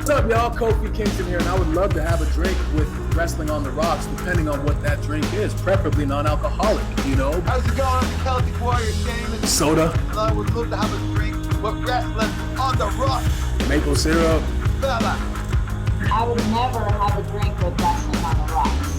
What's up, y'all? Kofi Kingston here, and I would love to have a drink with Wrestling on the Rocks, depending on what that drink is, preferably non-alcoholic, you know? How's it going, Celtic Warrior Shane? Soda. I would love to have a drink with Wrestling on the Rocks. Maple syrup. Fella. I would never have a drink with Wrestling on the Rocks.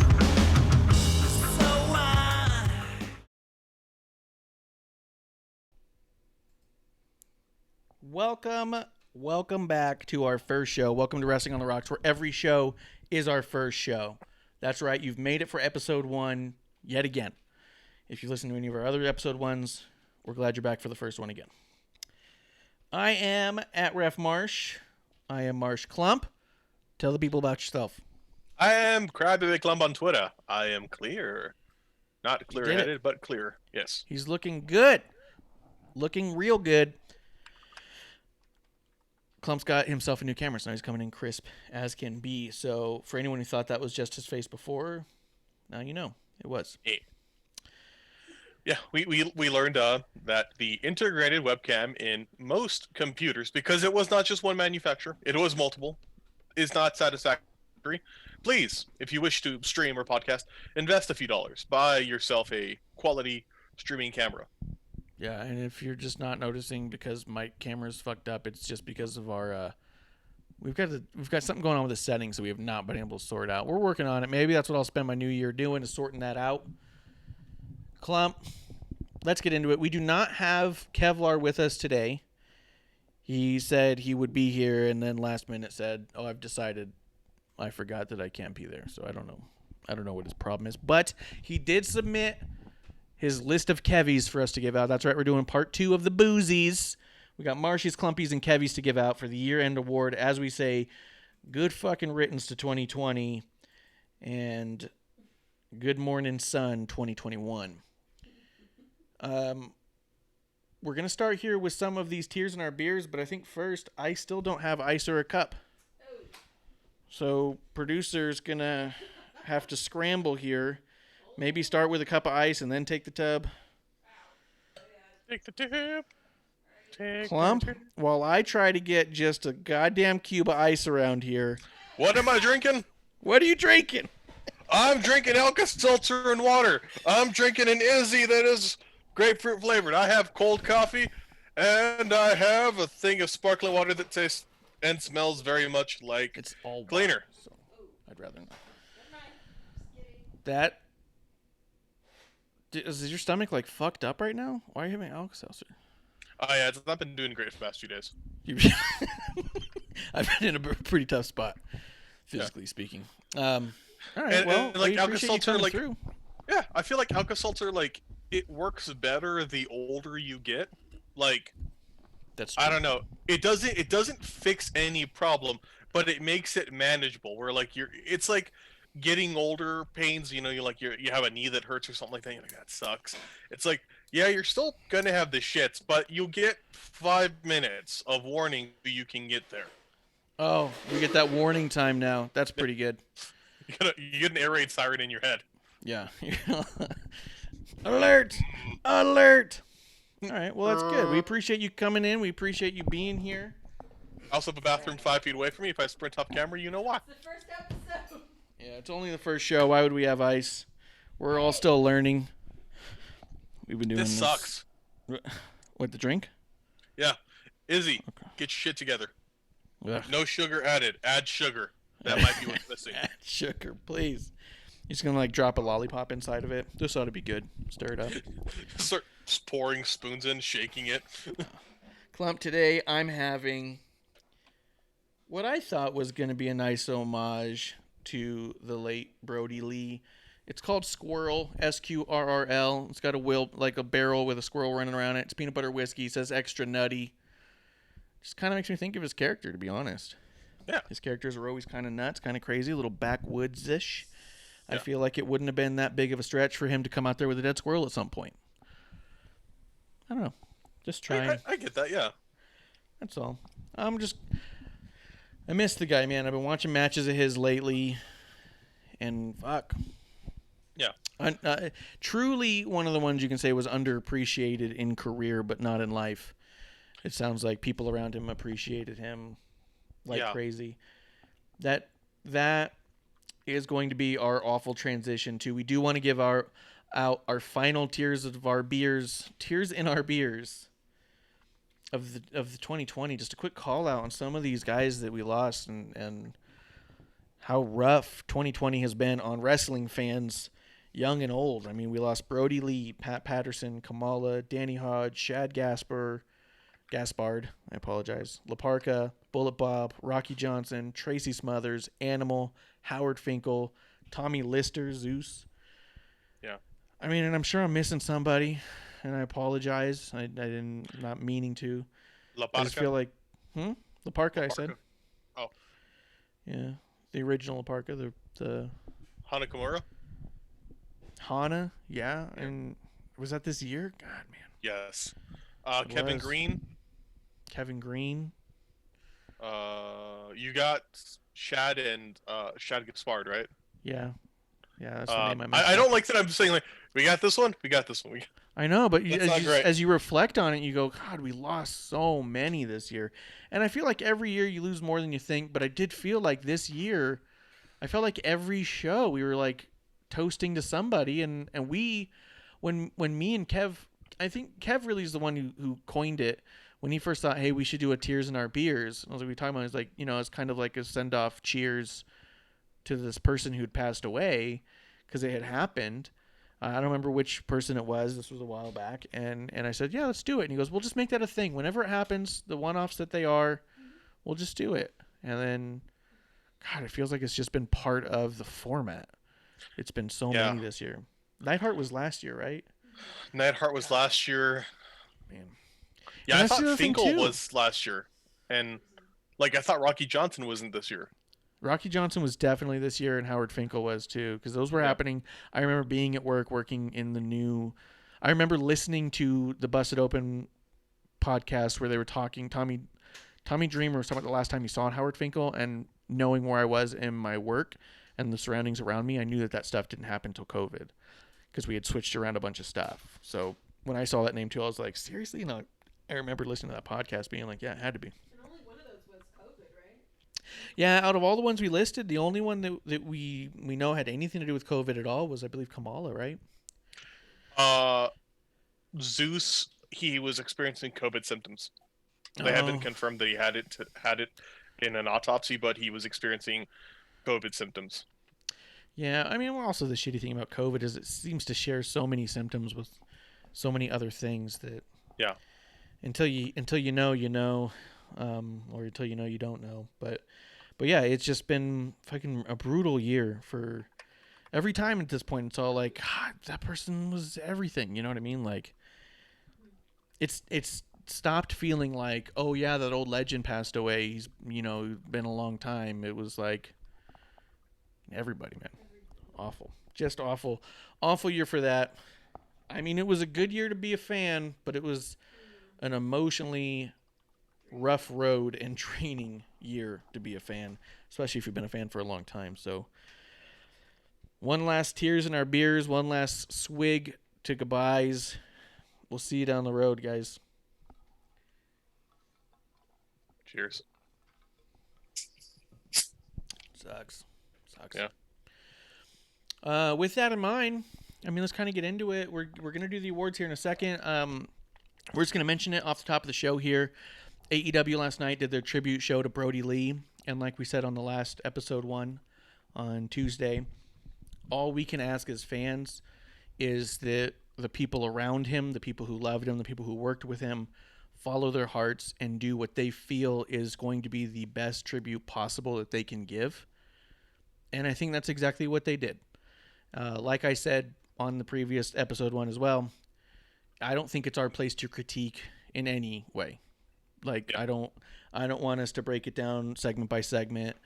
Welcome back to our first show. Welcome to Wrestling on the Rocks, where every show is our first show. That's right, you've made it for episode 1 yet again. If you listen to any of our other episode 1s, we're glad you're back for the first one again. I am at Ref Marsh. I am Marsh Clump. Tell the people about yourself. I am Crabby Clump on Twitter. I am clear. Not clear-headed, but clear. Yes. He's looking good. Looking real good. Clump's got himself a new camera, so now he's coming in crisp as can be. So for anyone who thought that was just his face before, now you know. It was. Yeah, we learned that the integrated webcam in most computers, because it was not just one manufacturer, it was multiple, is not satisfactory. Please, if you wish to stream or podcast, invest a few dollars. Buy yourself a quality streaming camera. Yeah, and if you're just not noticing because my camera's fucked up, it's just because of our we've got something going on with the settings that we have not been able to sort out. We're working on it. Maybe that's what I'll spend my new year doing, is sorting that out. Clump, let's get into it. We do not have Kevlar with us today. He said he would be here, and then last minute said, "Oh, I've decided I forgot that I can't be there." So I don't know what his problem is, but he did submit his list of Kevies for us to give out. That's right, we're doing part 2 of the Boozies. We got Marshies, Clumpies, and Kevies to give out for the year-end award. As we say, good fucking riddance to 2020, and good morning, sun, 2021. We're going to start here with some of these tiers in our beers, but I think first, I still don't have ice or a cup. So producer's going to have to scramble here. Maybe start with a cup of ice and then take the tub. Take the tip. Clump, while I try to get just a goddamn cube of ice around here. What am I drinking? What are you drinking? I'm drinking Alka-Seltzer and water. I'm drinking an Izzy that is grapefruit flavored. I have cold coffee, and I have a thing of sparkling water that tastes and smells very much like It's all cleaner. water, so I'd rather not. That... Is your stomach, like, fucked up right now? Why are you having Alka-Seltzer? Oh, yeah, it's not been doing great for the past few days. I've been in a pretty tough spot, physically speaking. All right, And well, like we appreciate you Alka-Seltzer, coming like, through. yeah, I feel like Alka-Seltzer, like, it works better the older you get. Like, That's true. I don't know. It doesn't fix any problem, but it makes it manageable. Where like it's like getting older pains. You know, you have a knee that hurts or something like that. You're like, that sucks. It's like, yeah, you're still gonna have the shits, but you get 5 minutes of warning so you can get there. Oh, you get that warning time now. That's pretty good. You get an air raid siren in your head. Yeah. Alert! Alert! All right, well, that's good. We appreciate you coming in. We appreciate you being here. I also have a bathroom 5 feet away from me. If I sprint off camera, you know why. It's the first episode. Yeah, it's only the first show. Why would we have ice? We're all still learning. We've been doing this. This sucks. What, the drink? Yeah. Izzy, get your shit together. Ugh. No sugar added. Add sugar. That might be what's missing. Add sugar, please. You're just going to, like, drop a lollipop inside of it. This ought to be good. Stir it up. Start just pouring spoons in, shaking it. Clump, today I'm having what I thought was going to be a nice homage to the late Brody Lee. It's called Squirrel, SQRRL. It's got a wheel, like a barrel with a squirrel running around it. It's peanut butter whiskey. It says extra nutty. Just kind of makes me think of his character, to be honest. Yeah. His characters are always kind of nuts, kind of crazy, a little backwoods-ish. Yeah. I feel like it wouldn't have been that big of a stretch for him to come out there with a dead squirrel at some point. I don't know. Just trying. I get that, yeah. That's all. I miss the guy, man. I've been watching matches of his lately, and fuck. Yeah. Truly one of the ones you can say was underappreciated in career, but not in life. It sounds like people around him appreciated him like crazy. that is going to be our awful transition to. We do want to give out our final tears in our beers of the 2020. Just a quick call out on some of these guys that we lost and how rough 2020 has been on wrestling fans, young and old. I mean, we lost Brody Lee, Pat Patterson, Kamala, Danny Hodge, Shad Gaspard, I apologize, Laparca, Bullet Bob, Rocky Johnson, Tracy Smothers, Animal, Howard Finkel, Tommy Lister, Zeus. Yeah. I mean, and I'm sure I'm missing somebody, and I apologize. I didn't, not meaning to. La I just feel like, Laparca, I said. Oh. Yeah, the original Laparca, the Hana Kimura? Hana, yeah, and was that this year? God, man. Yes. It Kevin was. Green. Kevin Green. You got Shad and Shad Gaspard, right? Yeah, that's the name I meant. I don't like that I'm saying, like, we got this one. I know, but That's as you reflect on it, you go, God, we lost so many this year. And I feel like every year you lose more than you think, but I did feel like this year, I felt like every show we were like toasting to somebody, and we, when me and Kev, I think Kev really is the one who coined it when he first thought, hey, we should do a tears in our beers. I was like, we talking about, it's like, it's kind of like a send off cheers to this person who'd passed away because it had happened. I don't remember which person it was. This was a while back. And I said, yeah, let's do it. And he goes, we'll just make that a thing. Whenever it happens, the one-offs that they are, we'll just do it. And then, God, it feels like it's just been part of the format. It's been so many this year. Neidhart was last year, right? Neidhart was last year. Man. Yeah, I thought Finkel was last year. And, like, I thought Rocky Johnson wasn't this year. Rocky Johnson was definitely this year, and Howard Finkel was too, because those were happening. I remember being at work, working in the new. I remember listening to the Busted Open podcast where they were talking. Tommy Dreamer was talking about the last time he saw Howard Finkel, and knowing where I was in my work and the surroundings around me, I knew that stuff didn't happen until COVID, because we had switched around a bunch of stuff. So when I saw that name too, I was like, seriously? No, I remember listening to that podcast, being like, yeah, it had to be. Yeah, out of all the ones we listed, the only one that we know had anything to do with COVID at all was, I believe, Kamala, right? Zeus, he was experiencing COVID symptoms. They haven't confirmed that he had it in an autopsy, but he was experiencing COVID symptoms. Yeah, I mean, also the shitty thing about COVID is it seems to share so many symptoms with so many other things that until you know, or until you know you don't know. But yeah, it's just been fucking a brutal year for every time at this point. It's all like, God, that person was everything. You know what I mean? Like, it's stopped feeling like, oh yeah, that old legend passed away. He's been a long time. It was like everybody, man. Awful, just awful year for that. I mean, it was a good year to be a fan, but it was an emotionally rough road and training year to be a fan, especially if you've been a fan for a long time. So one last tears in our beers, one last swig to goodbyes. We'll see you down the road, guys. Cheers. Sucks. Yeah. With that in mind, I mean, let's kind of get into it. We're gonna do the awards here in a second. We're just gonna mention it off the top of the show here. AEW last night did their tribute show to Brody Lee, and like we said on the last episode 1 on Tuesday, all we can ask as fans is that the people around him, the people who loved him, the people who worked with him, follow their hearts and do what they feel is going to be the best tribute possible that they can give. And I think that's exactly what they did. Like I said on the previous episode 1 as well, I don't think it's our place to critique in any way. Like, I don't want us to break it down segment by segment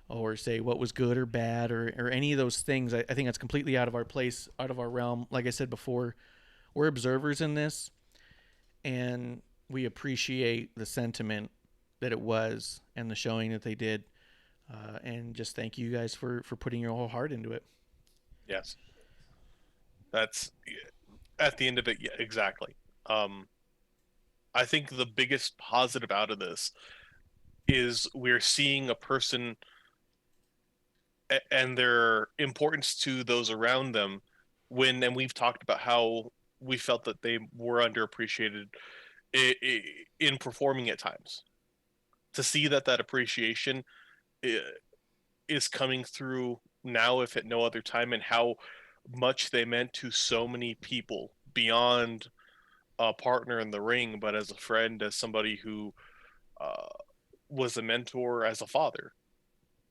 or say what was good or bad or any of those things. I think that's completely out of our place, out of our realm. Like I said before, we're observers in this, and we appreciate the sentiment that it was and the showing that they did. And just thank you guys for putting your whole heart into it. Yes. That's at the end of it. Yeah, exactly. I think the biggest positive out of this is we're seeing a person and their importance to those around them. And we've talked about how we felt that they were underappreciated in performing at times. To see that appreciation is coming through now, if at no other time, and how much they meant to so many people beyond a partner in the ring, but as a friend, as somebody who was a mentor, as a father.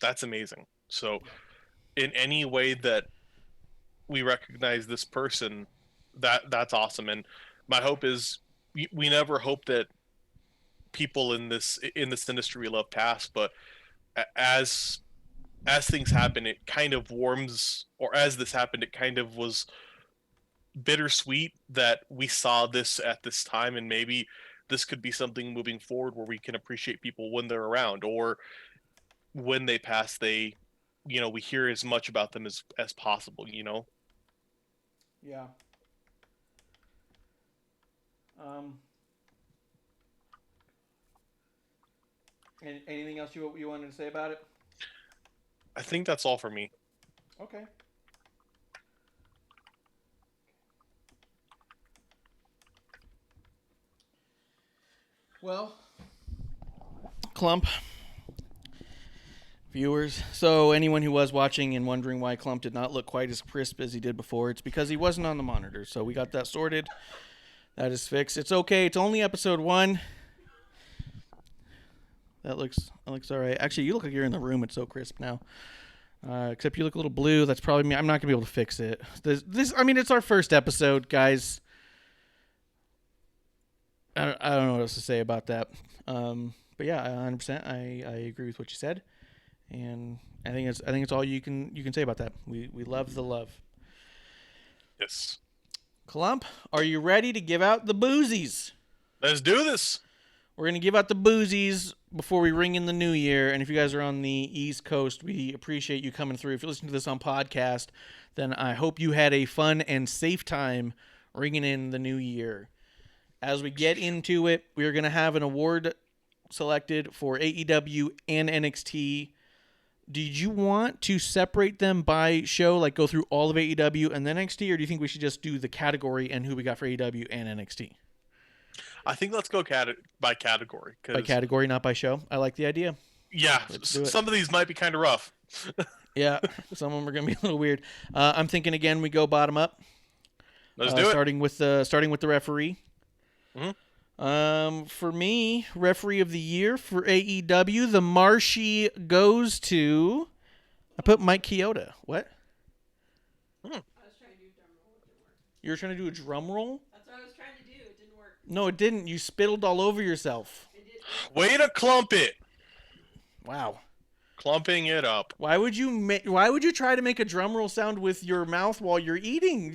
That's amazing. So in any way that we recognize this person, that's awesome. And my hope is we never hope that people in this industry we love pass, but as things happen, it kind of warms, or as this happened, it kind of was bittersweet that we saw this at this time, and maybe this could be something moving forward where we can appreciate people when they're around, or when they pass, we hear as much about them as possible, Yeah. Anything else you wanted to say about it? I think that's all for me. Okay. Well, Clump, viewers. So anyone who was watching and wondering why Clump did not look quite as crisp as he did before, it's because he wasn't on the monitor. So we got that sorted. That is fixed. It's okay. It's only episode 1. That looks all right. Actually, you look like you're in the room. It's so crisp now. Except you look a little blue. That's probably me. I'm not gonna be able to fix it. It's our first episode, guys. I don't know what else to say about that. But yeah, 100%. I agree with what you said, and I think it's all you can say about that. We love the love. Yes. Clump, are you ready to give out the boozies? Let's do this. We're going to give out the boozies before we ring in the new year. And if you guys are on the East Coast, we appreciate you coming through. If you're listening to this on podcast, then I hope you had a fun and safe time ringing in the new year. As we get into it, we're going to have an award selected for AEW and NXT. Did you want to separate them by show, like go through all of AEW and then NXT, or do you think we should just do the category and who we got for AEW and NXT? I think let's go by category. By category, not by show. I like the idea. Yeah, some of these might be kind of rough. Yeah, some of them are going to be a little weird. I'm thinking again we go bottom up. Let's do it. Starting with the referee. Mm-hmm. For me, referee of the year for AEW, the Marshy goes to. I put Mike Chioda. What? I was trying to do a drum roll. It didn't work. You were trying to do a drum roll? That's what I was trying to do. It didn't work. No, it didn't. You spittled all over yourself. It did. Way to clump it. Wow. Clumping it up. Why would you try to make a drum roll sound with your mouth while you're eating?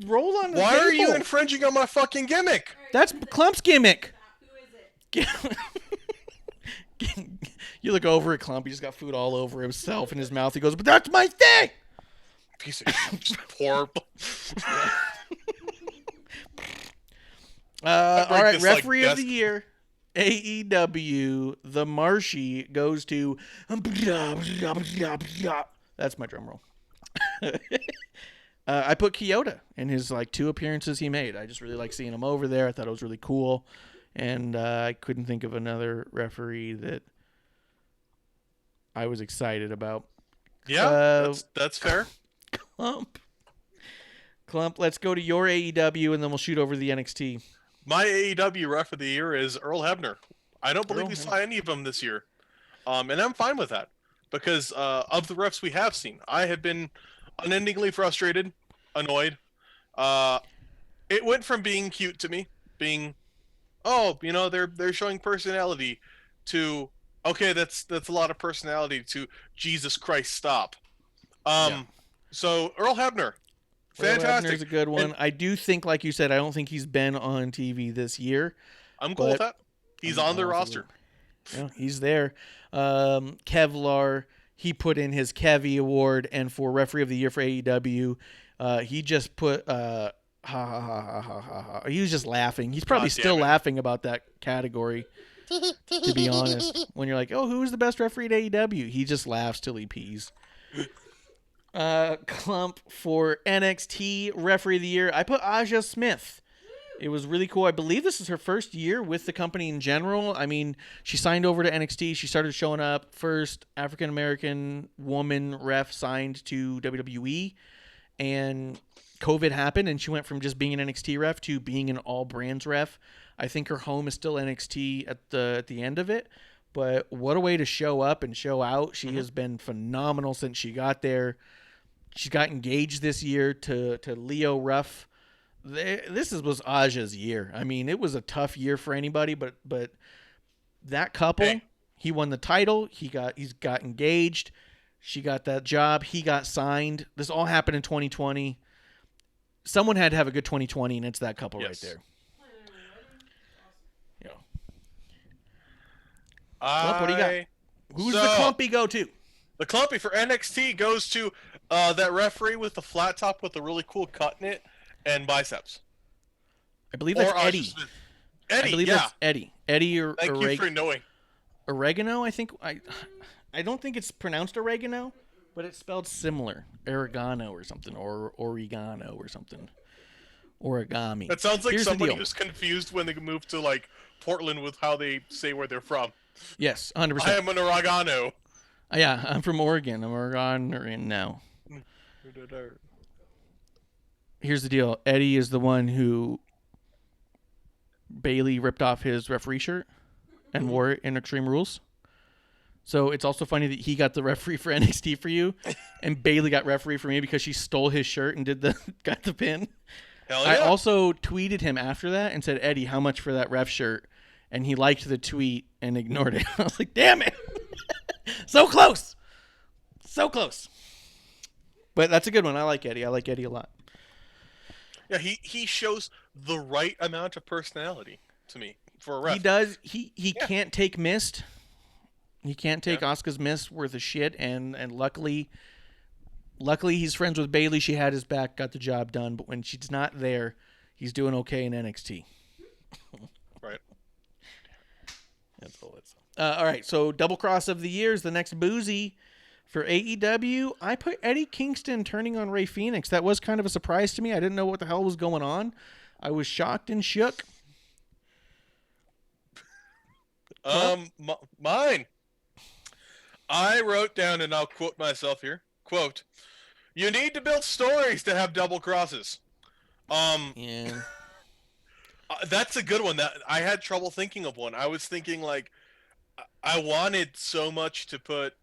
Roll on the Why table. are you infringing on my fucking gimmick? All right, That's who is it? Clump's gimmick. Who is it? You look over at Clump. He just got food all over himself in his mouth. He goes, "But that's my thing." Piece of shit. Horrible. All right, this, referee like, of the year, AEW, the Marshy goes to. That's my drum roll. I put Chioda in his 2 appearances he made. I just really like seeing him over there. I thought it was really cool, and I couldn't think of another referee that I was excited about. Yeah, that's fair. Clump, let's go to your AEW, and then we'll shoot over to the NXT. My AEW ref of the year is Earl Hebner. I don't believe we saw any of them this year. And I'm fine with that. Because of the refs we have seen, I have been unendingly frustrated, annoyed. It went from being cute to me, being, they're showing personality, to, okay, that's a lot of personality, to Jesus Christ, stop. So Earl Hebner. Fantastic. Hebner's a good one. And I do think, like you said, I don't think he's been on TV this year. I'm cool with that. He's on the roster. Yeah, he's there. Kevlar, he put in his Kevy award, and for referee of the year for AEW, he just put ha ha ha ha ha ha ha. He was just laughing. He's probably still laughing about that category. To be honest, when you're like, "Oh, who's the best referee at AEW?" He just laughs till he pees. Clump for NXT Referee of the Year. I put Aja Smith. It was really cool. I believe this is her first year with the company in general. I mean, she signed over to NXT. She started showing up. First African-American woman ref signed to WWE. And COVID happened, and she went from just being an NXT ref to being an all brands ref. I think her home is still NXT at the end of it. But what a way to show up and show out. She has been phenomenal since she got there. She got engaged this year to Leo Ruff. This was Aja's year. I mean, it was a tough year for anybody, but that couple, he won the title. He's got engaged. She got that job. He got signed. This all happened in 2020. Someone had to have a good 2020, and it's that couple right there. Yeah. Clump, what do you got? Who's the clumpy go to? The clumpy for NXT goes to that referee with the flat top with the really cool cut in it and biceps. I believe that's Eddie. Eddie, I believe that's Eddie. Eddie or Thank you for knowing. Oregano, I think. I don't think it's pronounced oregano, but it's spelled similar. Oregano or something, or oregano or something. Origami. That sounds like Here's somebody who's confused when they move to like Portland with how they say where they're from. Yes, 100%. I am an oregano. Yeah, I'm from Oregon. I'm Oregonian now. Here's the deal. Eddie is the one who Bailey ripped off his referee shirt and wore it in Extreme Rules. So it's also funny that he got the referee for NXT for you, and Bailey got referee for me because she stole his shirt and got the pin. Hell yeah. I also tweeted him after that and said, Eddie, how much for that ref shirt? And he liked the tweet and ignored it. I was like, damn it. So close. So close. But that's a good one. I like Eddie. I like Eddie a lot. Yeah, he shows the right amount of personality to me for a ref. He does. He can't take missed. He can't take Asuka's miss worth of shit. And luckily he's friends with Bailey. She had his back, got the job done. But when she's not there, he's doing okay in NXT. Right. That's all it's. All right, so double cross of the year is the next Boozie for AEW. I put Eddie Kingston turning on Rey Fenix. That was kind of a surprise to me. I didn't know what the hell was going on. I was shocked and shook. Mine. I wrote down, and I'll quote myself here. Quote, "You need to build stories to have double crosses." Yeah. That's a good one. That I had trouble thinking of one. I was thinking like I wanted so much to put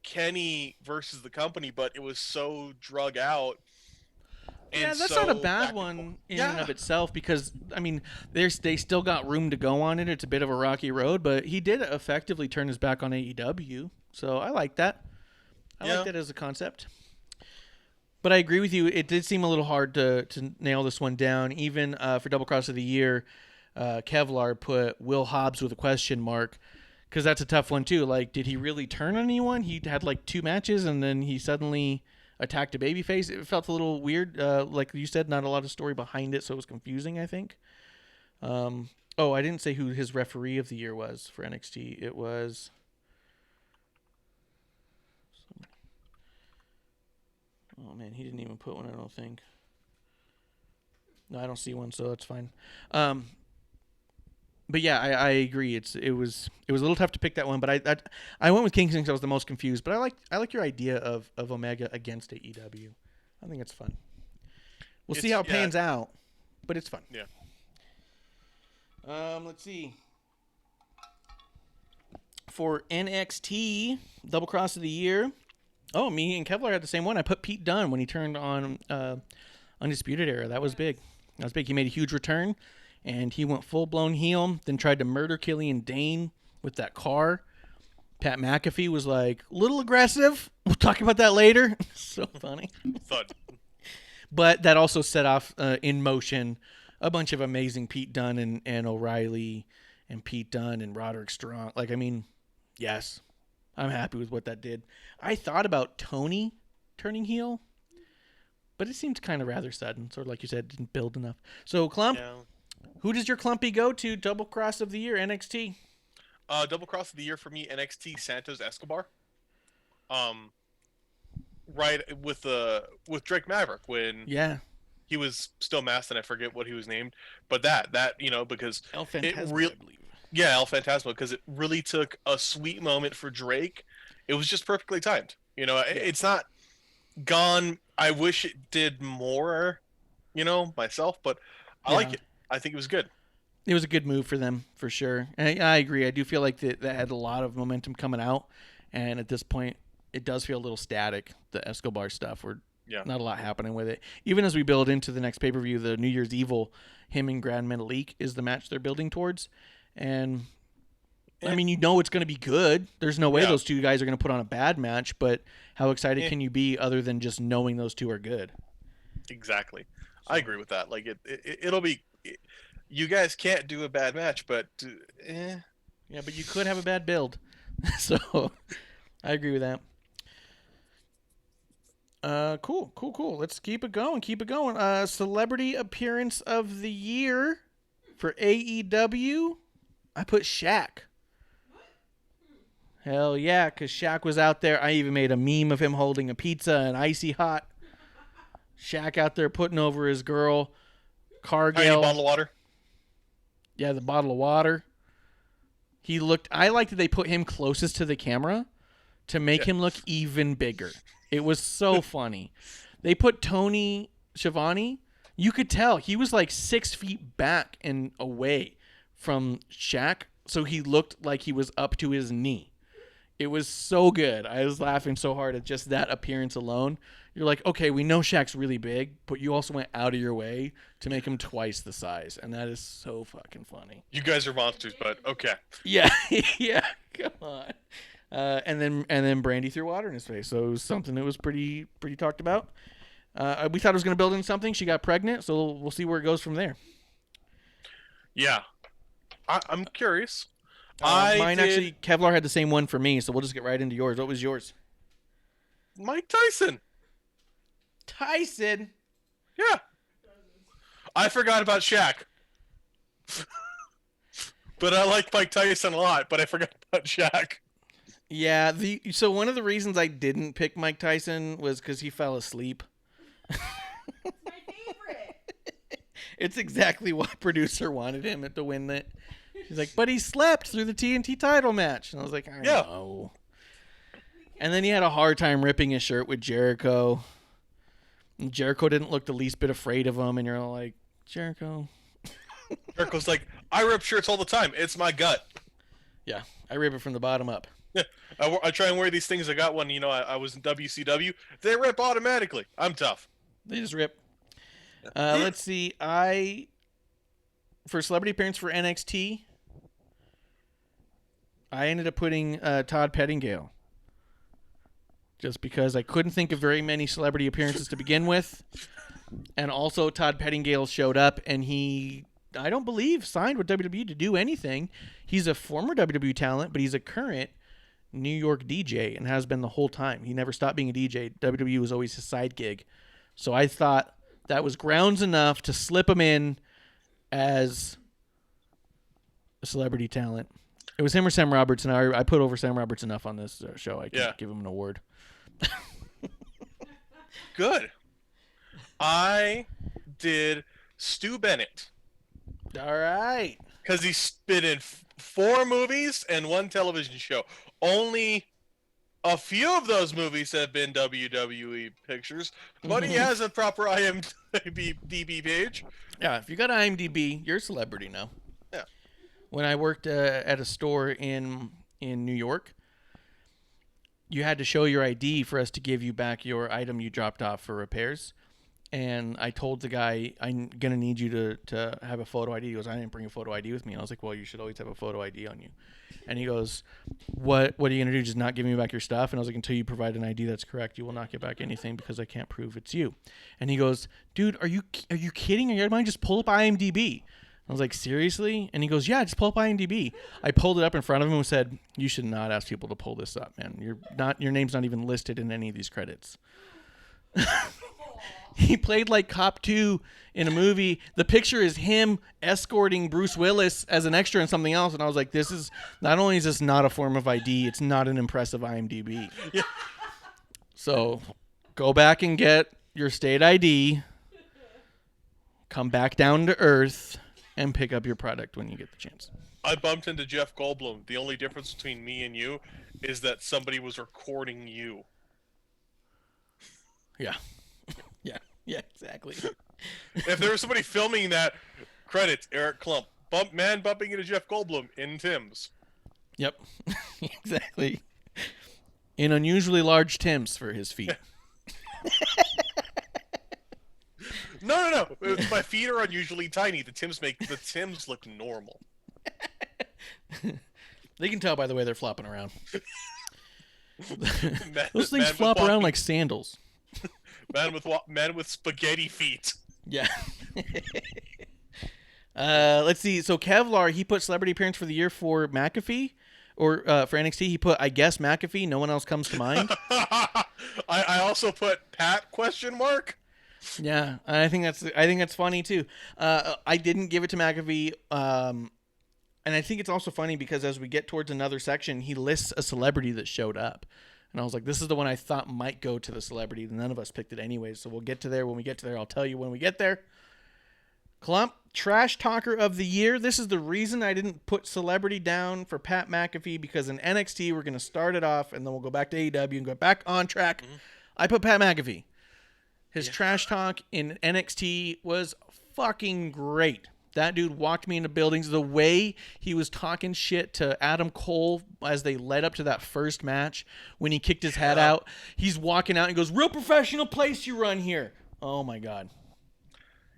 Kenny versus the company, but it was so drug out. Yeah, that's not a bad one in and of itself because, I mean, they still got room to go on it. It's a bit of a rocky road, but he did effectively turn his back on AEW. So I like that. I like that as a concept. But I agree with you. It did seem a little hard to nail this one down. Even for Double Cross of the Year, Kevlar put Will Hobbs with a question mark because that's a tough one too. Like, did he really turn on anyone? He had like 2 matches and then he suddenly attacked a babyface. It felt a little weird. Like you said, not a lot of story behind it, so it was confusing, I think. I didn't say who his referee of the year was for NXT. It was... Oh, man, he didn't even put one, I don't think. No, I don't see one, so that's fine. But yeah, I agree. It was a little tough to pick that one, but I went with Kingston because I was the most confused. But I like your idea of Omega against AEW. I think it's fun. We'll see how it pans out, but it's fun. Yeah. Let's see. For NXT Double Cross of the Year. Oh, me and Kevlar had the same one. I put Pete Dunne when he turned on Undisputed Era. That was big. He made a huge return, and he went full-blown heel, then tried to murder Killian Dane with that car. Pat McAfee was like, a little aggressive. We'll talk about that later. So funny. Thud. But that also set off in motion a bunch of amazing Pete Dunne and O'Reilly and Pete Dunne and Roderick Strong. Like, I mean, yes. I'm happy with what that did. I thought about Tony turning heel, but it seemed kind of rather sudden. Sort of like you said, didn't build enough. So, Clump, who does your Clumpy go to? Double Cross of the Year, NXT. Double Cross of the Year for me, NXT Santos Escobar. right with Drake Maverick when Yeah. he was still masked, and I forget what he was named, but that because El it Phantasmo, real I believe. yeah, El Phantasmo, because it really took a sweet moment for Drake. It was just perfectly timed. It's not gone. I wish it did more, myself, but I like it. I think it was good. It was a good move for them, for sure. And I agree. I do feel like that had a lot of momentum coming out, and at this point, it does feel a little static, the Escobar stuff. We're not a lot happening with it. Even as we build into the next pay-per-view, the New Year's Evil, him and Grand Metalik is the match they're building towards. And, I mean, it's going to be good. There's no way those two guys are going to put on a bad match, but how excited can you be other than just knowing those two are good? Exactly. So. I agree with that. Like, it'll be... You guys can't do a bad match, but... Yeah, but you could have a bad build. So, I agree with that. Cool. Let's keep it going. Celebrity appearance of the year for AEW. I put Shaq. Hell yeah, because Shaq was out there. I even made a meme of him holding a pizza and icy hot. Shaq out there putting over his girl, Cargill. Tiny bottle of water. Yeah, the bottle of water. I like that they put him closest to the camera to make him look even bigger. It was so funny. They put Tony Schiavone. You could tell he was like 6 feet back and away from Shaq, so he looked like he was up to his knee. It was so good. I was laughing so hard at just that appearance alone. You're like, okay, we know Shaq's really big, but you also went out of your way to make him twice the size, and that is so fucking funny. You guys are monsters, but okay. Yeah, yeah, come on. And then Brandy threw water in his face, so it was something that was pretty talked about. We thought it was going to build into something. She got pregnant, so we'll see where it goes from there. Yeah, I'm curious. Actually, Kevlar had the same one for me, so we'll just get right into yours. What was yours? Mike Tyson. Tyson? Yeah. I forgot about Shaq. But I like Mike Tyson a lot, but I forgot about Shaq. Yeah, so one of the reasons I didn't pick Mike Tyson was because he fell asleep. My favorite. It's exactly what producer wanted him to win it. He's like, but he slept through the TNT title match. And I was like, I know. And then he had a hard time ripping his shirt with Jericho. And Jericho didn't look the least bit afraid of him. And you're all like, Jericho. Jericho's like, I rip shirts all the time. It's my gut. Yeah, I rip it from the bottom up. Yeah, I try and wear these things. I got one, I was in WCW. They rip automatically. I'm tough. They just rip. Let's see. For celebrity appearance for NXT, I ended up putting Todd Pettingale. Just because I couldn't think of very many celebrity appearances to begin with. And also Todd Pettingale showed up and he, I don't believe, signed with WWE to do anything. He's a former WWE talent, but he's a current New York DJ and has been the whole time. He never stopped being a DJ. WWE was always his side gig. So I thought that was grounds enough to slip him in as a celebrity talent. It was him or Sam Roberts, and I put over Sam Roberts enough on this show. I can give him an award. Good. I did Stu Bennett. All right. Because he's been in 4 movies and 1 television show. Only a few of those movies have been WWE pictures, but he has a proper IMDb page. Yeah, if you got IMDb, you're a celebrity now. Yeah. When I worked at a store in New York, you had to show your ID for us to give you back your item you dropped off for repairs. And I told the guy, I'm going to need you to have a photo ID. He goes, I didn't bring a photo ID with me. And I was like, well, you should always have a photo ID on you. And he goes, what are you going to do? Just not give me back your stuff? And I was like, until you provide an ID that's correct, you will not get back anything because I can't prove it's you. And he goes, dude, are you kidding? Are you out of mind? Just pull up IMDb. I was like, seriously? And he goes, yeah, just pull up IMDb. I pulled it up in front of him and said, you should not ask people to pull this up, man. Your name's not even listed in any of these credits. He played like Cop 2 in a movie. The picture is him escorting Bruce Willis as an extra in something else. And I was like, this is, not only is this not a form of ID, it's not an impressive IMDb. Yeah. So Go back and get your state ID. Come back down to earth and pick up your product when you get the chance. I bumped into Jeff Goldblum. The only difference between me and you is that somebody was recording you. Yeah. Yeah, exactly. If there was somebody filming that, credits, Eric Klump. Bumping into Jeff Goldblum in Tim's. Yep. Exactly. In unusually large Tims for his feet. No. My feet are unusually tiny. The Tims look normal. They can tell by the way they're flopping around. Those things Man flop around like sandals. Man with spaghetti feet. Yeah. Let's see. So Kevlar, he put celebrity appearance for the year for McAfee, or for NXT. He put, I guess, McAfee. No one else comes to mind. I also put Pat ? Yeah, I think that's funny too. I didn't give it to McAfee, and I think it's also funny because as we get towards another section, he lists a celebrity that showed up, and I was like, this is the one I thought might go to the celebrity. None of us picked it anyways, so we'll get to there when we get to there. I'll tell you when we get there. Clump, Trash Talker of the Year. This is the reason I didn't put celebrity down for Pat McAfee, because in NXT we're going to start it off, and then we'll go back to AEW and go back on track. Mm-hmm. I put Pat McAfee. His trash talk in NXT was fucking great. That dude walked me into buildings. The way he was talking shit to Adam Cole as they led up to that first match, when he kicked his head out, he's walking out and goes, "Real professional place you run here." Oh my God.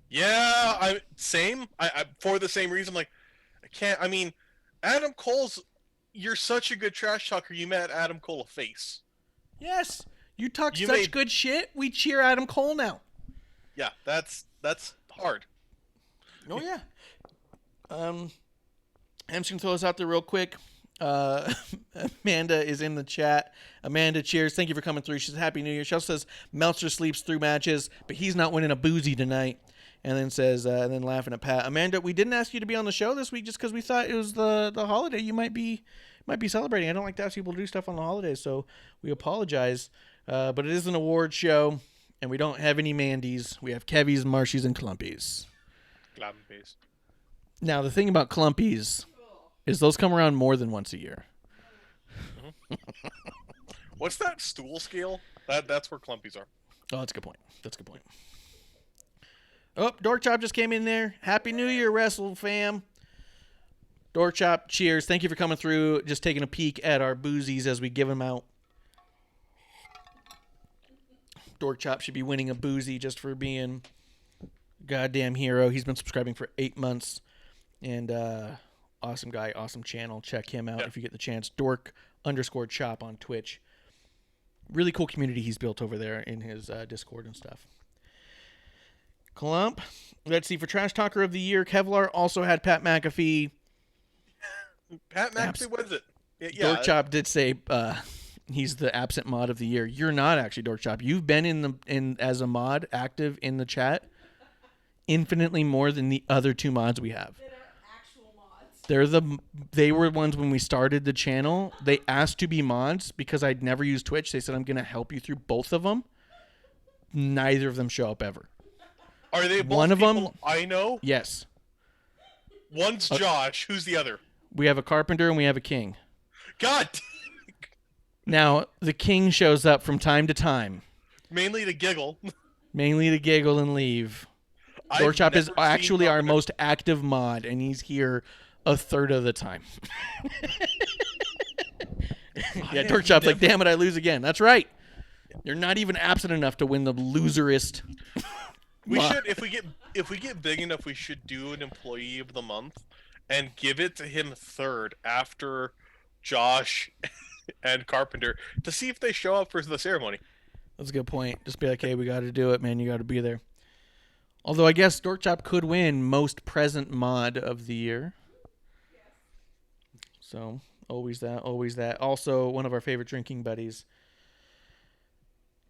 Yeah, same. I for the same reason. Like, I can't. I mean, Adam Cole's. You're such a good trash talker. You made Adam Cole a face. Yes, you talk such good shit. We cheer Adam Cole now. Yeah, that's hard. Oh yeah. I'm just gonna throw this out there real quick. Amanda is in the chat. Amanda, cheers. Thank you for coming through. She says Happy New Year. She also says Meltzer sleeps through matches, but he's not winning a boozy tonight. And then says, and then laughing at Pat. Amanda, we didn't ask you to be on the show this week just because we thought it was the holiday. You might be celebrating. I don't like to ask people to do stuff on the holidays, so we apologize. But it is an award show, and we don't have any Mandy's. We have Kevies, Marshies, and Clumpies. Clumpies. Now, the thing about Clumpies is those come around more than once a year. Mm-hmm. What's that stool scale? That's where Clumpies are. Oh, that's a good point. Oh, Dork Chop just came in there. Happy New Year, Wrestle fam. Dork Chop, cheers. Thank you for coming through. Just taking a peek at our boozies as we give them out. Dork Chop should be winning a boozy just for being a goddamn hero. He's been subscribing for 8 months. And awesome guy, awesome channel. Check him out if you get the chance. Dork_Chop on Twitch. Really cool community he's built over there in his Discord and stuff. Clump. Let's see. For Trash Talker of the Year, Kevlar also had Pat McAfee. Pat McAfee, what is it? Yeah. Dork Chop did say he's the absent mod of the year. You're not actually, Dork Chop. You've been in as a mod active in the chat infinitely more than the other two mods we have. That are actual mods. They were ones when we started the channel. They asked to be mods because I'd never used Twitch. They said, I'm going to help you through both of them. Neither of them show up ever. Are they both one of people them? I know? Yes. One's Josh. Who's the other? We have a Carpenter and we have a King. God. Now, the King shows up from time to time. Mainly to giggle. Mainly to giggle and leave. Dorkchop is actually our most active mod, and he's here a third of the time. Yeah, Dorkchop's like, damn it, I lose again. That's right. You're not even absent enough to win the loserist. We should, if we get big enough, we should do an employee of the month and give it to him third after Josh and Carpenter to see if they show up for the ceremony. That's a good point. Just be like, hey, we got to do it, man. You got to be there. Although I guess Dorkchop could win most present mod of the year. So always that, always that. Also, one of our favorite drinking buddies.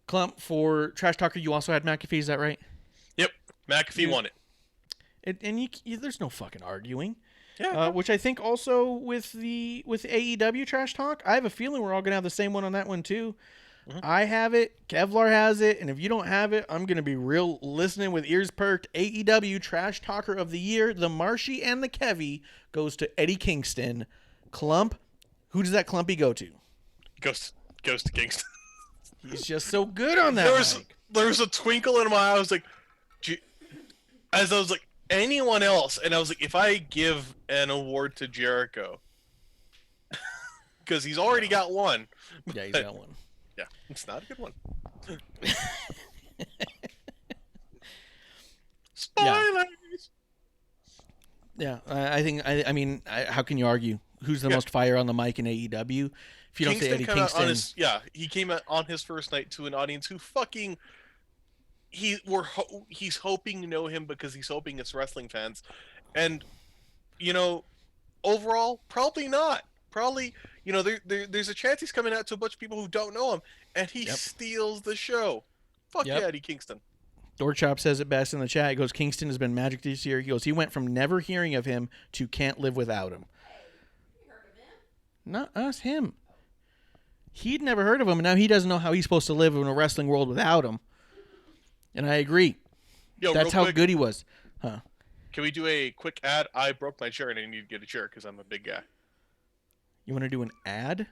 Clump, for Trash Talker, you also had McAfee, is that right? Yep, McAfee won it. And there's no fucking arguing. Yeah. Which I think also with AEW Trash Talk, I have a feeling we're all gonna have the same one on that one too. I have it. Kevlar has it. And if you don't have it, I'm going to be real listening with ears perked. AEW Trash Talker of the Year, the Marshy and the Kevy goes to Eddie Kingston. Clump, who does that Clumpy go to? Goes to Kingston. He's just so good on that mic. There was a twinkle in my eye. I was like, as I was like, anyone else? And I was like, if I give an award to Jericho, because he's already got one. Yeah, he's got one. Yeah, it's not a good one. Spoilers. Yeah, I think. I mean, how can you argue? Who's the most fire on the mic in AEW? If you don't say Eddie Kingston, he came out on his first night to an audience who fucking he's hoping to know him because he's hoping it's wrestling fans, and overall probably not. Probably there's a chance he's coming out to a bunch of people who don't know him, and he steals the show. Fuck yeah, Eddie Kingston. Dorchop says it best in the chat. He goes, Kingston has been magic this year. He goes, he went from never hearing of him to can't live without him. You heard of him? Not us, him. He'd never heard of him, and now he doesn't know how he's supposed to live in a wrestling world without him. And I agree. That's how good he was. Huh. Can we do a quick ad? I broke my chair and I need to get a chair because I'm a big guy. You want to do an ad?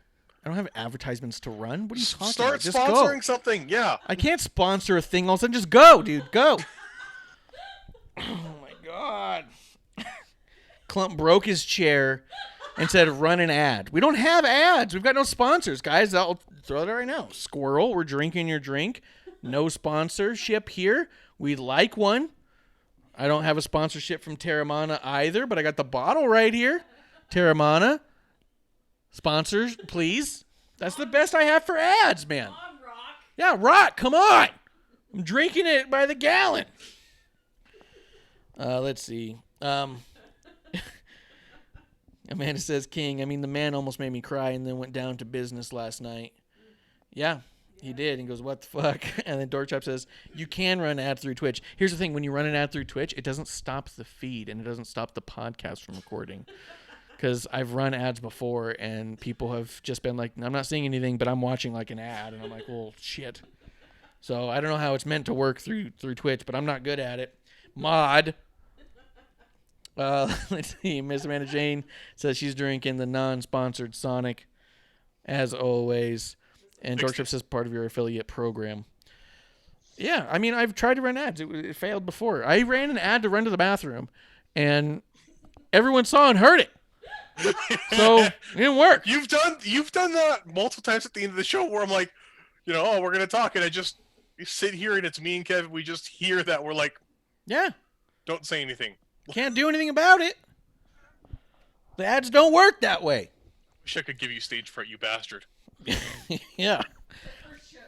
I don't have advertisements to run. What are you talking Start about? Just sponsoring go. something. Yeah. I can't sponsor a thing all of a sudden. Just go, dude. Go. Oh, my God. Clump broke his chair and said, run an ad. We don't have ads. We've got no sponsors, guys. I'll throw that right now. Squirrel, we're drinking your drink. No sponsorship here. We'd like one. I don't have a sponsorship from Terramana either, but I got the bottle right here. Terramana. Sponsors, please. That's the best I have for ads, man. Come on, Rock. Yeah, Rock, come on. I'm drinking it by the gallon. Let's see. Amanda says, King, I mean, the man almost made me cry and then went down to business last night. Yeah, he did. He goes, what the fuck? And then Dorchop says, you can run ads through Twitch. Here's the thing. When you run an ad through Twitch, it doesn't stop the feed and it doesn't stop the podcast from recording. Because I've run ads before and people have just been like, I'm not seeing anything, but I'm watching like an ad. And I'm like, well, shit. So I don't know how it's meant to work through Twitch, but I'm not good at it. Mod. Let's see. Miss Amanda Jane says she's drinking the non-sponsored Sonic, as always. And Dorchip says part of your affiliate program. Yeah, I mean, I've tried to run ads. It failed before. I ran an ad to run to the bathroom, and everyone saw and heard it. So it didn't work. You've done that multiple times at the end of the show where I'm like, we're gonna talk, and I just sit here and it's me and Kevin. We just hear that we're like, yeah, don't say anything. Can't do anything about it. The ads don't work that way. Wish I could give you stage fright, you bastard. Yeah. First show.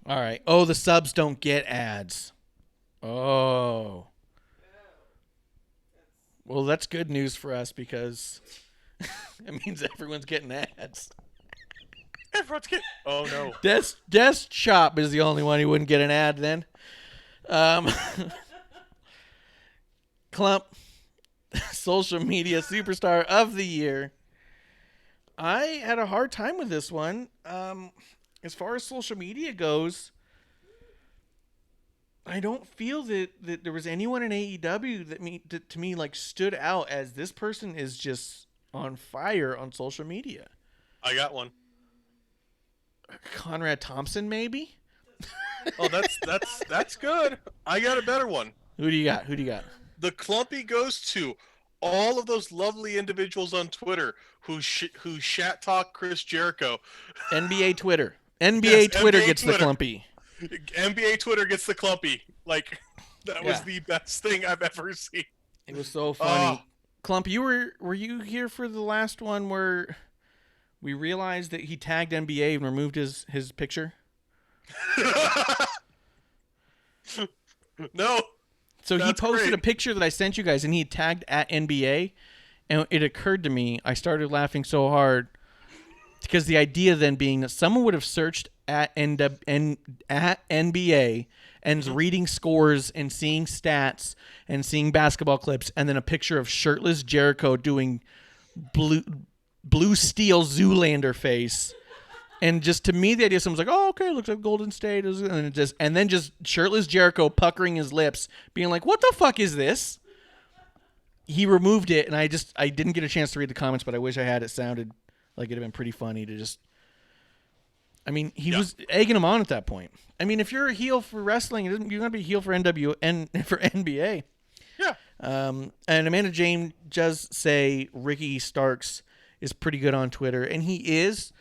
All right. Oh, the subs don't get ads. Oh. Well, that's good news for us because it means everyone's getting ads. Everyone's getting. Oh no. Desk Shop is the only one who wouldn't get an ad then. Clump, social media superstar of the year. I had a hard time with this one. As far as social media goes, I don't feel that there was anyone in AEW that to me like stood out as this person is just on fire on social media. I got one. Conrad Thompson, maybe? Oh, that's good. I got a better one. Who do you got? The Clumpy goes to all of those lovely individuals on Twitter who shat talk Chris Jericho. NBA Twitter. NBA Twitter gets the Clumpy. NBA Twitter gets the Clumpy. Like, that was the best thing I've ever seen. It was so funny. Clump, were you here for the last one where we realized that he tagged NBA and removed his picture? No. So he posted a picture that I sent you guys, and he tagged at NBA, and it occurred to me, I started laughing so hard, because the idea then being that someone would have searched at NBA and is reading scores and seeing stats and seeing basketball clips, and then a picture of shirtless Jericho doing blue steel Zoolander face And just to me, the idea someone's like, "Oh, okay, looks like Golden State," and then just shirtless Jericho puckering his lips, being like, "What the fuck is this?" He removed it, and I didn't get a chance to read the comments, but I wish I had. It sounded like it'd have been pretty funny to just. I mean, he was egging him on at that point. I mean, if you're a heel for wrestling, you're gonna be a heel for for NBA. Yeah. And Amanda Jane does say Ricky Starks is pretty good on Twitter, and he is.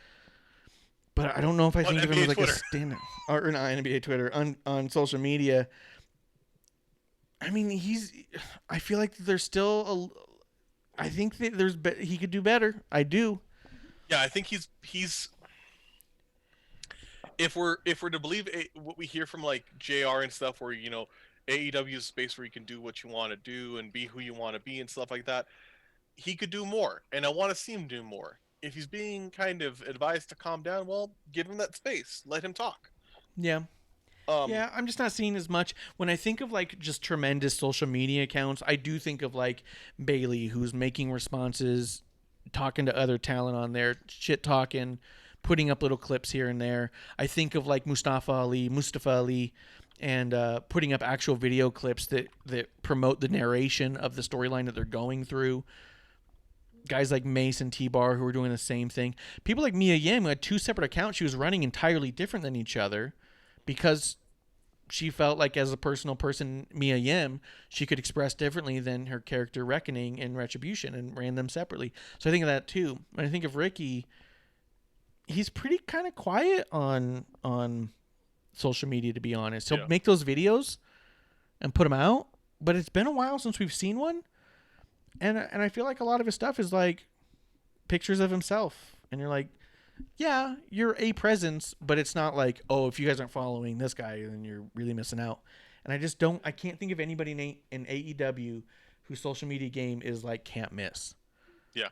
But I don't know if I think of him as like Twitter. a stand or not NBA Twitter on social media. I mean, I feel like there's still I think that he could do better. I do. Yeah, I think he's. If we're to believe what we hear from like JR and stuff, where AEW is a space where you can do what you want to do and be who you want to be and stuff like that, he could do more, and I want to see him do more. If he's being kind of advised to calm down, well, give him that space. Let him talk. Yeah. Yeah, I'm just not seeing as much. When I think of like just tremendous social media accounts, I do think of like Bailey, who's making responses, talking to other talent on there, shit talking, putting up little clips here and there. I think of like Mustafa Ali, and putting up actual video clips that promote the narration of the storyline that they're going through. Guys like Mace and T-Bar who are doing the same thing. People like Mia Yim, who had 2 separate accounts she was running entirely different than each other because she felt like as a personal person, Mia Yim, she could express differently than her character Reckoning and Retribution, and ran them separately. So I think of that too. When I think of Ricky, he's pretty kind of quiet on social media, to be honest. He'll make those videos and put them out, but it's been a while since we've seen one. And I feel like a lot of his stuff is like pictures of himself. And you're like, yeah, you're a presence, but it's not like, oh, if you guys aren't following this guy, then you're really missing out. And I can't think of anybody in AEW whose social media game is like can't miss. Yeah,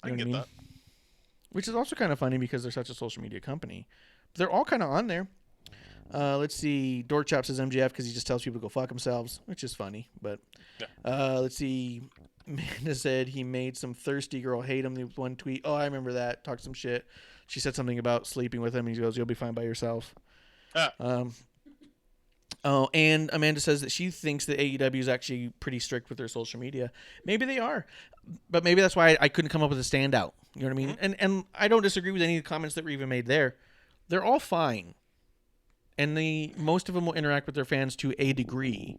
I You know can what get that. Which is also kind of funny because they're such a social media company. They're all kind of on there. Let's see. Dork Chop says MJF because he just tells people to go fuck themselves, which is funny. But let's see. Amanda said he made some thirsty girl hate him with one tweet. Oh, I remember that. Talked some shit. She said something about sleeping with him. And he goes, "You'll be fine by yourself." Oh, and Amanda says that she thinks that AEW is actually pretty strict with their social media. Maybe they are, but maybe that's why I couldn't come up with a standout. You know what I mean? Mm-hmm. And I don't disagree with any of the comments that were even made there. They're all fine, and most of them will interact with their fans to a degree.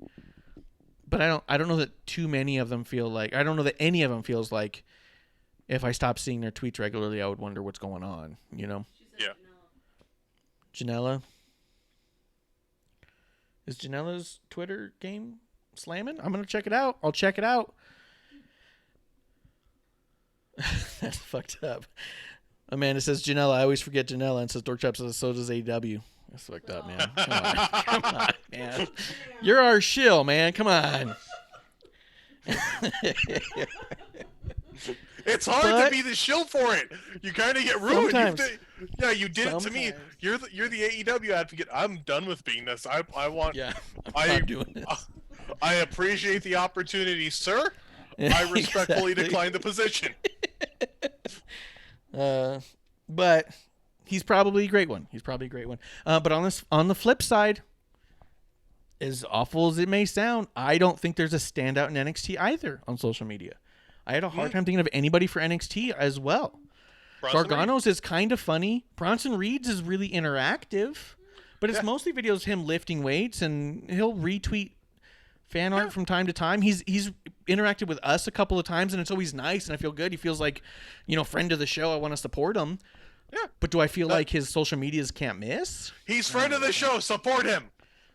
But I don't know that too many of them feel like, I don't know that any of them feels like if I stopped seeing their tweets regularly, I would wonder what's going on, you know? Yeah. Janela. Is Janela's Twitter game slamming? I'm going to check it out. I'll check it out. That's fucked up. Amanda says, Janela. I always forget Janela, and says Dork Chop says, so does AEW. That's fucked up, man. Come on, man. You're our shill, man. Come on. It's hard to be the shill for it. You kind of get ruined. You did it to me. You're the AEW advocate. I'm done with being this. I want. Yeah, I'm not doing this. I appreciate the opportunity, sir. I respectfully decline the position. But he's probably a great one. But on the flip side, as awful as it may sound, I don't think there's a standout in NXT either on social media. I had a hard time thinking of anybody for NXT as well. Gargano's is kind of funny. Bronson Reed's is really interactive, but it's mostly videos of him lifting weights, and he'll retweet fan art from time to time. He's interacted with us a couple of times, and it's always nice, and I feel good. He feels like, friend of the show. I want to support him. Yeah. But do I feel like his social medias can't miss? He's friend of the show. Support him.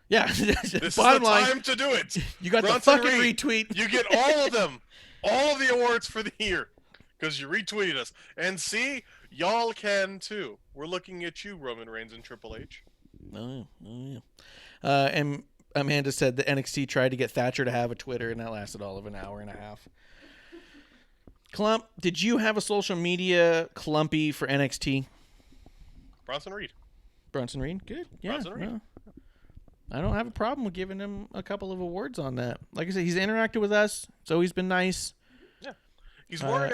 Yeah. This is the time to do it. You got Bronson the fucking Reed, retweet. You get all of them. All of the awards for the year. Because you retweeted us. And see, y'all can too. We're looking at you, Roman Reigns and Triple H. Oh yeah. And Amanda said that NXT tried to get Thatcher to have a Twitter, and that lasted all of an hour and a half. Clump, did you have a social media clumpy for NXT? Bronson Reed. Good. Yeah. Bronson Reed. I don't have a problem with giving him a couple of awards on that. Like I said, he's interacted with us. It's always been nice. Yeah. He's more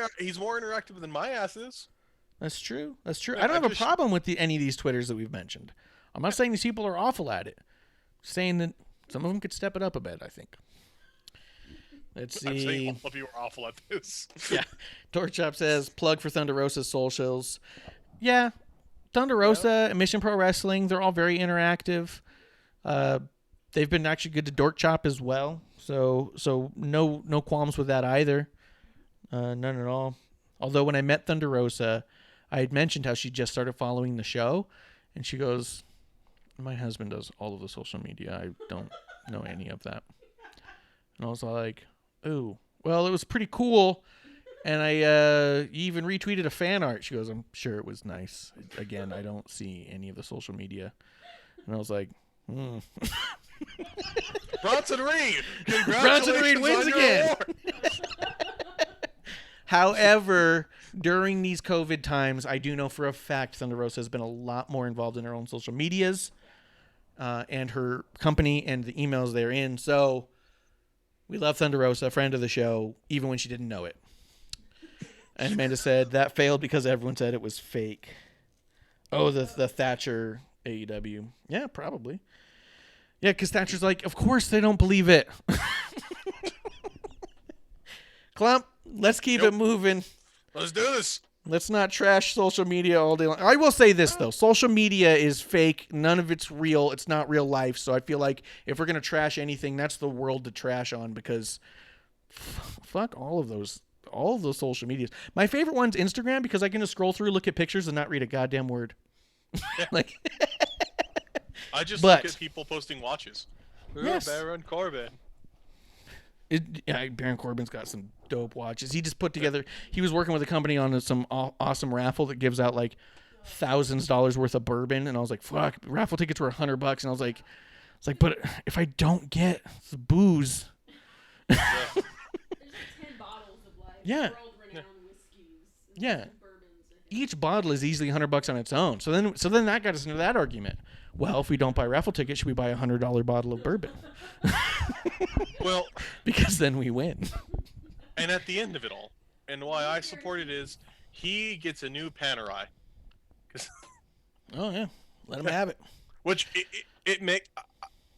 interactive than my ass is. That's true. That's true. Yeah, I don't I have a just- problem with any of these Twitters that we've mentioned. I'm not saying these people are awful at it. Saying that some of them could step it up a bit, I think. Let's I'm saying see. all of you are awful at this. Yeah. Torchop says, plug for Thunder Rosa's socials. Yeah. Thunder Rosa and Mission Pro Wrestling, they're all very interactive. They've been actually good to Dork Chop as well. So no qualms with that either. None at all. Although when I met Thunder Rosa, I had mentioned how she just started following the show. And she goes, my husband does all of the social media. I don't know any of that. And I was like, ooh, well, it was pretty cool. And I even retweeted a fan art. She goes, I'm sure it was nice. Again, I don't see any of the social media. And I was like, Bronson Reed, Bronson Reed congratulations wins on your again. award. However, during these COVID times, I do know for a fact Thunder Rosa has been a lot more involved in her own social medias and her company and the emails they're in. So we love Thunder Rosa, a friend of the show, even when she didn't know it. And Amanda said that failed because everyone said it was fake. Oh, the Thatcher AEW. Yeah, probably. Yeah, because Thatcher's like, of course they don't believe it. Clump, let's keep it moving. Let's do this. Let's not trash social media all day long. I will say this, though. Social media is fake. None of it's real. It's not real life. So I feel like if we're going to trash anything, that's the world to trash on because fuck all of those social medias. My favorite one's Instagram because I can just scroll through, look at pictures, and not read a goddamn word. Like, I just But- look at people posting watches. Yes. Baron Corbin. Baron Corbin's got some dope watches. He just put together. He was working with a company on some awesome raffle that gives out like thousands of dollars worth of bourbon, and I was like, "Fuck!" Raffle tickets were $100, and I was like, but if I don't get the booze, There's like 10 bottles of like Yeah. world-renowned whiskeys. And Yeah. some bourbons, I think. each bottle is easily $100 on its own. So then that got us into that argument. Well, if we don't buy raffle tickets, should we buy $100 bottle of bourbon? Well, Because then we win. and at the end of it all, and why I support it is he gets a new Panerai. Oh yeah, let him have it. Which it make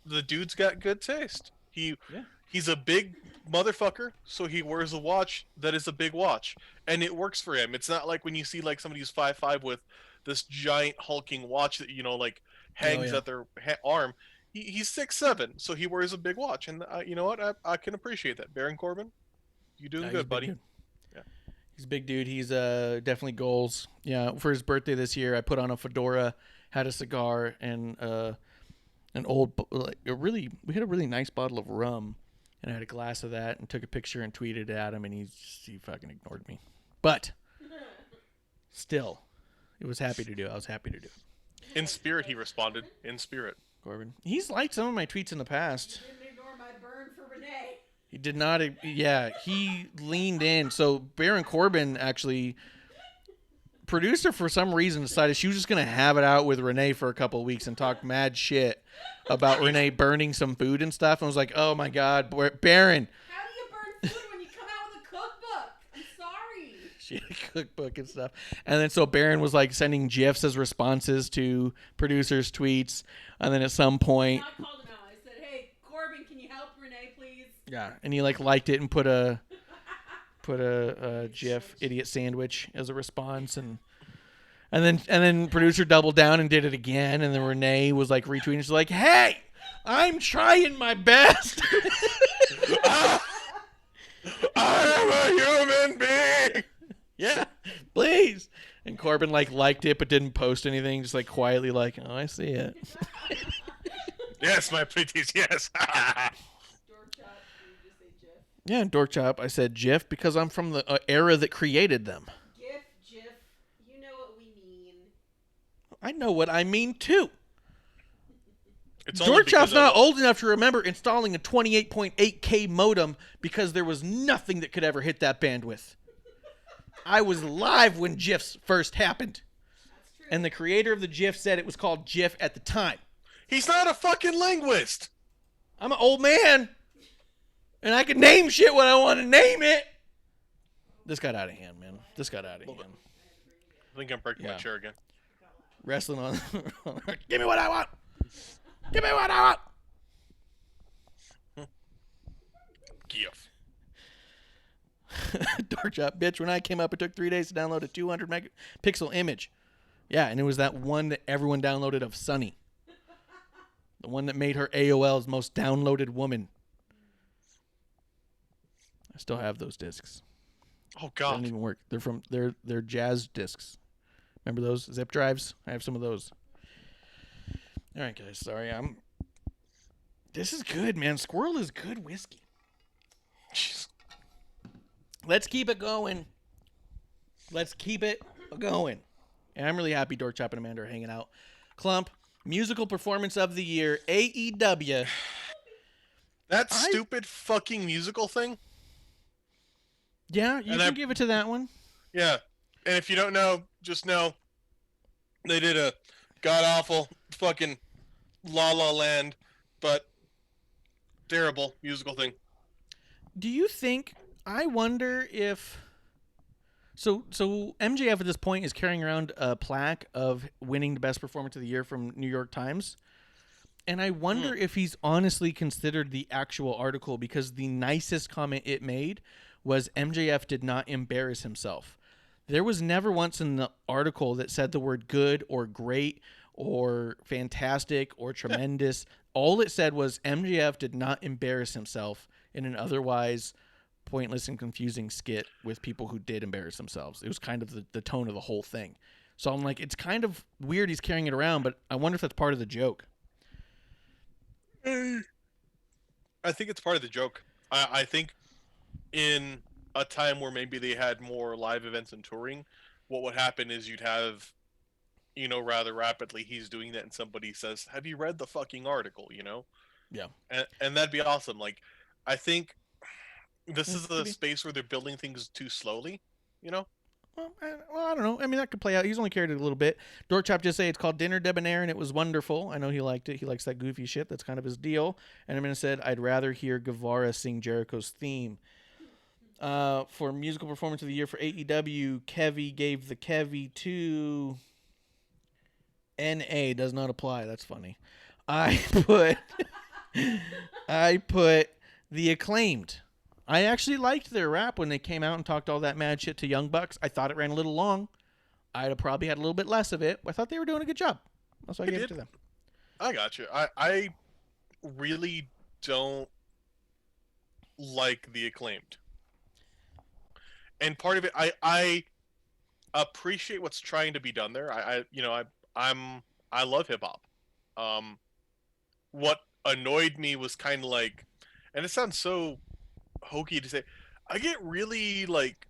the dude's got good taste. He's a big motherfucker, so he wears a watch that is a big watch, and it works for him. It's not like when you see like somebody who's 5'5" with this giant hulking watch that like hangs yeah. at their arm. He's 6'7", so he wears a big watch, and you know what? I can appreciate that. Baron Corbin, you doing Yeah, good, he's a big buddy. dude. Yeah. He's a big dude. He's definitely goals. Yeah, for his birthday this year, I put on a fedora, had a cigar, and an old we had a really nice bottle of rum, and I had a glass of that, and took a picture and tweeted it at him, and he fucking ignored me. But still, it was happy to do. I was happy to do. In spirit, he responded. In spirit. Corbin. He's liked some of my tweets in the past. Didn't ignore my burn for Renee. He did not. Yeah, he leaned in. So Baron Corbin actually, producer for some reason decided she was just gonna have it out with Renee for a couple of weeks and talk mad shit about Renee burning some food and stuff. And I was like, oh my god, Baron. How do you burn food when you come out with a cookbook? I'm sorry. She had a cookbook and stuff. And then so Baron was like sending GIFs as responses to producers' tweets. And then at some point, I called him out. I said, hey, Corbin, can you help Renee, please? yeah, and he like liked it and put a GIF idiot sandwich as a response, and then producer doubled down and did it again, and then Renee was like retweeting. She's like, "Hey, I'm trying my best." I'm a human being. Yeah, please. And Corbin liked it but didn't post anything, just like quietly like, "Oh, I see it." Yes, my pretties. Yes. Dork chop, you just say GIF. Yeah, Dork Chop. I said GIF because I'm from the era that created them. GIF, you know what we mean. I know what I mean too. It's only Dork because Chop's of- not old enough to remember installing a 28.8K modem because there was nothing that could ever hit that bandwidth. I was live when GIFs first happened. That's true. And the creator of the GIF said it was called GIF at the time. He's not a fucking linguist. I'm an old man. And I can name shit when I want to name it. This got out of hand, man. This got out of hand. I think I'm breaking my chair again. Wrestling on. Give me what I want. Give me what I want. Give. Dark Chop, bitch. When I came up, it took 3 days to download a 200 megapixel image. Yeah, and it was that one that everyone downloaded of Sunny. The one that made her AOL's most downloaded woman. I still have those discs. Oh They God. don't even work. They're jazz discs. Remember those zip drives? I have some of those. All right, guys. Sorry, This is good, man. Squirrel is good whiskey. Jeez. Let's keep it going. Let's keep it going. And I'm really happy Dork Chop and Amanda are hanging out. Clump, musical performance of the year, AEW. That stupid fucking musical thing. Yeah, you can give it to that one. Yeah. And if you don't know, just know they did a god awful fucking La La Land, but terrible musical thing. Do you think? I wonder if. So MJF at this point is carrying around a plaque of winning the best performance of the year from New York Times. And I wonder if he's honestly considered the actual article, because the nicest comment it made was MJF did not embarrass himself. There was never once in the article that said the word good or great or fantastic or tremendous. All it said was MJF did not embarrass himself in an otherwise pointless and confusing skit with people who did embarrass themselves. It was kind of the tone of the whole thing. So I'm like, it's kind of weird he's carrying it around, but I wonder if that's part of the joke. I think it's part of the joke. I think in a time where maybe they had more live events and touring, what would happen is you'd have, rather rapidly, he's doing that and somebody says, have you read the fucking article, Yeah. And that'd be awesome. Like, I think this is a space where they're building things too slowly, Well, I don't know. I mean, that could play out. He's only carried it a little bit. Dork Chop just say it's called Dinner Debonair, and it was wonderful. I know he liked it. He likes that goofy shit. That's kind of his deal. And Amanda said, I'd rather hear Guevara sing Jericho's theme. For musical performance of the year for AEW, Kevy gave the Kevy to NA. Does not apply. That's funny. I put the Acclaimed. I actually liked their rap when they came out and talked all that mad shit to Young Bucks. I thought it ran a little long. I'd have probably had a little bit less of it. I thought they were doing a good job. That's why I gave it to them. I got you. I really don't like the Acclaimed. And part of it, I appreciate what's trying to be done there. I love hip hop. What annoyed me was kind of like, and it sounds so hokey to say, I get really like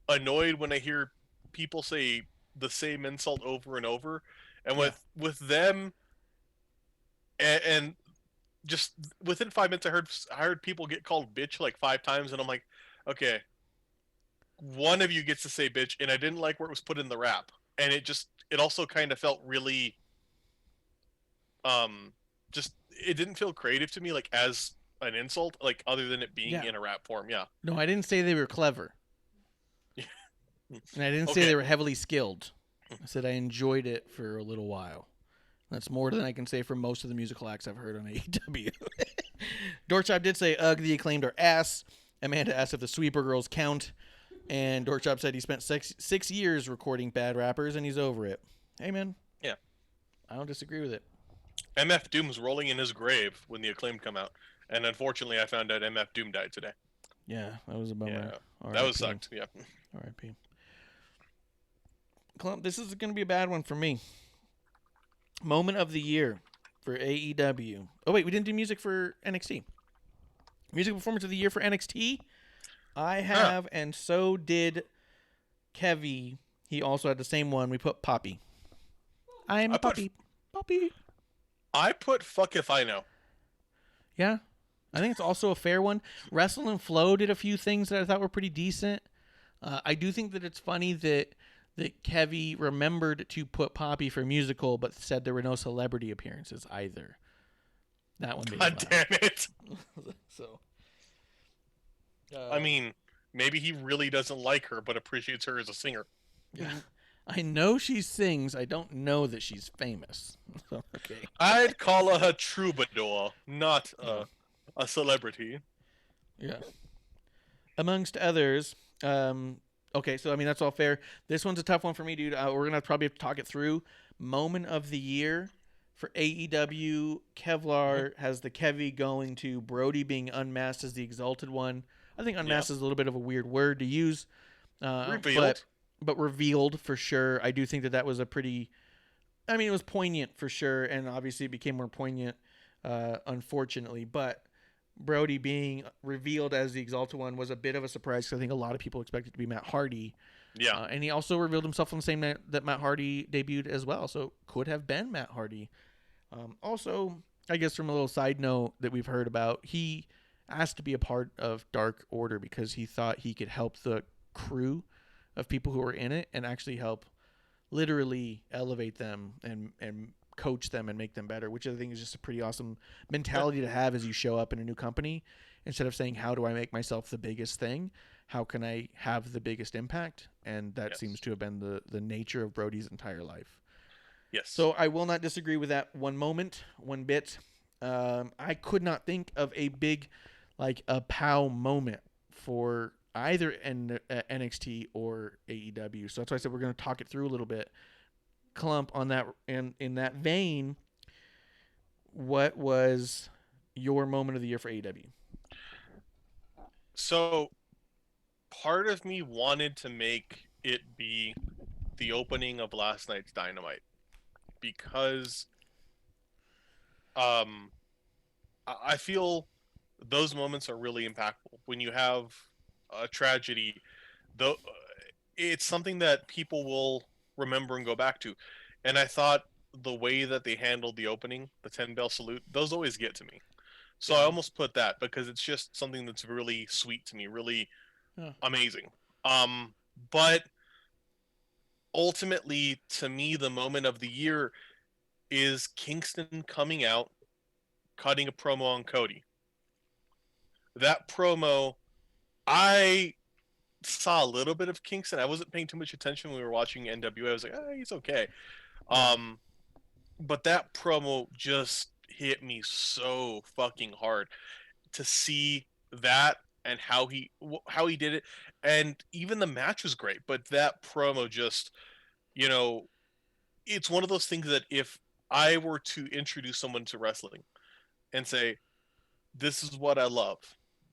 annoyed when I hear people say the same insult over and over, and with them, and just within 5 minutes, I heard people get called bitch like 5 times, and I'm like, okay, one of you gets to say bitch, and I didn't like where it was put in the rap, and it also kind of felt really, it didn't feel creative to me, like as an insult, like other than it being in a rap form. Yeah. No, I didn't say they were clever. And I didn't say they were heavily skilled. I said I enjoyed it for a little while. That's more than I can say for most of the musical acts I've heard on AEW. Dork Chop did say, ugh, the Acclaimed are ass. Amanda asked if the Sweeper Girls count. And Dork Chop said he spent 6 years recording bad rappers and he's over it. Hey, man. Yeah. I don't disagree with it. MF Doom's rolling in his grave when the Acclaimed come out. And unfortunately, I found out MF Doom died today. Yeah, that was a bummer. Yeah, that was sucked. Yeah. R.I.P. Clump, this is going to be a bad one for me. Moment of the year for AEW. Oh, wait, we didn't do music for NXT. Music performance of the year for NXT. I have, and so did Kevy. He also had the same one. We put Poppy. I'm Poppy. Poppy. I put Fuck If I Know. Yeah. I think it's also a fair one. Wrestle and Flow did a few things that I thought were pretty decent. I do think that it's funny that Kevy remembered to put Poppy for musical, but said there were no celebrity appearances either. That one. God damn it! So, I mean, maybe he really doesn't like her, but appreciates her as a singer. Yeah. I know she sings. I don't know that she's famous. Okay. I'd call her a troubadour, not a celebrity. Yeah. Amongst others, okay, so I mean that's all fair. This one's a tough one for me, dude. We're gonna probably have to talk it through. Moment of the year for AEW, Kevlar has the Kevy going to Brody being unmasked as the Exalted One. I think unmasked is a little bit of a weird word to use, Revealed. but revealed for sure. I do think that was a pretty. I mean, it was poignant for sure, and obviously it became more poignant, unfortunately. But Brody being revealed as the Exalted One was a bit of a surprise because I think a lot of people expected it to be Matt Hardy. Yeah. And he also revealed himself on the same night that Matt Hardy debuted as well, so could have been Matt Hardy. Also, I guess from a little side note that we've heard about, he asked to be a part of Dark Order because he thought he could help the crew of people who were in it and actually help literally elevate them and coach them and make them better, which I think is just a pretty awesome mentality to have as you show up in a new company. Instead of saying, how do I make myself the biggest thing? How can I have the biggest impact? And that seems to have been the nature of Brody's entire life. Yes. So I will not disagree with that one bit. I could not think of a big, like a POW moment for either NXT or AEW. So that's why I said we're going to talk it through a little bit. Clump on that, and in that vein, what was your moment of the year for AEW? So, part of me wanted to make it be the opening of last night's Dynamite because I feel those moments are really impactful when you have a tragedy. Though it's something that people will remember and go back to, and I thought the way that they handled the opening, the 10-bell salute, those always get to me. So I almost put that because it's just something that's really sweet to me, really amazing. But ultimately, to me, the moment of the year is Kingston coming out, cutting a promo on Cody. That promo, I saw a little bit of Kingston. I wasn't paying too much attention when we were watching NWA. I was like, he's okay. But that promo just hit me so fucking hard to see that and how he did it, and even the match was great. But that promo just, it's one of those things that if I were to introduce someone to wrestling and say, this is what I love,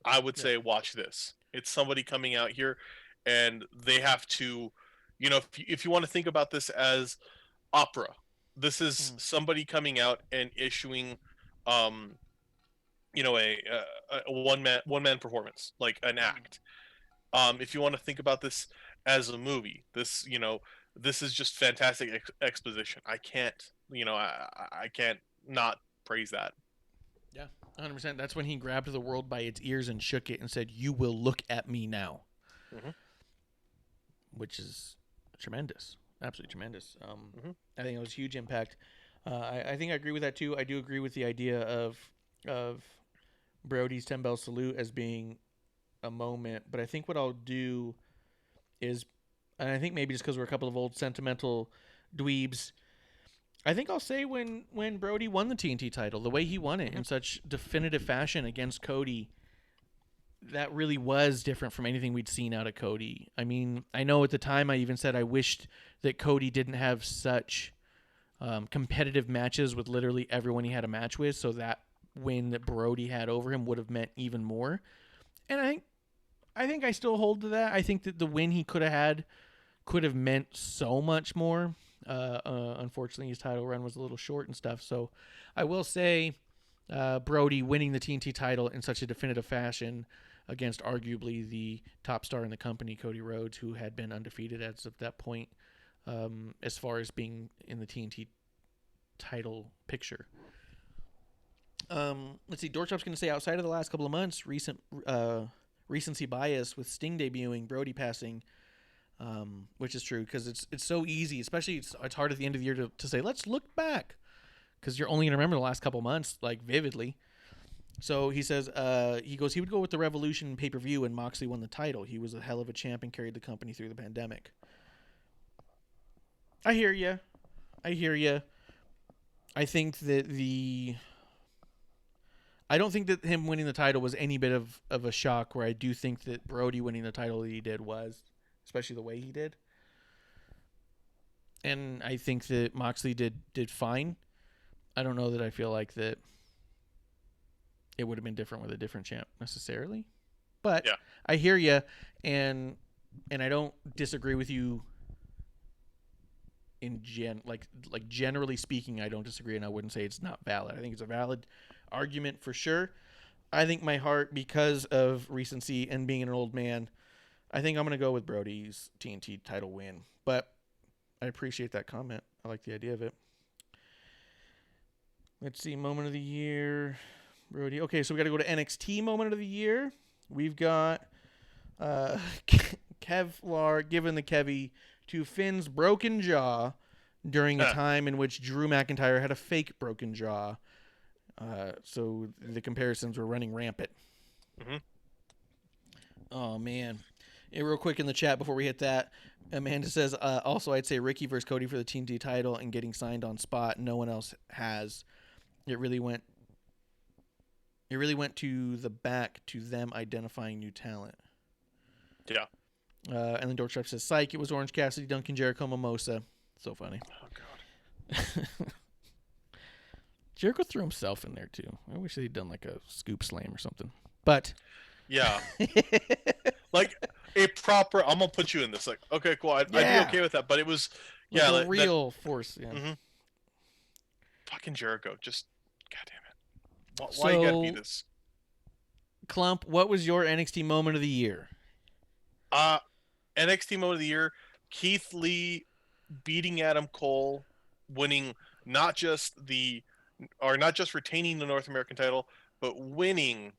I would say, watch this. It's somebody coming out here and they have to, if you want to think about this as opera, this is somebody coming out and issuing, a one man performance, like an act. If you want to think about this as a movie, this is just fantastic exposition. I can't, I can't not praise that. Yeah, 100%. That's when he grabbed the world by its ears and shook it and said, "You will look at me now," which is tremendous, absolutely tremendous. I think it was a huge impact. I think I agree with that too. I do agree with the idea of Brody's 10-bell salute as being a moment, but I think what I'll do is, and I think maybe just because we're a couple of old sentimental dweebs, I think I'll say when Brody won the TNT title, the way he won it in such definitive fashion against Cody, that really was different from anything we'd seen out of Cody. I mean, I know at the time I even said I wished that Cody didn't have such competitive matches with literally everyone he had a match with, so that win that Brody had over him would have meant even more. And I think I still hold to that. I think that the win he could have had could have meant so much more. Unfortunately, his title run was a little short and stuff. So I will say Brody winning the TNT title in such a definitive fashion against arguably the top star in the company, Cody Rhodes, who had been undefeated as of that point, as far as being in the TNT title picture. Let's see. Dorkchop's going to say, outside of the last couple of months, recency bias with Sting debuting, Brody passing, which is true because it's so easy, especially it's hard at the end of the year to say, let's look back, because you're only going to remember the last couple months like vividly. So he says, he would go with the Revolution pay-per-view and Moxley won the title. He was a hell of a champ and carried the company through the pandemic. I hear you. I think that I don't think that him winning the title was any bit of a shock, where I do think that Brody winning the title that he did was, especially the way he did. And I think that Moxley did fine. I don't know that I feel like that it would have been different with a different champ necessarily. But Yeah. I hear you, and I don't disagree with you in generally speaking. I don't disagree, and I wouldn't say it's not valid. I think it's a valid argument for sure. I think my heart, because of recency and being an old man, I think I'm going to go with Brody's TNT title win. But I appreciate that comment. I like the idea of it. Let's see, moment of the year, Brody. Okay, so we got to go to NXT moment of the year. We've got Kevlar giving the Kevy to Finn's broken jaw during a time in which Drew McIntyre had a fake broken jaw. So the comparisons were running rampant. Mm-hmm. Oh, man. Real quick in the chat before we hit that, Amanda says, also I'd say Ricky versus Cody for the TNT title and getting signed on spot. No one else has. It really went to the back to them identifying new talent. Yeah. And then Dorkstrap says, psych, it was Orange Cassidy, Duncan, Jericho, Mimosa. So funny. Oh, God. Jericho threw himself in there, too. I wish they'd done like a scoop slam or something. But. Yeah. Like a proper, I'm going to put you in this. Like, okay, cool. I'd be okay with that. But it was, like a like real force. Yeah. Mm-hmm. Fucking Jericho. Just, goddamn it. Why you got to be this? Clump, what was your NXT moment of the year? NXT moment of the year, Keith Lee beating Adam Cole, winning not just retaining the North American title, but winning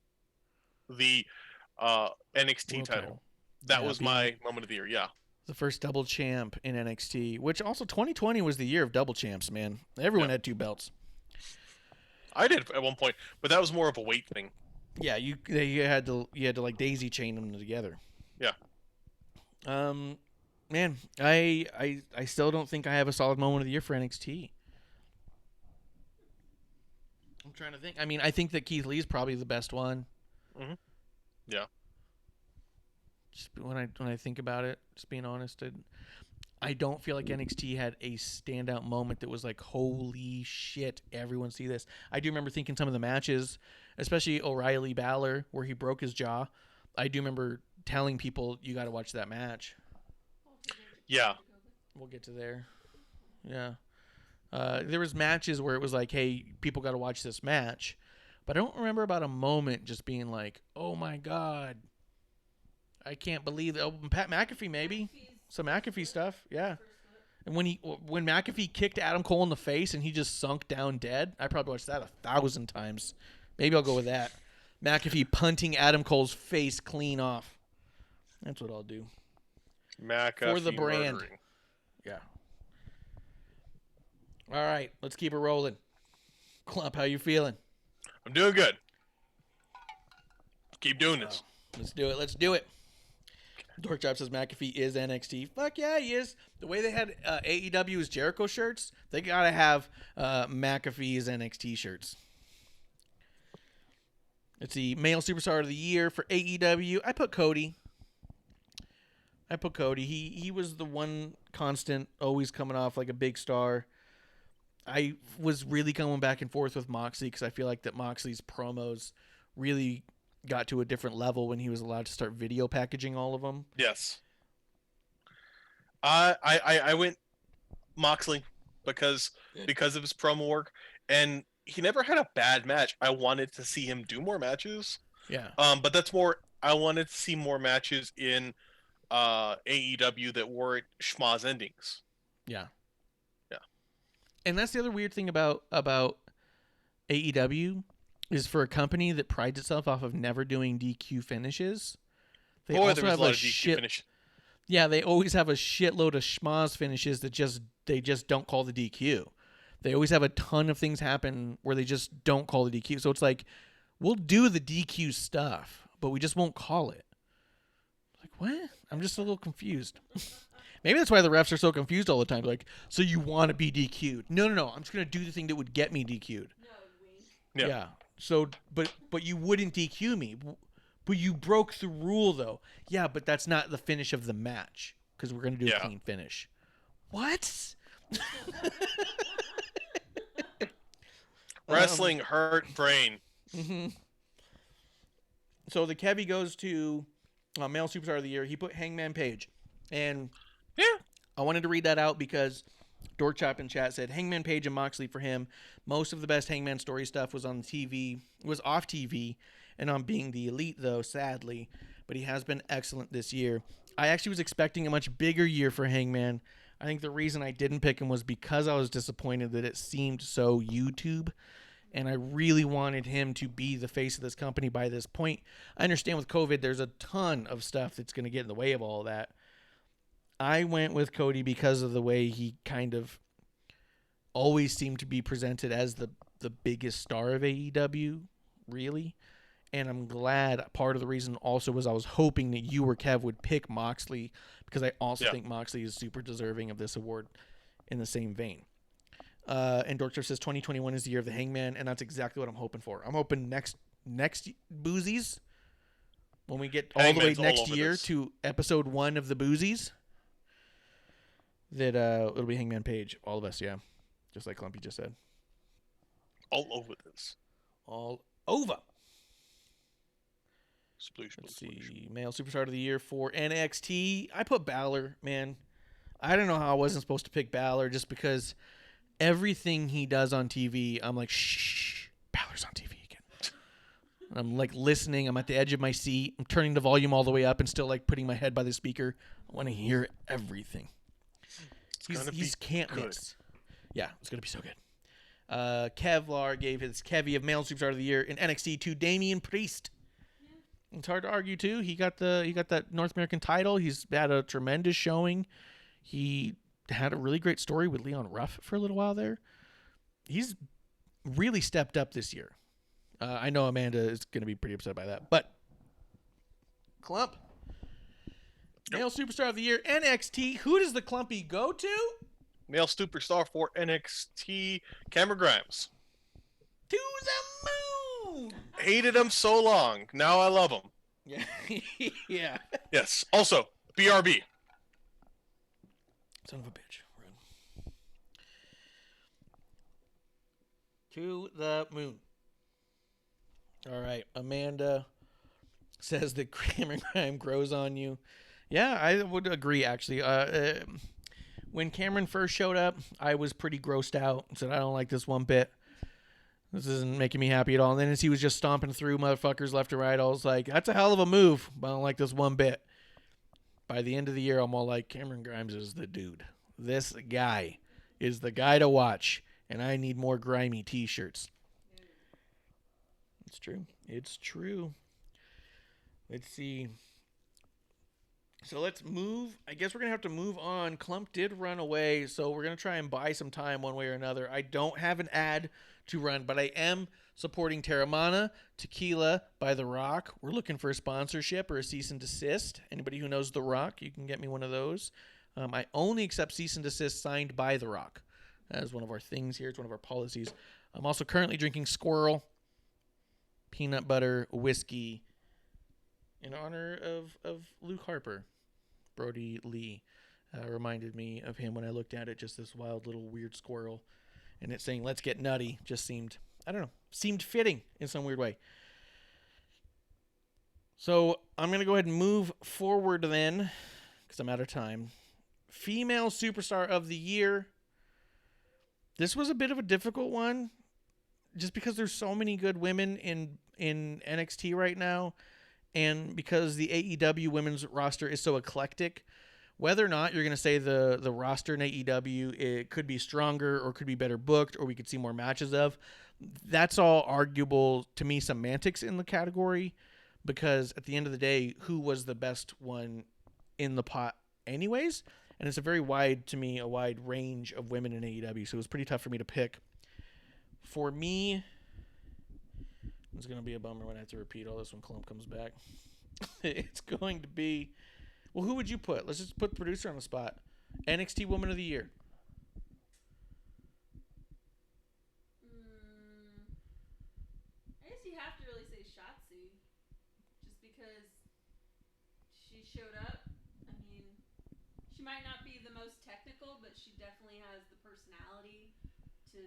the NXT World title. That was my moment of the year. Yeah. The first double champ in NXT, which also 2020 was the year of double champs, man. Everyone had 2 belts. I did at one point, but that was more of a weight thing. Yeah, you had to like daisy chain them together. Yeah. Man, I still don't think I have a solid moment of the year for NXT. I'm trying to think. I mean, I think that Keith Lee is probably the best one. Mm-hmm. Yeah. Just when I think about it, just being honest, I don't feel like NXT had a standout moment that was like, holy shit, everyone see this. I do remember thinking some of the matches, especially O'Reilly Balor, where he broke his jaw. I do remember telling people, you got to watch that match. Yeah. We'll get to there. Yeah. There was matches where it was like, hey, people got to watch this match. But I don't remember about a moment just being like, oh my God, I can't believe it. Oh, Pat McAfee, maybe. Some McAfee stuff, yeah. And when McAfee kicked Adam Cole in the face and he just sunk down dead, I probably watched that 1,000 times. Maybe I'll go with that. McAfee punting Adam Cole's face clean off. That's what I'll do. McAfee for the brand. murdering. Yeah. All right, let's keep it rolling. Clump, how you feeling? I'm doing good. Keep doing this. Let's do it. Dork Job says McAfee is NXT. Fuck yeah, he is. The way they had AEW's Jericho shirts, they gotta have McAfee's NXT shirts. Let's see, male superstar of the year for AEW. I put Cody. He was the one constant, always coming off like a big star. I was really going back and forth with Moxley because I feel like that Moxley's promos really got to a different level when he was allowed to start video packaging all of them. Yes. I went Moxley because of his promo work, and he never had a bad match. I wanted to see him do more matches. Yeah. But that's more. I wanted to see more matches in AEW that weren't schmoz endings. Yeah. Yeah. And that's the other weird thing about AEW is for a company that prides itself off of never doing DQ finishes. They also have a DQ finish. Yeah, they always have a shitload of schmoz finishes that they just don't call the DQ. They always have a ton of things happen where they just don't call the DQ. So it's like, we'll do the DQ stuff, but we just won't call it. Like, what? I'm just a little confused. Maybe that's why the refs are so confused all the time. Like, so you want to be DQ'd? No. I'm just gonna do the thing that would get me DQ'd. Yeah. Yeah. So, but you wouldn't DQ me. But you broke the rule, though. Yeah, but that's not the finish of the match because we're gonna do a clean finish. What? Wrestling hurt brain. Mm-hmm. So the Kevy goes to Male Superstar of the Year. He put Hangman Page. And I wanted to read that out because Dork Chop in chat said Hangman Page and Moxley for him. Most of the best Hangman story stuff was on TV, was off TV, and on Being the Elite, though, sadly. But he has been excellent this year. I actually was expecting a much bigger year for Hangman. I think the reason I didn't pick him was because I was disappointed that it seemed so YouTube. And I really wanted him to be the face of this company by this point. I understand with COVID, there's a ton of stuff that's going to get in the way of all of that. I went with Cody because of the way he kind of always seemed to be presented as the biggest star of AEW, really. And I'm glad part of the reason also was I was hoping that you or Kev would pick Moxley because I also think Moxley is super deserving of this award in the same vein. And Dorkster says 2021 is the year of the Hangman, and that's exactly what I'm hoping for. I'm hoping next Boozies, when we get all Hangman's the way next all over year this. to episode 1 of the Boozies, that it'll be Hangman Page. All of us, yeah. Just like Clumpy just said. All over this. All over. Sploosh, Let's sploosh, see. Male Superstar of the Year for NXT. I put Balor, man. I don't know how I wasn't supposed to pick Balor just because everything he does on TV, I'm like, shh, Balor's on TV again. And I'm like listening. I'm at the edge of my seat. I'm turning the volume all the way up and still like putting my head by the speaker. I want to hear everything. He's can't miss. Yeah, it's going to be so good. Kevlar gave his Kevy of Male Superstar of the Year in NXT to Damian Priest. It's hard to argue too. He got that North American title. He's had a tremendous showing. He had a really great story with Leon Ruff for a little while there. He's really stepped up this year. I know Amanda is going to be pretty upset by that, but Clump, Male Superstar of the Year, NXT. Who does the Clumpy go to? Male superstar for NXT, Cameron Grimes. To the moon. Hated him so long. Now I love him. Yeah, yeah. Yes. Also, BRB. Son of a bitch. Run. To the moon. All right. Amanda says that Cameron Grimes grows on you. Yeah, I would agree, actually. When Cameron first showed up, I was pretty grossed out. I said, I don't like this one bit. This isn't making me happy at all. And then as he was just stomping through motherfuckers left and right, I was like, that's a hell of a move, but I don't like this one bit. By the end of the year, I'm all like, Cameron Grimes is the dude. This guy is the guy to watch, and I need more grimy t-shirts. It's true. It's true. Let's see. So let's move. I guess we're going to have to move on. Clump did run away, so we're going to try and buy some time one way or another. I don't have an ad to run, but I am supporting Terramana Tequila by The Rock. We're looking for a sponsorship or a cease and desist. Anybody who knows The Rock, you can get me one of those. I only accept cease and desist signed by The Rock. That is one of our things here. It's one of our policies. I'm also currently drinking Squirrel peanut butter whiskey in honor of Luke Harper. Brody Lee reminded me of him when I looked at it, just this wild little weird squirrel. And it saying, let's get nutty, just seemed, I don't know, seemed fitting in some weird way. So I'm going to go ahead and move forward then, because I'm out of time. Female Superstar of the Year. This was a bit of a difficult one, just because there's so many good women in NXT right now. And because the AEW women's roster is so eclectic, whether or not you're going to say the roster in AEW, it could be stronger or could be better booked or we could see more matches of, that's all arguable to me semantics in the category, because at the end of the day, who was the best one in the pot anyways? And it's a very wide range of women in AEW, so it was pretty tough for me to pick. For me, it's going to be a bummer when I have to repeat all this when Clump comes back. It's going to be... Well, who would you put? Let's just put the producer on the spot. NXT Woman of the Year. I guess you have to really say Shotzi, just because she showed up. I mean, she might not be the most technical, but she definitely has the personality to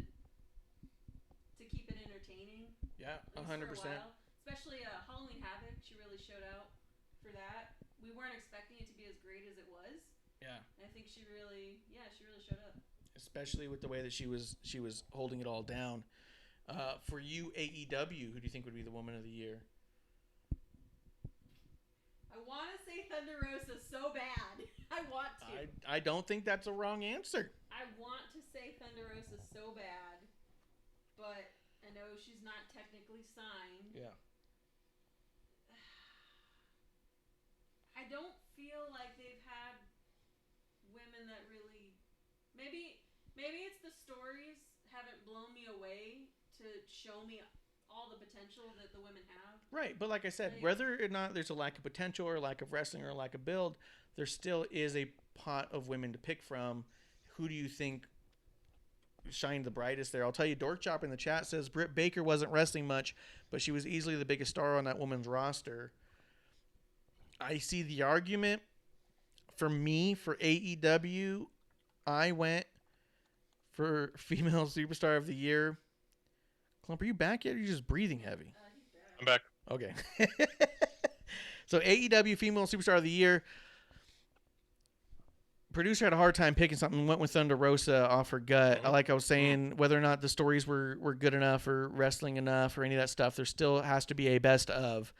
keep it entertaining. Yeah, At least 100%. for a while. Especially Halloween Havoc, she really showed out for that. We weren't expecting it to be as great as it was. Yeah. I think she really showed up. Especially with the way that she was holding it all down. For you, AEW, who do you think would be the Woman of the Year? I want to say Thunder Rosa so bad. I want to. I don't think that's a wrong answer. I want to say Thunder Rosa so bad, but I know she's not technically signed. Yeah. I don't feel like they've had women that really. Maybe it's the stories haven't blown me away to show me all the potential that the women have. Right, but like I said, whether or not there's a lack of potential or a lack of wrestling or a lack of build, there still is a pot of women to pick from. Who do you think shined the brightest there? I'll tell you, Dork Chop in the chat says Britt Baker wasn't wrestling much, but she was easily the biggest star on that woman's roster. I see the argument. For me, for AEW, I went for Female Superstar of the Year. Clump, are you back yet or are you just breathing heavy? I'm back. Okay. So AEW Female Superstar of the Year. Producer had a hard time picking something. Went with Thunder Rosa off her gut. Like I was saying, whether or not the stories were good enough or wrestling enough or any of that stuff, there still has to be a best of.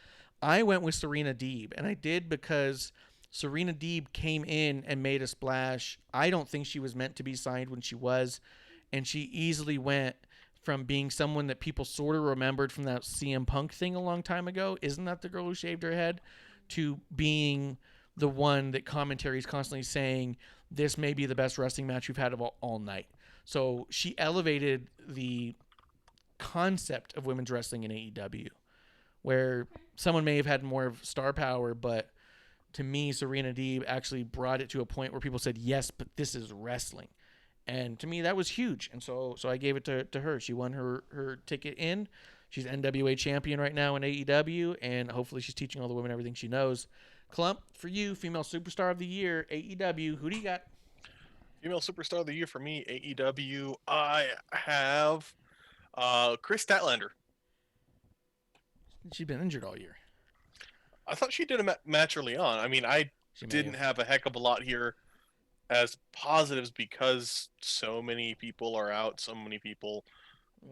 I went with Serena Deeb, and I did because Serena Deeb came in and made a splash. I don't think she was meant to be signed when she was, and she easily went from being someone that people sort of remembered from that CM Punk thing a long time ago, isn't that the girl who shaved her head, to being the one that commentary is constantly saying, this may be the best wrestling match we've had of all night. So she elevated the concept of women's wrestling in AEW, where someone may have had more of star power, but to me, Serena Deeb actually brought it to a point where people said, yes, but this is wrestling. And to me, that was huge. And so I gave it to her. She won her ticket in. She's NWA champion right now in AEW, and hopefully she's teaching all the women everything she knows. Clump, for you, Female Superstar of the Year, AEW, who do you got? Female Superstar of the Year for me, AEW, I have Chris Statlander. She's been injured all year. I thought she did a match early on. I mean, I didn't have a heck of a lot here as positives because so many people are out, so many people,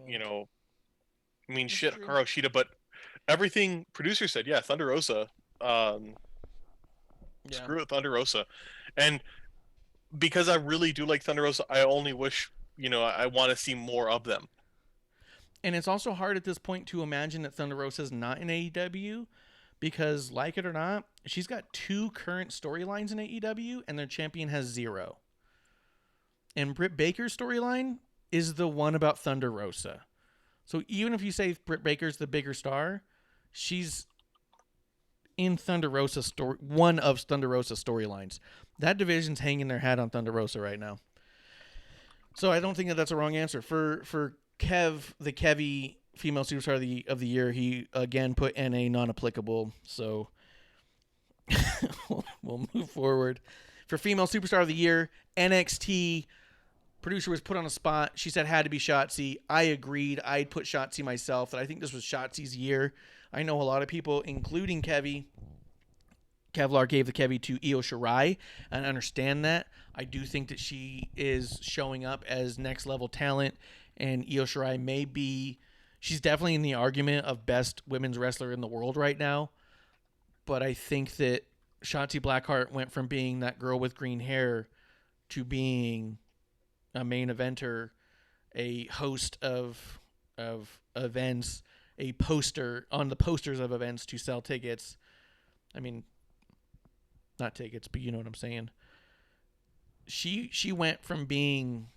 you know, I mean, shit, Hikaru Shida, but everything producer said, yeah, Thunder Rosa, screw it, Thunder Rosa. And because I really do like Thunder Rosa, I only wish, I want to see more of them. And it's also hard at this point to imagine that Thunder Rosa is not in AEW because, like it or not, she's got 2 current storylines in AEW, and their champion has 0. And Britt Baker's storyline is the one about Thunder Rosa. So even if you say Britt Baker's the bigger star, she's in Thunder Rosa one of Thunder Rosa's storylines. That division's hanging their hat on Thunder Rosa right now. So I don't think that that's a wrong answer. For Kev, the Kevy Female Superstar of the Year, he again put NA non-applicable. So we'll move forward. For Female Superstar of the Year, NXT, producer was put on a spot. She said had to be Shotzi. I agreed. I'd put Shotzi myself. That I think this was Shotzi's year. I know a lot of people, including Kevlar, gave the Kevy to Io Shirai, and I understand that. I do think that she is showing up as next level talent, and Io Shirai may be. She's definitely in the argument of best women's wrestler in the world right now. But I think that Shotzi Blackheart went from being that girl with green hair to being a main eventer, a host of events, a poster on the posters of events to sell tickets. I mean, not tickets, but you know what I'm saying. She went from being,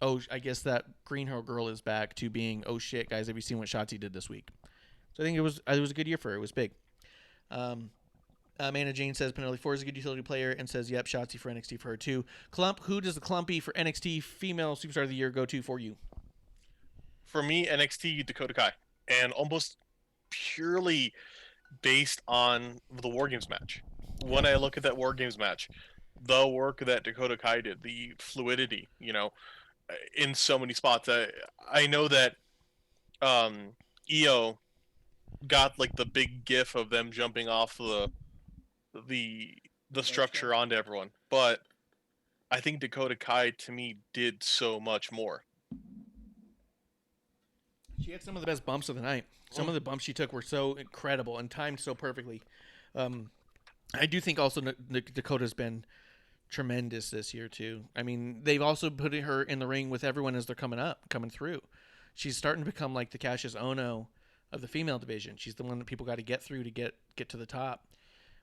oh, I guess that green hair girl is back, to being, oh shit, guys, have you seen what Shotzi did this week? So I think it was a good year for her. It was big. Amanda Jane says Penelope Ford is a good utility player and says, yep, Shotzi for NXT for her too. Clump, who does the Clumpy for NXT Female Superstar of the Year go to for you? For me, NXT Dakota Kai, and almost purely based on the War Games match. When I look at that War Games match, the work that Dakota Kai did, the fluidity, in so many spots. I know that EO got like the big gif of them jumping off the structure onto everyone, but I think Dakota Kai to me did so much more. She had some of the best bumps of the night. Some of the bumps she took were so incredible and timed so perfectly. I do think also Dakota's been tremendous this year too. I mean, they've also put her in the ring with everyone as they're coming through. She's starting to become like the Cassius Ohno of the female division. She's the one that people got to get through to get to the top,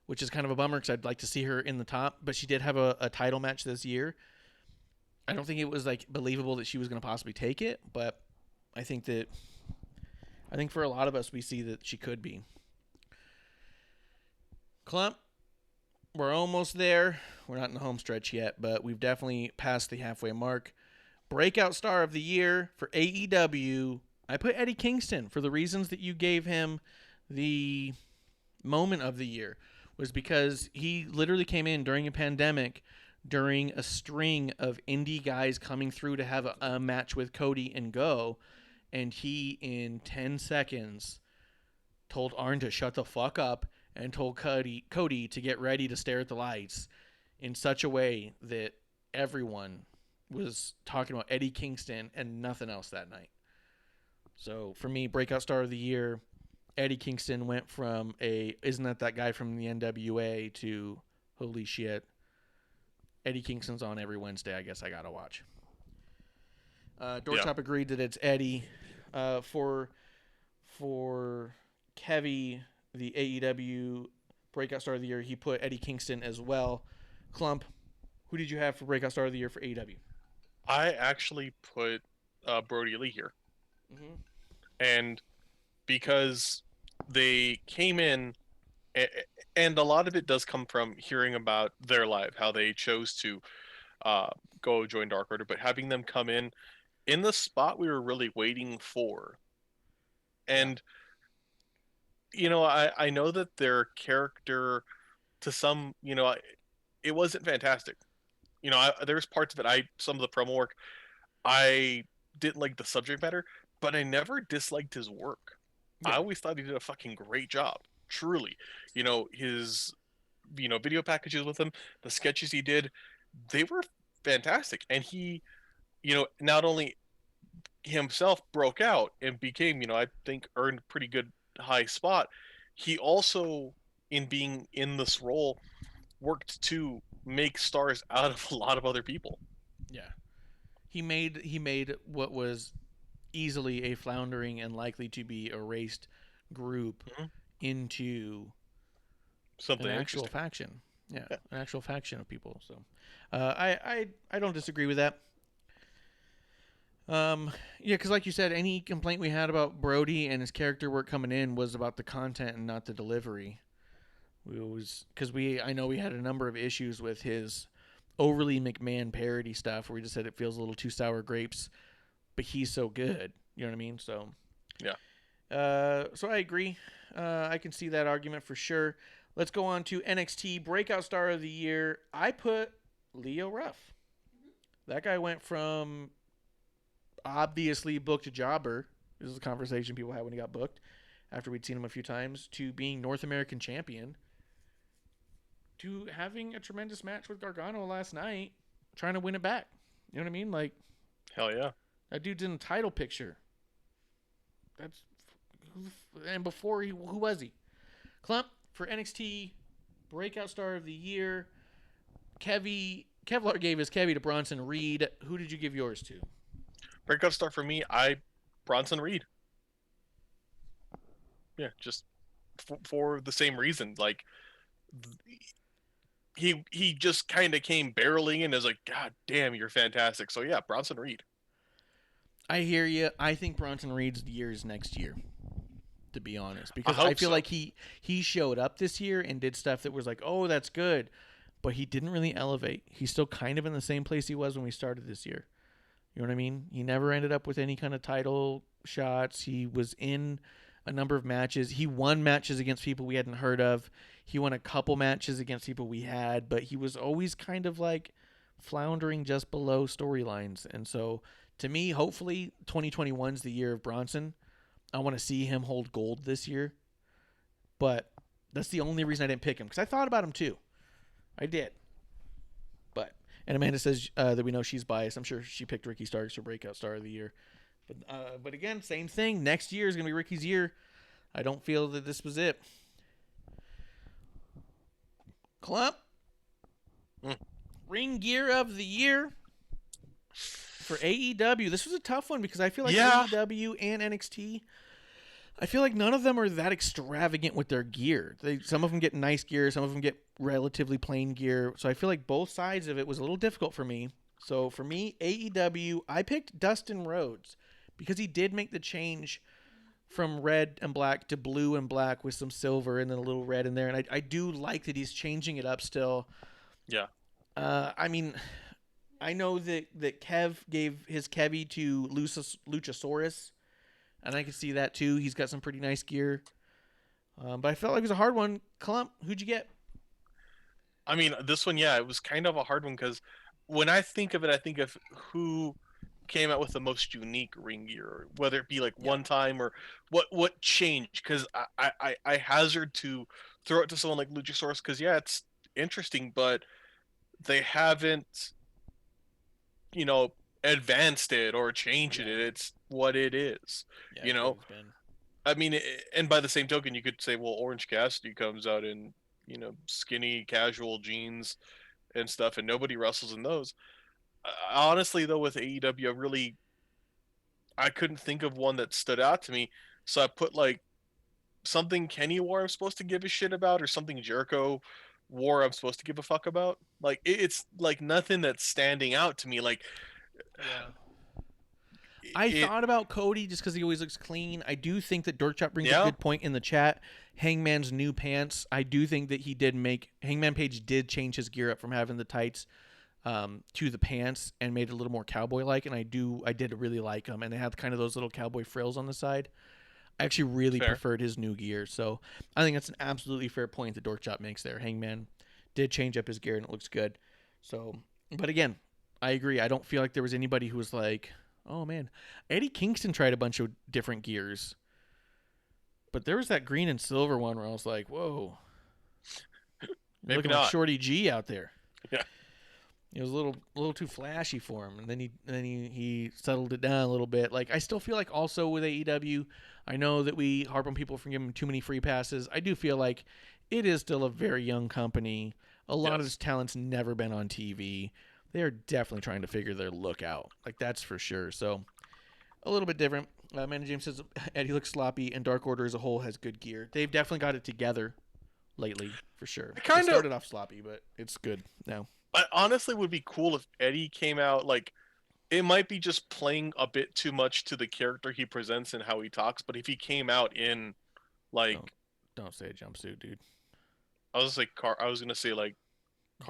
which is kind of a bummer because I'd like to see her in the top. But she did have a title match this year. I don't think it was like believable that she was going to possibly take it, but I think for a lot of us, we see that she could be. Clump, we're almost there. We're not in the home stretch yet, but we've definitely passed the halfway mark. Breakout star of the year for AEW. I put Eddie Kingston for the reasons that you gave him the moment of the year, was because he literally came in during a pandemic, during a string of indie guys coming through to have a match with Cody and go, and he in 10 seconds told Arn to shut the fuck up and told Cody to get ready to stare at the lights in such a way that everyone was talking about Eddie Kingston and nothing else that night. So for me, breakout star of the year, Eddie Kingston went from isn't that guy from the NWA to holy shit, Eddie Kingston's on every Wednesday. I guess I gotta watch. Doortop agreed that it's Eddie. For Kevy, the AEW breakout star of the year, he put Eddie Kingston as well. Clump, who did you have for breakout star of the year for AEW? I actually put Brody Lee here. Mm-hmm. And because they came in, and a lot of it does come from hearing about their life, how they chose to go join Dark Order, but having them come in the spot we were really waiting for. And, I know that their character, to some, it wasn't fantastic. There's parts of it, some of the promo work, I didn't like the subject matter, but I never disliked his work. I always thought he did a fucking great job. Truly. His, video packages with him, the sketches he did, they were fantastic. And he, not only himself broke out and became, I think earned a pretty good high spot, he also, in being in this role, worked to make stars out of a lot of other people. Yeah. He made what was easily a floundering and likely to be erased group into something an actual faction. Yeah, an actual faction of people. So I don't disagree with that. Because like you said, any complaint we had about Brody and his character work coming in was about the content and not the delivery. I know we had a number of issues with his overly McMahon parody stuff where we just said it feels a little too sour grapes, but he's so good. You know what I mean? So yeah. So I agree. I can see that argument for sure. Let's go on to NXT Breakout Star of the Year. I put Leo Ruff. That guy went from obviously booked jobber. This is a conversation people had when he got booked after we'd seen him a few times, to being North American champion, to having a tremendous match with Gargano last night, trying to win it back. You know what I mean? Like, hell yeah. That dude's in the title picture. And before who was he? Clump for NXT Breakout Star of the Year. Kevlar gave his Kevy to Bronson Reed. Who did you give yours to? Breakout star for me, Bronson Reed. Yeah, just for the same reason. Like, he just kind of came barreling in as like, God damn, you're fantastic. So yeah, Bronson Reed. I hear you. I think Bronson Reed's year is next year. to be honest, because hope I feel so. like he showed up this year and did stuff that was like, oh, that's good, but he didn't really elevate. He's still kind of in the same place he was when we started this year. You know what I mean? He never ended up with any kind of title shots. He was in a number of matches. He won matches against people we hadn't heard of. He won a couple matches against people we had, but he was always kind of like floundering just below storylines. And so, to me, hopefully 2021 is the year of Bronson. I want to see him hold gold this year. But that's the only reason I didn't pick him, because I thought about him too. I did. And Amanda says that we know she's biased. I'm sure she picked Ricky Starks for Breakout Star of the Year. But again, same thing. Next year is going to be Ricky's year. I don't feel that this was it. Clump. Ring Gear of the Year for AEW. This was a tough one because I feel like AEW and NXT, I feel like none of them are that extravagant with their gear. Some of them get nice gear. Some of them get relatively plain gear. So I feel like both sides of it was a little difficult for me. So for me, AEW, I picked Dustin Rhodes because he did make the change from red and black to blue and black with some silver and then a little red in there. And I do like that he's changing it up still. Yeah. I mean, I know that Kev gave his Kevy to Luchasaurus. And I can see that too. He's got some pretty nice gear. But I felt like it was a hard one. Clump, who'd you get? I mean, this one, yeah, it was kind of a hard one because when I think of it, I think of who came out with the most unique ring gear, whether it be like one time or what changed. Because I hazard to throw it to someone like Luchasaurus because, yeah, it's interesting, but they haven't, advanced it or changed it. It's what it is. Yeah, I mean, and by the same token, you could say, well, Orange Cassidy comes out in, skinny, casual jeans and stuff, and nobody wrestles in those. Honestly, though, with AEW, I couldn't think of one that stood out to me. So I put like something Kenny wore I'm supposed to give a shit about, or something Jericho wore I'm supposed to give a fuck about. Like it's like nothing that's standing out to me. Like, I thought about Cody just because he always looks clean. I do think that Dorkchop brings a good point in the chat. Hangman's new pants. I do think that he did Hangman Page did change his gear up from having the tights to the pants and made it a little more cowboy-like. And I did really like them. And they had kind of those little cowboy frills on the side. I actually really preferred his new gear. So I think that's an absolutely fair point that Dorkchop makes there. Hangman did change up his gear and it looks good. So, but again, I agree. I don't feel like there was anybody who was like, oh man, Eddie Kingston tried a bunch of different gears, but there was that green and silver one where I was like, whoa, maybe looking not. like Shorty G out there. Yeah, it was a little too flashy for him, and then he settled it down a little bit. Like I still feel like also with AEW, I know that we harp on people for giving too many free passes. I do feel like it is still a very young company. A lot of this talent's never been on TV. They are definitely trying to figure their look out. Like, that's for sure. So, a little bit different. Amanda James says, Eddie looks sloppy, and Dark Order as a whole has good gear. They've definitely got it together lately, for sure. It started off sloppy, but it's good now. I honestly would be cool if Eddie came out, like, it might be just playing a bit too much to the character he presents and how he talks, but if he came out in, like... Don't say a jumpsuit, dude. I was gonna say, like,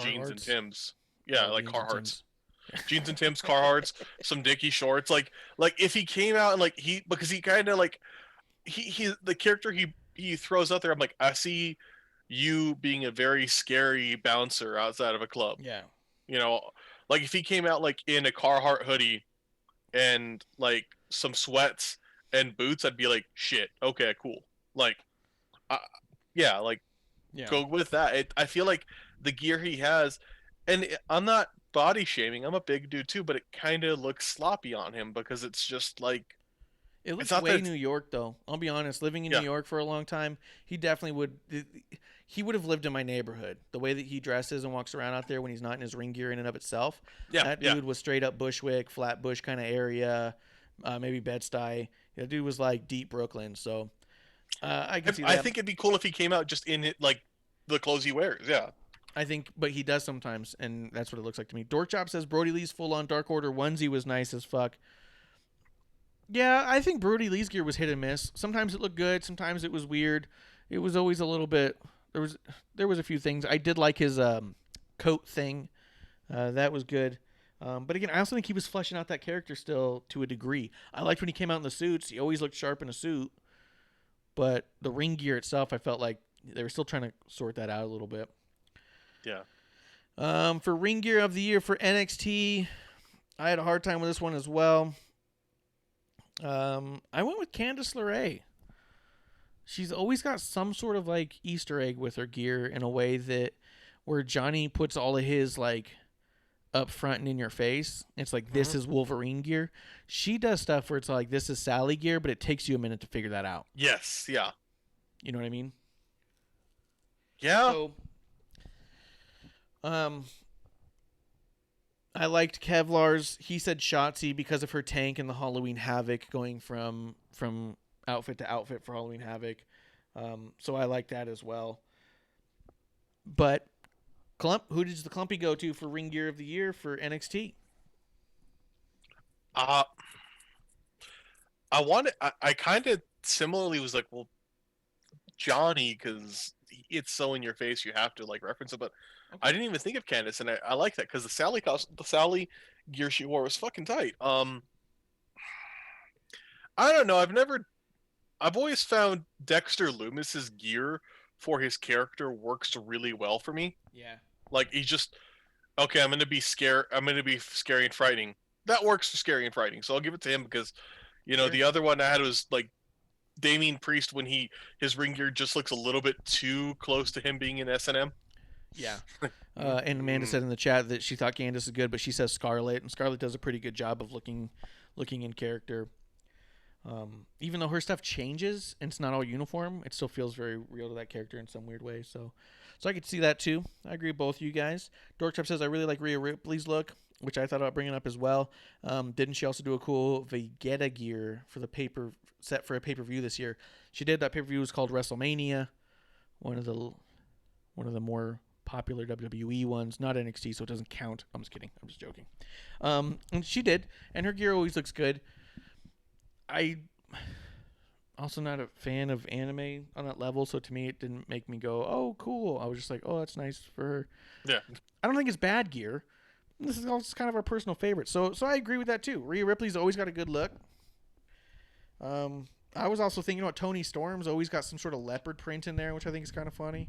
jeans and Timbs. Yeah, like Carhartts. Jeans and Tim's, Carhartts, some Dickie shorts. Like if he came out and because he kind of like he the character he throws out there. I'm like, I see you being a very scary bouncer outside of a club. Yeah. Like if he came out like in a Carhartt hoodie and like some sweats and boots, I'd be like, shit. Okay, cool. Like, go with that. I feel like the gear he has. And I'm not body shaming. I'm a big dude too, but it kind of looks sloppy on him because it's just like it looks way New York though. I'll be honest. Living in New York for a long time, he definitely would. He would have lived in my neighborhood. The way that he dresses and walks around out there when he's not in his ring gear in and of itself. Yeah, that dude was straight up Bushwick, Flatbush kind of area, maybe Bed-Stuy. That dude was like deep Brooklyn. So I can see that. I think it'd be cool if he came out just in it like the clothes he wears. Yeah. I think, but he does sometimes, and that's what it looks like to me. Dorkchop says Brody Lee's full-on Dark Order onesie was nice as fuck. Yeah, I think Brody Lee's gear was hit and miss. Sometimes it looked good, sometimes it was weird. It was always a little bit. There was a few things. I did like his coat thing. That was good. But again, I also think he was fleshing out that character still to a degree. I liked when he came out in the suits. He always looked sharp in a suit. But the ring gear itself, I felt like they were still trying to sort that out a little bit. Yeah. For ring gear of the year for NXT, I had a hard time with this one as well. I went with Candice LeRae. She's always got some sort of like Easter egg with her gear in a way that where Johnny puts all of his like up front and in your face. It's like this is Wolverine gear. She does stuff where it's like this is Sally gear, but it takes you a minute to figure that out. Yes. Yeah. You know what I mean? Yeah. So, I liked Kevlar's. He said Shotzi because of her tank and the Halloween Havoc going from outfit to outfit for Halloween Havoc. So I like that as well. But Clump, who did the Clumpy go to for ring gear of the year for NXT? I kind of similarly was like, well, Johnny, because it's so in your face, you have to like reference it. But okay. I didn't even think of Candice, and I like that because the Sally gear she wore was fucking tight. I don't know. I've always found Dexter Loomis's gear for his character works really well for me. Yeah. Like he's just okay. I'm gonna be scary and frightening. That works for scary and frightening. So I'll give it to him because, sure. The other one I had was like Damien Priest when his ring gear just looks a little bit too close to him being in S&M. Yeah. And Amanda said in the chat that she thought Candice is good, but she says Scarlett, and Scarlett does a pretty good job of looking in character. Even though her stuff changes and it's not all uniform, it still feels very real to that character in some weird way. So I could see that too. I agree with both you guys. Dorktrap says I really like Rhea Ripley's look, which I thought about bringing up as well. Didn't she also do a cool Vegeta gear for the set for a pay-per-view this year? She did. That pay-per-view was called WrestleMania, one of the more popular WWE ones, not NXT, so it doesn't count. I'm just kidding. I'm just joking. And she did, and her gear always looks good. I also not a fan of anime on that level, so to me it didn't make me go, oh, cool. I was just like, oh, that's nice for her. Yeah. I don't think it's bad gear. This is also kind of our personal favorite. So I agree with that too. Rhea Ripley's always got a good look. I was also thinking about Tony Storm's always got some sort of leopard print in there, which I think is kind of funny.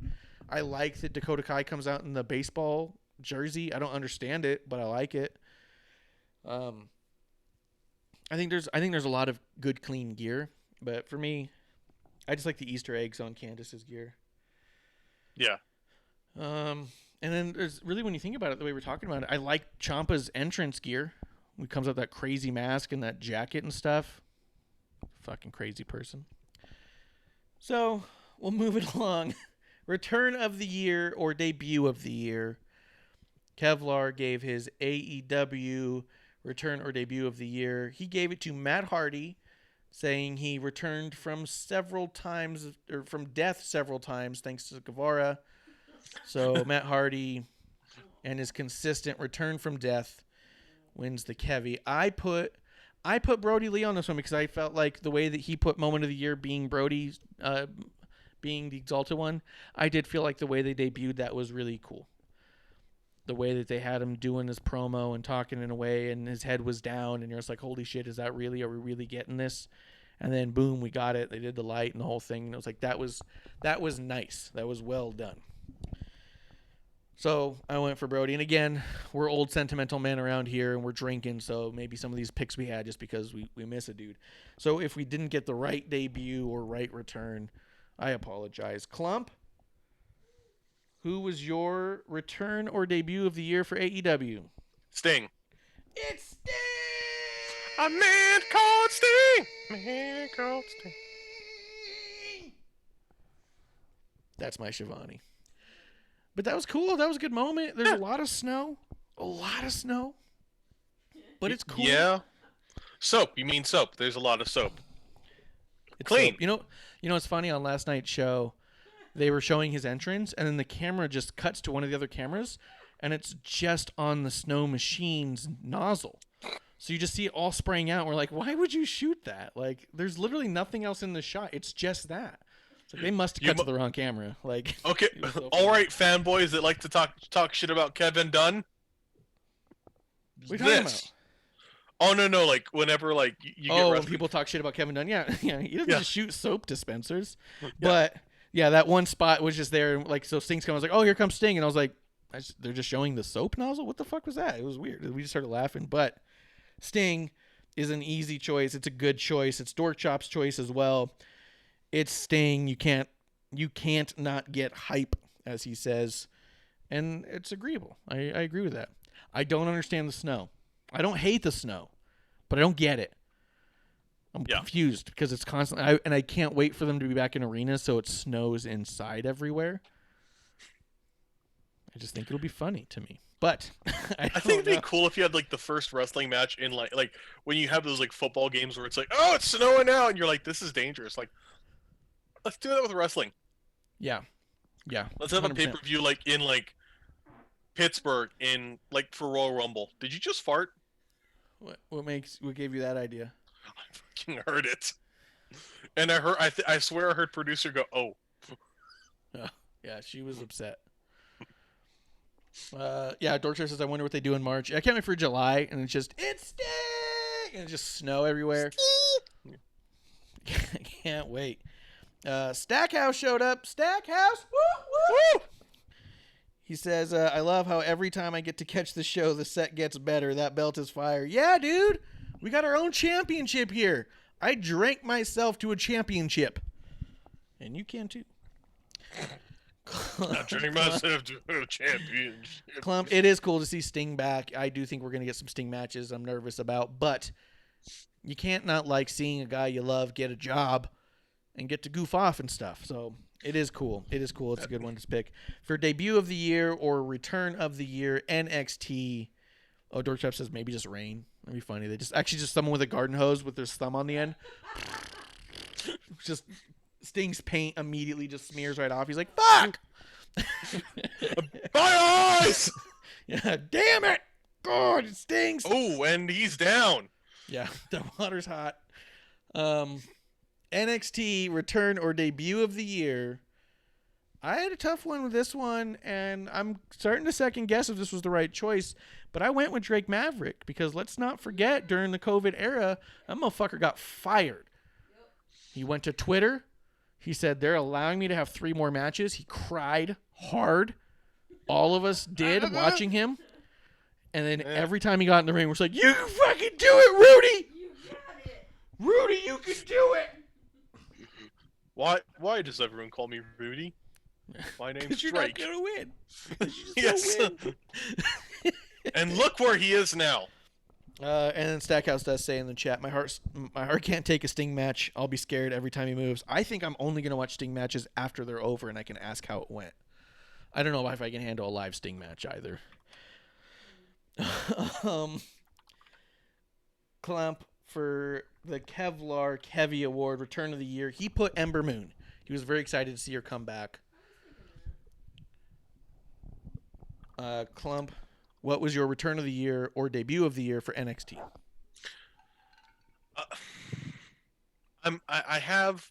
I like that Dakota Kai comes out in the baseball jersey. I don't understand it, but I like it. I think there's a lot of good clean gear, but for me, I just like the Easter eggs on Candice's gear. Yeah. And then there's really, when you think about it, the way we're talking about it, I like Ciampa's entrance gear. He comes out that crazy mask and that jacket and stuff. Fucking crazy person. So we'll move it along. Return of the year or debut of the year. Kevlar gave his AEW return or debut of the year. He gave it to Matt Hardy, saying he returned from death several times thanks to Guevara. So Matt Hardy and his consistent return from death wins the Kevy. I put Brody Lee on this one because I felt like the way that he put moment of the year being Brody, being the exalted one, I did feel like the way they debuted that was really cool. The way that they had him doing this promo and talking in a way, and his head was down, and you're just like, holy shit, are we really getting this? And then boom, we got it. They did the light and the whole thing, and it was like that was nice. That was well done. So I went for Brody. And again, we're old sentimental men around here and we're drinking, so maybe some of these picks we had just because we miss a dude. So if we didn't get the right debut or right return, I apologize. Clump, who was your return or debut of the year for AEW? Sting. It's Sting! A man called Sting! Man called Sting. That's my Shivani. But that was cool. That was a good moment. There's a lot of snow. But it's cool. Yeah. Soap. You mean soap. There's a lot of soap. It's clean. Soap. You know what's funny? On last night's show, they were showing his entrance, and then the camera just cuts to one of the other cameras, and it's just on the snow machine's nozzle. So you just see it all spraying out. We're like, why would you shoot that? Like, there's literally nothing else in the shot. It's just that. It's like they must have cut to the wrong camera. Like, Okay, so all right, fanboys that like to talk shit about Kevin Dunn. What are you talking about? Oh no, like whenever like you get when wrestling. people talk shit about Kevin Dunn, yeah, he doesn't Yeah. just shoot soap dispensers. But yeah, that one spot was just there, and like so Sting's coming. I was like, oh, here comes Sting, and I was like, they're just showing the soap nozzle. What the fuck was that? It was weird. We just started laughing. But Sting is an easy choice. It's a good choice. It's Dork Chop's choice as well. It's Sting. You can't not get hype, as he says, and it's agreeable. I agree with that. I don't understand the snow. I don't hate the snow, but I don't get it. I'm confused because it's constantly, and I can't wait for them to be back in arenas so it snows inside everywhere. I just think it'll be funny to me. But I think it'd be cool if you had like the first wrestling match in like when you have those like football games where it's like, oh, it's snowing now, and you're like, this is dangerous. Like, let's do that with wrestling. Yeah. Let's have 100%. a pay-per-view like in like Pittsburgh in like for Royal Rumble. Did you just fart? What gave you that idea? I fucking heard it, and I swear I heard producer go, oh. Yeah, she was upset. Dorkshire says, I wonder what they do in March. I can't wait for July, and it's Sting! And it's just snow everywhere. I can't wait. Stackhouse showed up. Stackhouse! Woo! Woo! He says, I love how every time I get to catch the show, the set gets better. That belt is fire. Yeah, dude. We got our own championship here. I drank myself to a championship. And you can too. I drank myself to a championship. Clump, it is cool to see Sting back. I do think we're going to get some Sting matches I'm nervous about. But you can't not like seeing a guy you love get a job and get to goof off and stuff. So it is cool. It's a good one to pick. For debut of the year or return of the year, NXT. Oh, Dorkchop says maybe just rain. That'd be funny. They just someone with a garden hose with their thumb on the end. Just Sting's paint immediately just smears right off. He's like, fuck! My eyes! Yeah, damn it! God, it stings! Oh, and he's down. Yeah, the water's hot. NXT return or debut of the year. I had a tough one with this one, and I'm starting to second guess if this was the right choice, but I went with Drake Maverick because let's not forget during the COVID era, that motherfucker got fired. He went to Twitter. He said, they're allowing me to have 3 more matches. He cried hard. All of us did watching him. And then every time he got in the ring, we're like, you can fucking do it, Rudy! You got it. Rudy, you can do it! Why does everyone call me Rudy? My name's You're Drake. not going to win. You just Yes. don't win. And look where he is now. And then Stackhouse does say in the chat, my heart can't take a Sting match. I'll be scared every time he moves. I think I'm only going to watch Sting matches after they're over and I can ask how it went. I don't know if I can handle a live Sting match either. Clump for the Kevlar Kevy Award, Return of the Year. He put Ember Moon. He was very excited to see her come back. Clump, what was your Return of the Year or debut of the year for NXT? I have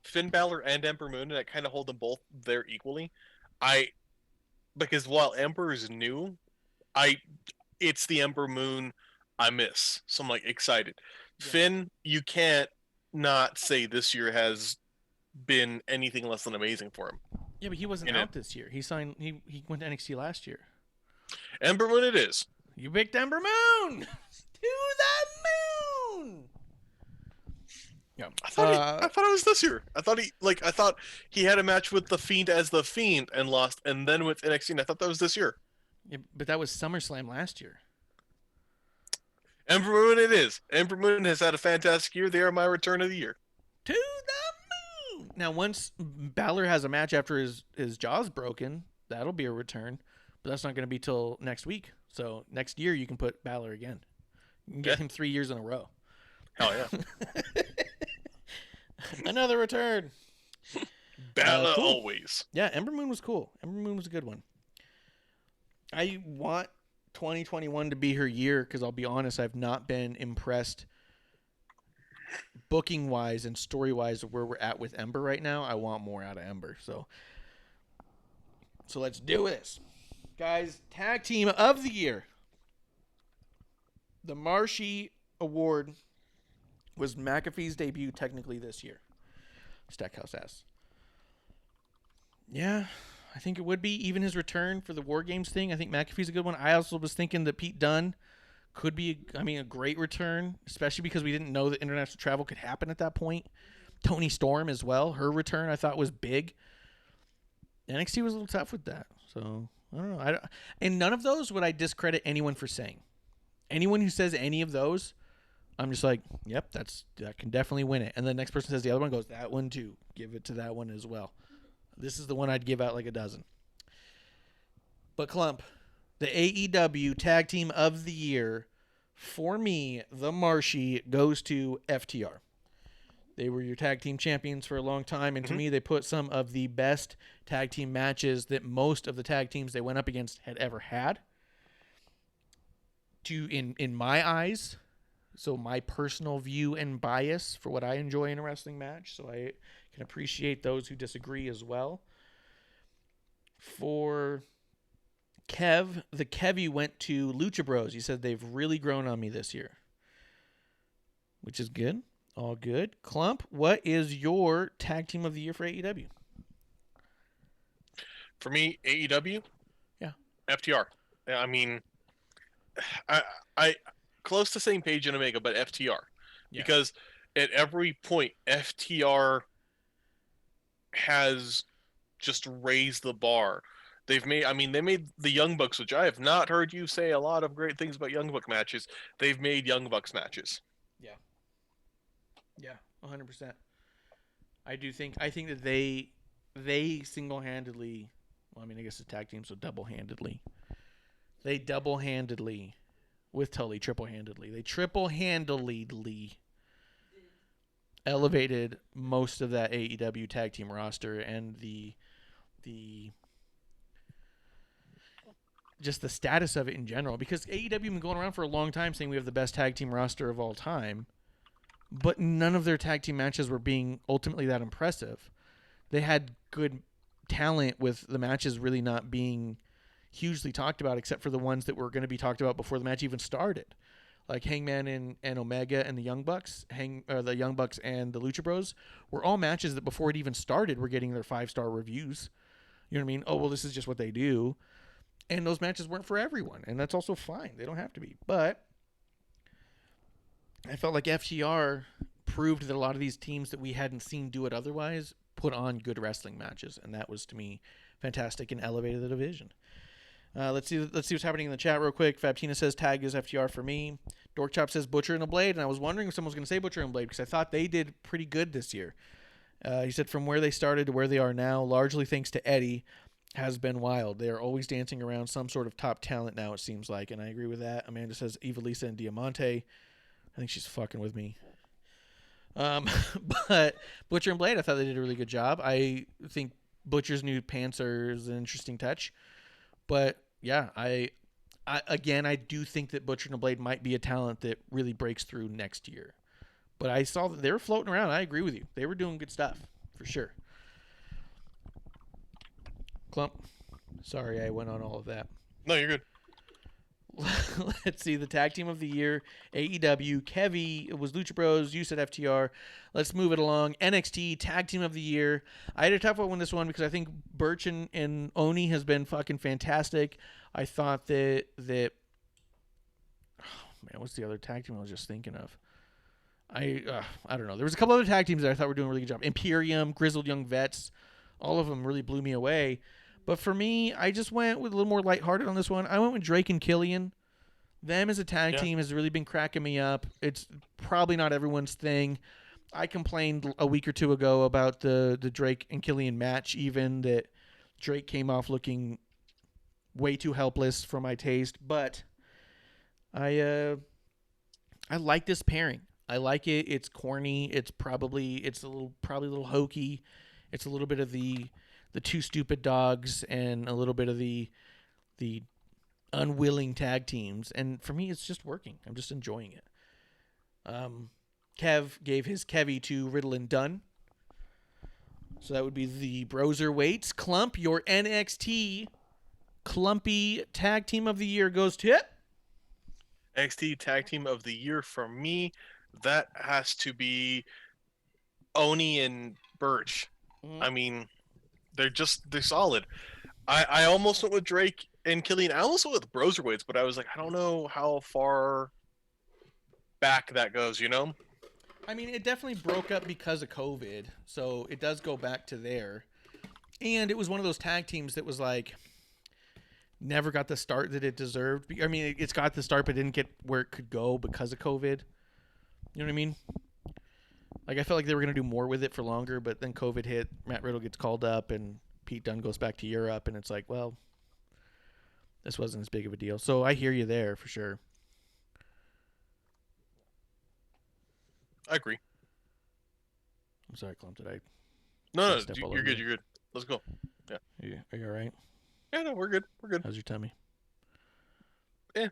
Finn Balor and Ember Moon, and I kind of hold them both there equally. Because while Ember is new, it's the Ember Moon I miss. So I'm like excited. Yeah. Finn, you can't not say this year has been anything less than amazing for him. Yeah, but he wasn't out this year. He went to NXT last year. Ember Moon it is. You picked Ember Moon! To the moon! Yeah. I thought it was this year. I thought he had a match with The Fiend as The Fiend and lost, and then with NXT, and I thought that was this year. Yeah, but that was SummerSlam last year. Ember Moon it is. Ember Moon has had a fantastic year. They are my Return of the Year. To the moon! Now, once Balor has a match after his jaw's broken, that'll be a return. But that's not going to be till next week. So next year you can put Balor again. You can get him 3 years in a row. Hell yeah. Another return. Balor cool. always. Yeah, Ember Moon was cool. Ember Moon was a good one. I want 2021 to be her year, because I'll be honest, I've not been impressed booking wise and story wise of where we're at with Ember right now. I want more out of Ember. So let's do this. Guys, tag team of the year. The Marshy Award was McAfee's debut technically this year. Stackhouse asks. Yeah, I think it would be. Even his return for the War Games thing, I think McAfee's a good one. I also was thinking that Pete Dunne could be, a great return, especially because we didn't know that international travel could happen at that point. Toni Storm as well. Her return I thought was big. NXT was a little tough with that. So, I don't know. And none of those would I discredit anyone for saying. Anyone who says any of those, I'm just like, yep, that can definitely win it. And the next person says the other one, goes, that one too. Give it to that one as well. This is the one I'd give out like a dozen. But Clump, the AEW Tag Team of the Year, for me, the Marshy, goes to FTR. They were your tag team champions for a long time, and to me, they put some of the best tag team matches that most of the tag teams they went up against had ever had. In my eyes, so my personal view and bias for what I enjoy in a wrestling match, so I can appreciate those who disagree as well. For Kev, the Kevy went to Lucha Bros. He said they've really grown on me this year, which is good. All good. Clump, what is your tag team of the year for AEW? For me, AEW. Yeah. FTR. I mean, I close to same page in Omega, but FTR, because at every point FTR has just raised the bar. They made the Young Bucks, which I have not heard you say a lot of great things about Young Buck matches. They've made Young Bucks matches. Yeah, 100%. I think that they single-handedly, I guess it's a tag team, so double-handedly. They double-handedly, with Tully, triple-handedly. They triple-handedly elevated most of that AEW tag team roster and the just the status of it in general. Because AEW has been going around for a long time saying we have the best tag team roster of all time. But none of their tag team matches were being ultimately that impressive. They had good talent with the matches really not being hugely talked about, except for the ones that were going to be talked about before the match even started. Like Hangman and Omega and the Young Bucks, the Young Bucks and the Lucha Bros were all matches that before it even started were getting their 5-star reviews. You know what I mean? Oh, well, this is just what they do. And those matches weren't for everyone, and that's also fine. They don't have to be. But I felt like FTR proved that a lot of these teams that we hadn't seen do it otherwise put on good wrestling matches, and that was, to me, fantastic and elevated the division. Let's see what's happening in the chat real quick. Fabtina says tag is FTR for me. Dorkchop says Butcher and a Blade, and I was wondering if someone was going to say Butcher and Blade because I thought they did pretty good this year. He said from where they started to where they are now, largely thanks to Eddie, has been wild. They are always dancing around some sort of top talent now, it seems like, and I agree with that. Amanda says Evilisa and Diamante. I think she's fucking with me. But Butcher and Blade, I thought they did a really good job. I think Butcher's new pants is an interesting touch. But yeah, I do think that Butcher and Blade might be a talent that really breaks through next year. But I saw that they were floating around. I agree with you. They were doing good stuff, for sure. Clump, sorry I went on all of that. No, you're good. Let's see, the tag team of the year, AEW, Kevy, it was Lucha Bros, you said FTR. Let's move it along. NXT, tag team of the year. I had a tough one with this one because I think Birch and Oni has been fucking fantastic. I thought that oh man, what's the other tag team I was just thinking of? I don't know. There was a couple other tag teams that I thought were doing a really good job. Imperium, Grizzled Young Vets, all of them really blew me away. But for me, I just went with a little more lighthearted on this one. I went with Drake and Killian. Them as a tag team has really been cracking me up. It's probably not everyone's thing. I complained a week or two ago about the Drake and Killian match, even that Drake came off looking way too helpless for my taste. But I like this pairing. I like it. It's corny. It's probably a little hokey. It's a little bit of the two stupid dogs and a little bit of the unwilling tag teams, and for me, it's just working. I'm just enjoying it. Kev gave his Kevy to Riddle and Dunn. So that would be the Broserweights. Clump, your NXT Clumpy Tag Team of the Year goes to NXT Tag Team of the Year for me, that has to be Oni and Birch. I mean, they're solid. I almost went with Drake and Killian. I almost went with Broserweights, but I was like, I don't know how far back that goes, you know? I mean, it definitely broke up because of COVID, so it does go back to there. And it was one of those tag teams that was like, never got the start that it deserved. I mean, it's got the start, but didn't get where it could go because of COVID. You know what I mean? Like, I felt like they were going to do more with it for longer, but then COVID hit, Matt Riddle gets called up, and Pete Dunne goes back to Europe, and it's like, well, this wasn't as big of a deal. So I hear you there for sure. I agree. I'm sorry, Clump, did I? No, step all you're over good. you? You're good. Let's go. Yeah. Are you all right? Yeah, no, we're good. We're good. How's your tummy? Yeah.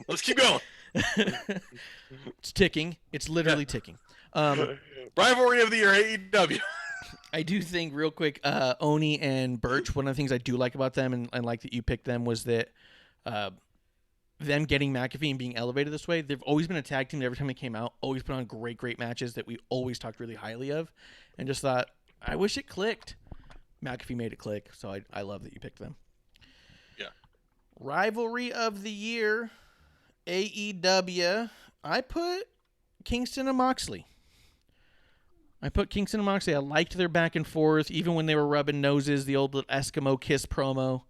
Let's keep going. It's ticking. It's literally ticking. Rivalry of the Year, AEW. I do think, real quick, Oni and Birch, one of the things I do like about them, and like that you picked them, was that them getting McAfee and being elevated this way, they've always been a tag team that every time they came out, always put on great matches that we always talked really highly of, and just thought, I wish it clicked. McAfee made it click, so I love that you picked them. Yeah. Rivalry of the Year, AEW. I put Kingston and Moxley. I liked their back and forth, even when they were rubbing noses, the old little Eskimo kiss promo.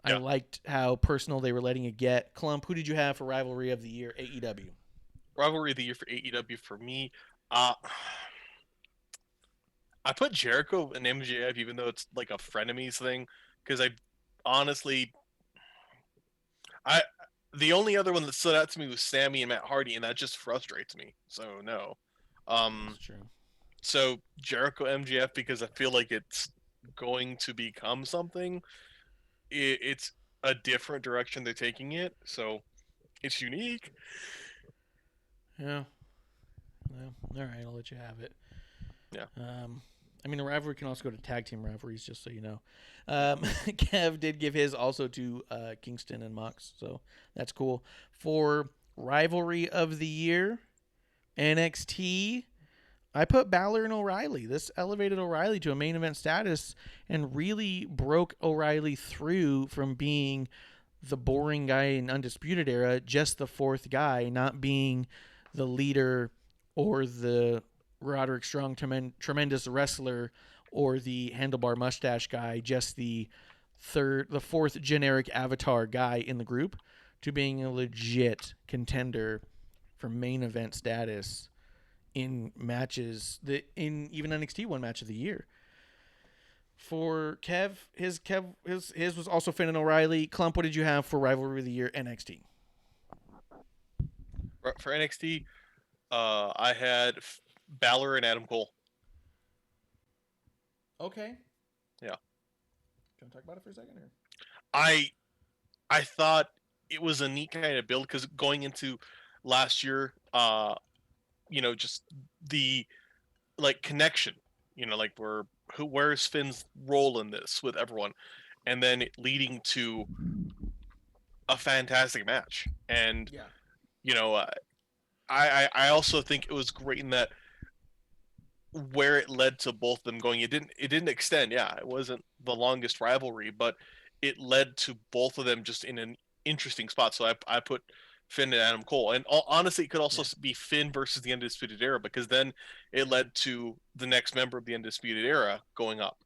Yeah. I liked how personal they were letting it get. Clump, who did you have for Rivalry of the Year, AEW? Rivalry of the Year for AEW for me, I put Jericho and MJF, even though it's like a frenemies thing, because the only other one that stood out to me was Sammy and Matt Hardy, and that just frustrates me. So no. That's true. So Jericho MJF, because I feel like it's going to become something. It's a different direction they're taking it, so it's unique. Yeah. Well, all right, I'll let you have it. Yeah. I mean, the rivalry can also go to tag team rivalries, just so you know. Kev did give his also to Kingston and Mox, so that's cool. For Rivalry of the Year, NXT, I put Balor and O'Reilly. This elevated O'Reilly to a main event status and really broke O'Reilly through from being the boring guy in Undisputed Era, just the fourth guy, not being the leader or the Roderick Strong tremendous wrestler or the handlebar mustache guy, just the fourth generic avatar guy in the group, to being a legit contender for main event status in matches that in even NXT won match of the year. For Kev, his was also Finn and O'Reilly. Clump, what did you have for Rivalry of the Year, NXT? For NXT, I had Balor and Adam Cole. Okay. Yeah. Do you want to talk about it for a second? Or? I thought it was a neat kind of build, because going into last year, just the connection, where's Finn's role in this with everyone, and then it leading to a fantastic match. And I also think it was great in that where it led to both of them going, it didn't extend. Yeah, it wasn't the longest rivalry, but it led to both of them just in an interesting spot. So I put Finn and Adam Cole, and honestly, it could also be Finn versus the Undisputed Era, because then it led to the next member of the Undisputed Era going up.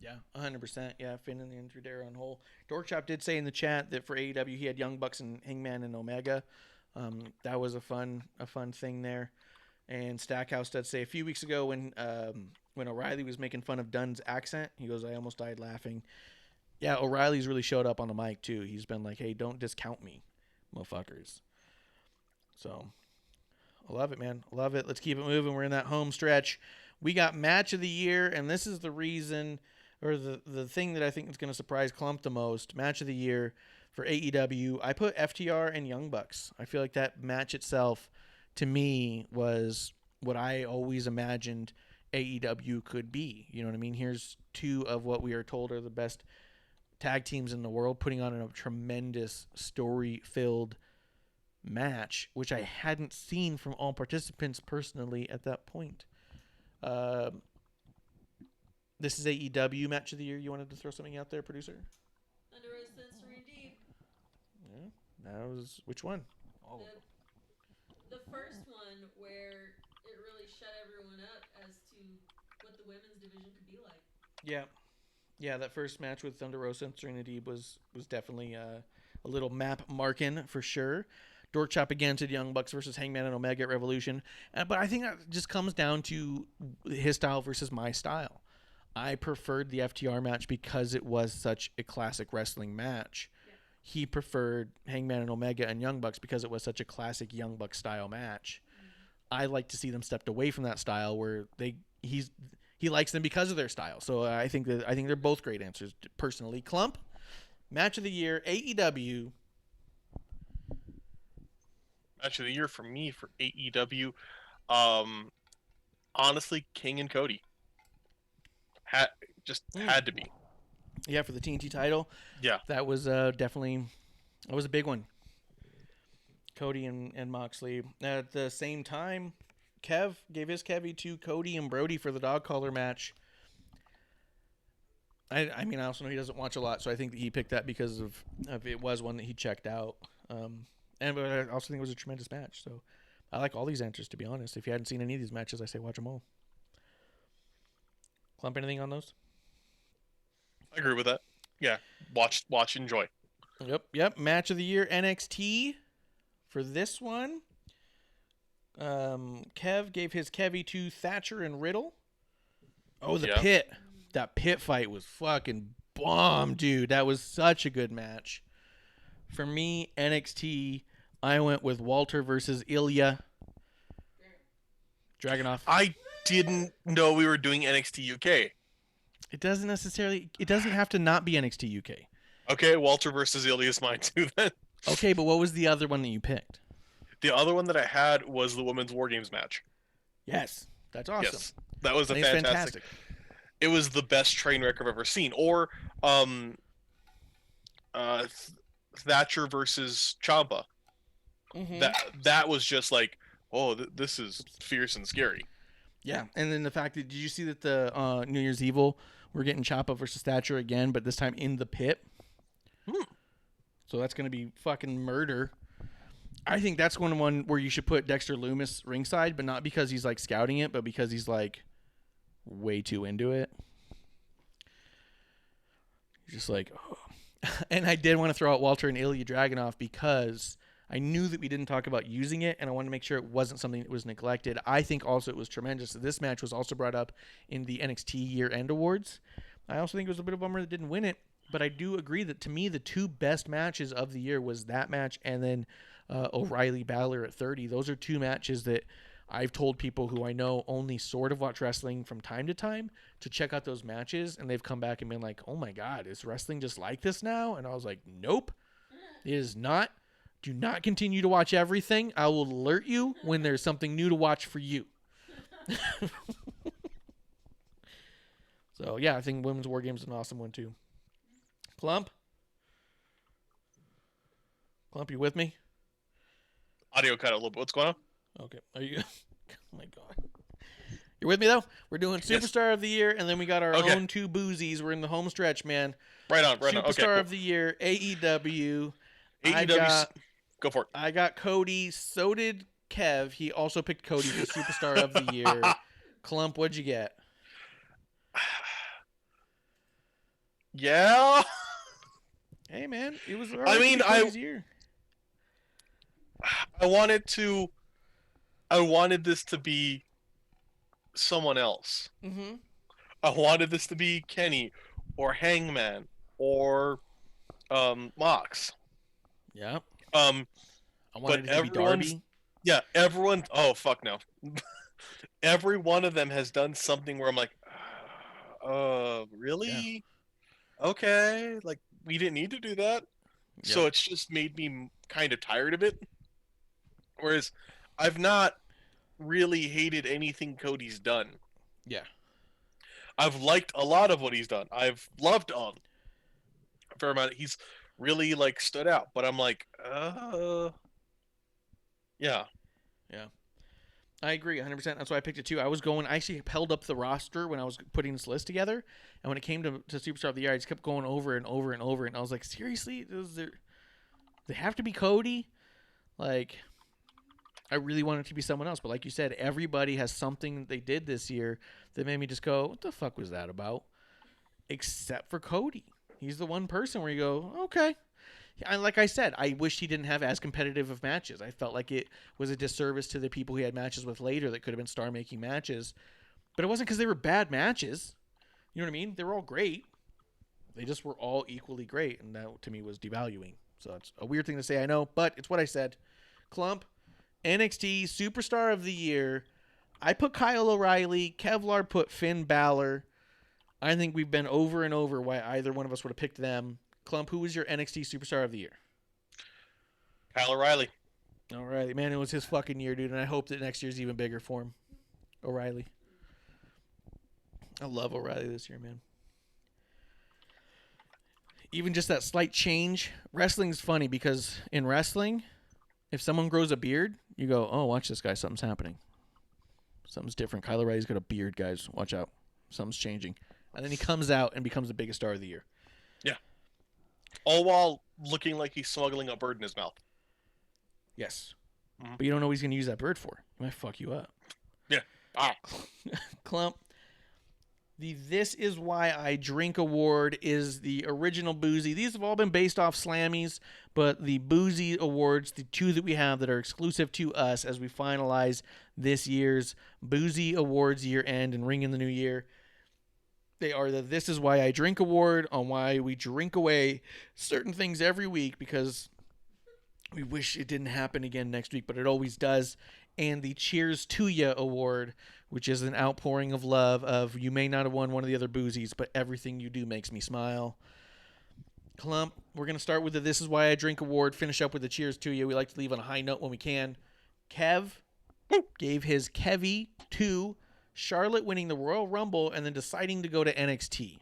Yeah, 100%. Yeah, Finn and the Undisputed Era on whole. Dorkchop did say in the chat that for AEW he had Young Bucks and Hangman and Omega. That was a fun thing there. And Stackhouse did say a few weeks ago when O'Reilly was making fun of Dunn's accent, he goes, I almost died laughing. Yeah, O'Reilly's really showed up on the mic too. He's been like, hey, don't discount me, motherfuckers. So, I love it, man. I love it. Let's keep it moving. We're in that home stretch. We got match of the year, and this is the reason or the thing that I think is going to surprise Clump the most, match of the year for AEW, I put FTR and Young Bucks. I feel like that match itself, to me, was what I always imagined AEW could be. You know what I mean? Here's two of what we are told are the best tag teams in the world putting on a tremendous story-filled match, which I hadn't seen from all participants personally at that point. This is AEW match of the year. You wanted to throw something out there, producer? Thunder Rosa Sensory Deep. Yeah, that was which one? All of them. The first one where it really shut everyone up as to what the women's division could be like. Yeah, that first match with Thunder Rosa and Serena Deeb was definitely a little map marking for sure. Dork Chop against Young Bucks versus Hangman and Omega at Revolution. But I think that just comes down to his style versus my style. I preferred the FTR match because it was such a classic wrestling match. Yeah. He preferred Hangman and Omega and Young Bucks because it was such a classic Young Bucks style match. Mm-hmm. I like to see them stepped away from that style where he likes them because of their style. So I think they're both great answers. Personally, Clump, match of the year, AEW. Match of the year for me for AEW, honestly, King and Cody. Had to be. Yeah, for the TNT title. Yeah, that was definitely a big one. Cody and Moxley. At the same time, Kev gave his Kevy to Cody and Brody for the dog collar match. I mean, I also know he doesn't watch a lot, so I think that he picked that because of it was one that he checked out. But I also think it was a tremendous match. So I like all these answers, to be honest. If you hadn't seen any of these matches, I say watch them all. Clump, anything on those? I agree with that. Yeah, watch, enjoy. Yep. Match of the year, NXT. For this one, Kev gave his Kevy to Thatcher and Riddle. Oh, the pit. That pit fight was fucking bomb, dude. That was such a good match. For me, NXT, I went with Walter versus Ilya Dragunov. I didn't know we were doing NXT UK. It doesn't have to not be NXT UK. Okay, Walter versus Ilya is mine too then. Okay, but what was the other one that you picked? The other one that I had was the Women's War Games match. Yes, that's awesome. Yes, that was fantastic. It was the best train wreck I've ever seen. Or Thatcher versus Ciampa. Mm-hmm. That was just like, this is fierce and scary. Yeah, and then the fact that, did you see that the New Year's Evil, we're getting Ciampa versus Thatcher again, but this time in the pit? So that's going to be fucking murder. I think that's one where you should put Dexter Lumis ringside, but not because he's like scouting it, but because he's like way too into it. You're just like, oh. And I did want to throw out Walter and Ilya Dragunov because I knew that we didn't talk about using it, and I wanted to make sure it wasn't something that was neglected. I think also it was tremendous. This match was also brought up in the NXT Year-End Awards. I also think it was a bit of a bummer that didn't win it, but I do agree that to me the two best matches of the year was that match and then O'Reilly Balor at 30. Those are two matches that I've told people who I know only sort of watch wrestling from time to time to check out those matches, and they've come back and been like, oh my God, is wrestling just like this now? And I was like, nope, it is not. Do not continue to watch everything. I will alert you when there's something new to watch for you. So, yeah, I think Women's War Games is an awesome one, too. Clump, you with me? Audio cut a little bit. What's going on? Okay. Are you? Oh, my God. You're with me, though? We're doing Superstar of the Year, and then we got our own two boozies. We're in the home stretch, man. Right on. Superstar of the Year, AEW. Go for it. I got Cody. So did Kev. He also picked Cody for Superstar of the Year. Clump, what'd you get? Yeah. Hey, man. It was year. I wanted this to be someone else. Mm-hmm. I wanted this to be Kenny or Hangman or Mox. Yeah. I wanted it to be Darby. Yeah, everyone. Oh fuck no. Every one of them has done something where I'm like, really? Okay, like we didn't need to do that. So Yep. it's just made me kind of tired of it. Whereas I've not really hated anything Cody's done. Yeah. I've liked a lot of what he's done. I've loved a fair amount. He's really like stood out, but I'm like, yeah, Yeah. I agree 100%. That's why I picked it too. I actually held up the roster when I was putting this list together. And when it came to Superstar of the Year, I just kept going over and over and over. And I was like, seriously? They have to be Cody? Like, I really wanted it to be someone else. But like you said, everybody has something that they did this year that made me just go, what the fuck was that about? Except for Cody. He's the one person where you go, okay. Like I said, I wish he didn't have as competitive of matches. I felt like it was a disservice to the people he had matches with later that could have been star-making matches. But it wasn't because they were bad matches. You know what I mean? They were all great. They just were all equally great, and that, to me, was devaluing. So it's a weird thing to say, I know, but it's what I said. Clump, NXT Superstar of the Year. I put Kyle O'Reilly. Kevlar put Finn Balor. I think we've been over and over why either one of us would have picked them. Clump, who was your NXT Superstar of the Year? Kyle O'Reilly. O'Reilly. Man, it was his fucking year, dude, and I hope that next year's even bigger for him. O'Reilly. I love O'Reilly this year, man. Even just that slight change. Wrestling's funny because in wrestling, if someone grows a beard, you go, oh, watch this guy. Something's happening. Something's different. Kyle O'Reilly's got a beard, guys. Watch out. Something's changing. And then he comes out and becomes the biggest star of the year. Yeah. All while looking like he's smuggling a bird in his mouth. Yes. Mm-hmm. But you don't know what he's going to use that bird for. He might fuck you up. Yeah. Ah. Clump. The This Is Why I Drink award is the original Boozie. These have all been based off Slammies, but the Boozie awards, the two that we have that are exclusive to us as we finalize this year's Boozie Awards year end and ring in the new year. They are the This Is Why I Drink award on why we drink away certain things every week because we wish it didn't happen again next week, but it always does. And the Cheers to Ya award, which is an outpouring of love of you may not have won one of the other Boozies, but everything you do makes me smile. Clump, we're going to start with the This Is Why I Drink award, finish up with the Cheers to Ya. We like to leave on a high note when we can. Kev gave his Kevy to Charlotte winning the Royal Rumble and then deciding to go to NXT.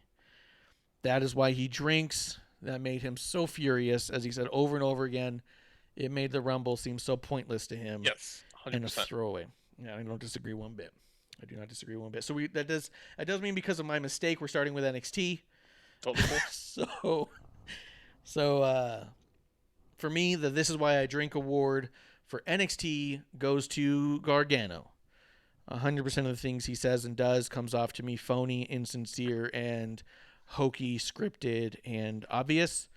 That is why he drinks. That made him so furious, as he said over and over again. It made the Rumble seem so pointless to him. Yes, 100%. And a throwaway. Yeah, I don't disagree one bit. I do not disagree one bit. So that does mean because of my mistake, we're starting with NXT. Totally cool. So for me, the This Is Why I Drink award for NXT goes to Gargano. 100% of the things he says and does comes off to me phony, insincere, and hokey, scripted, and obvious,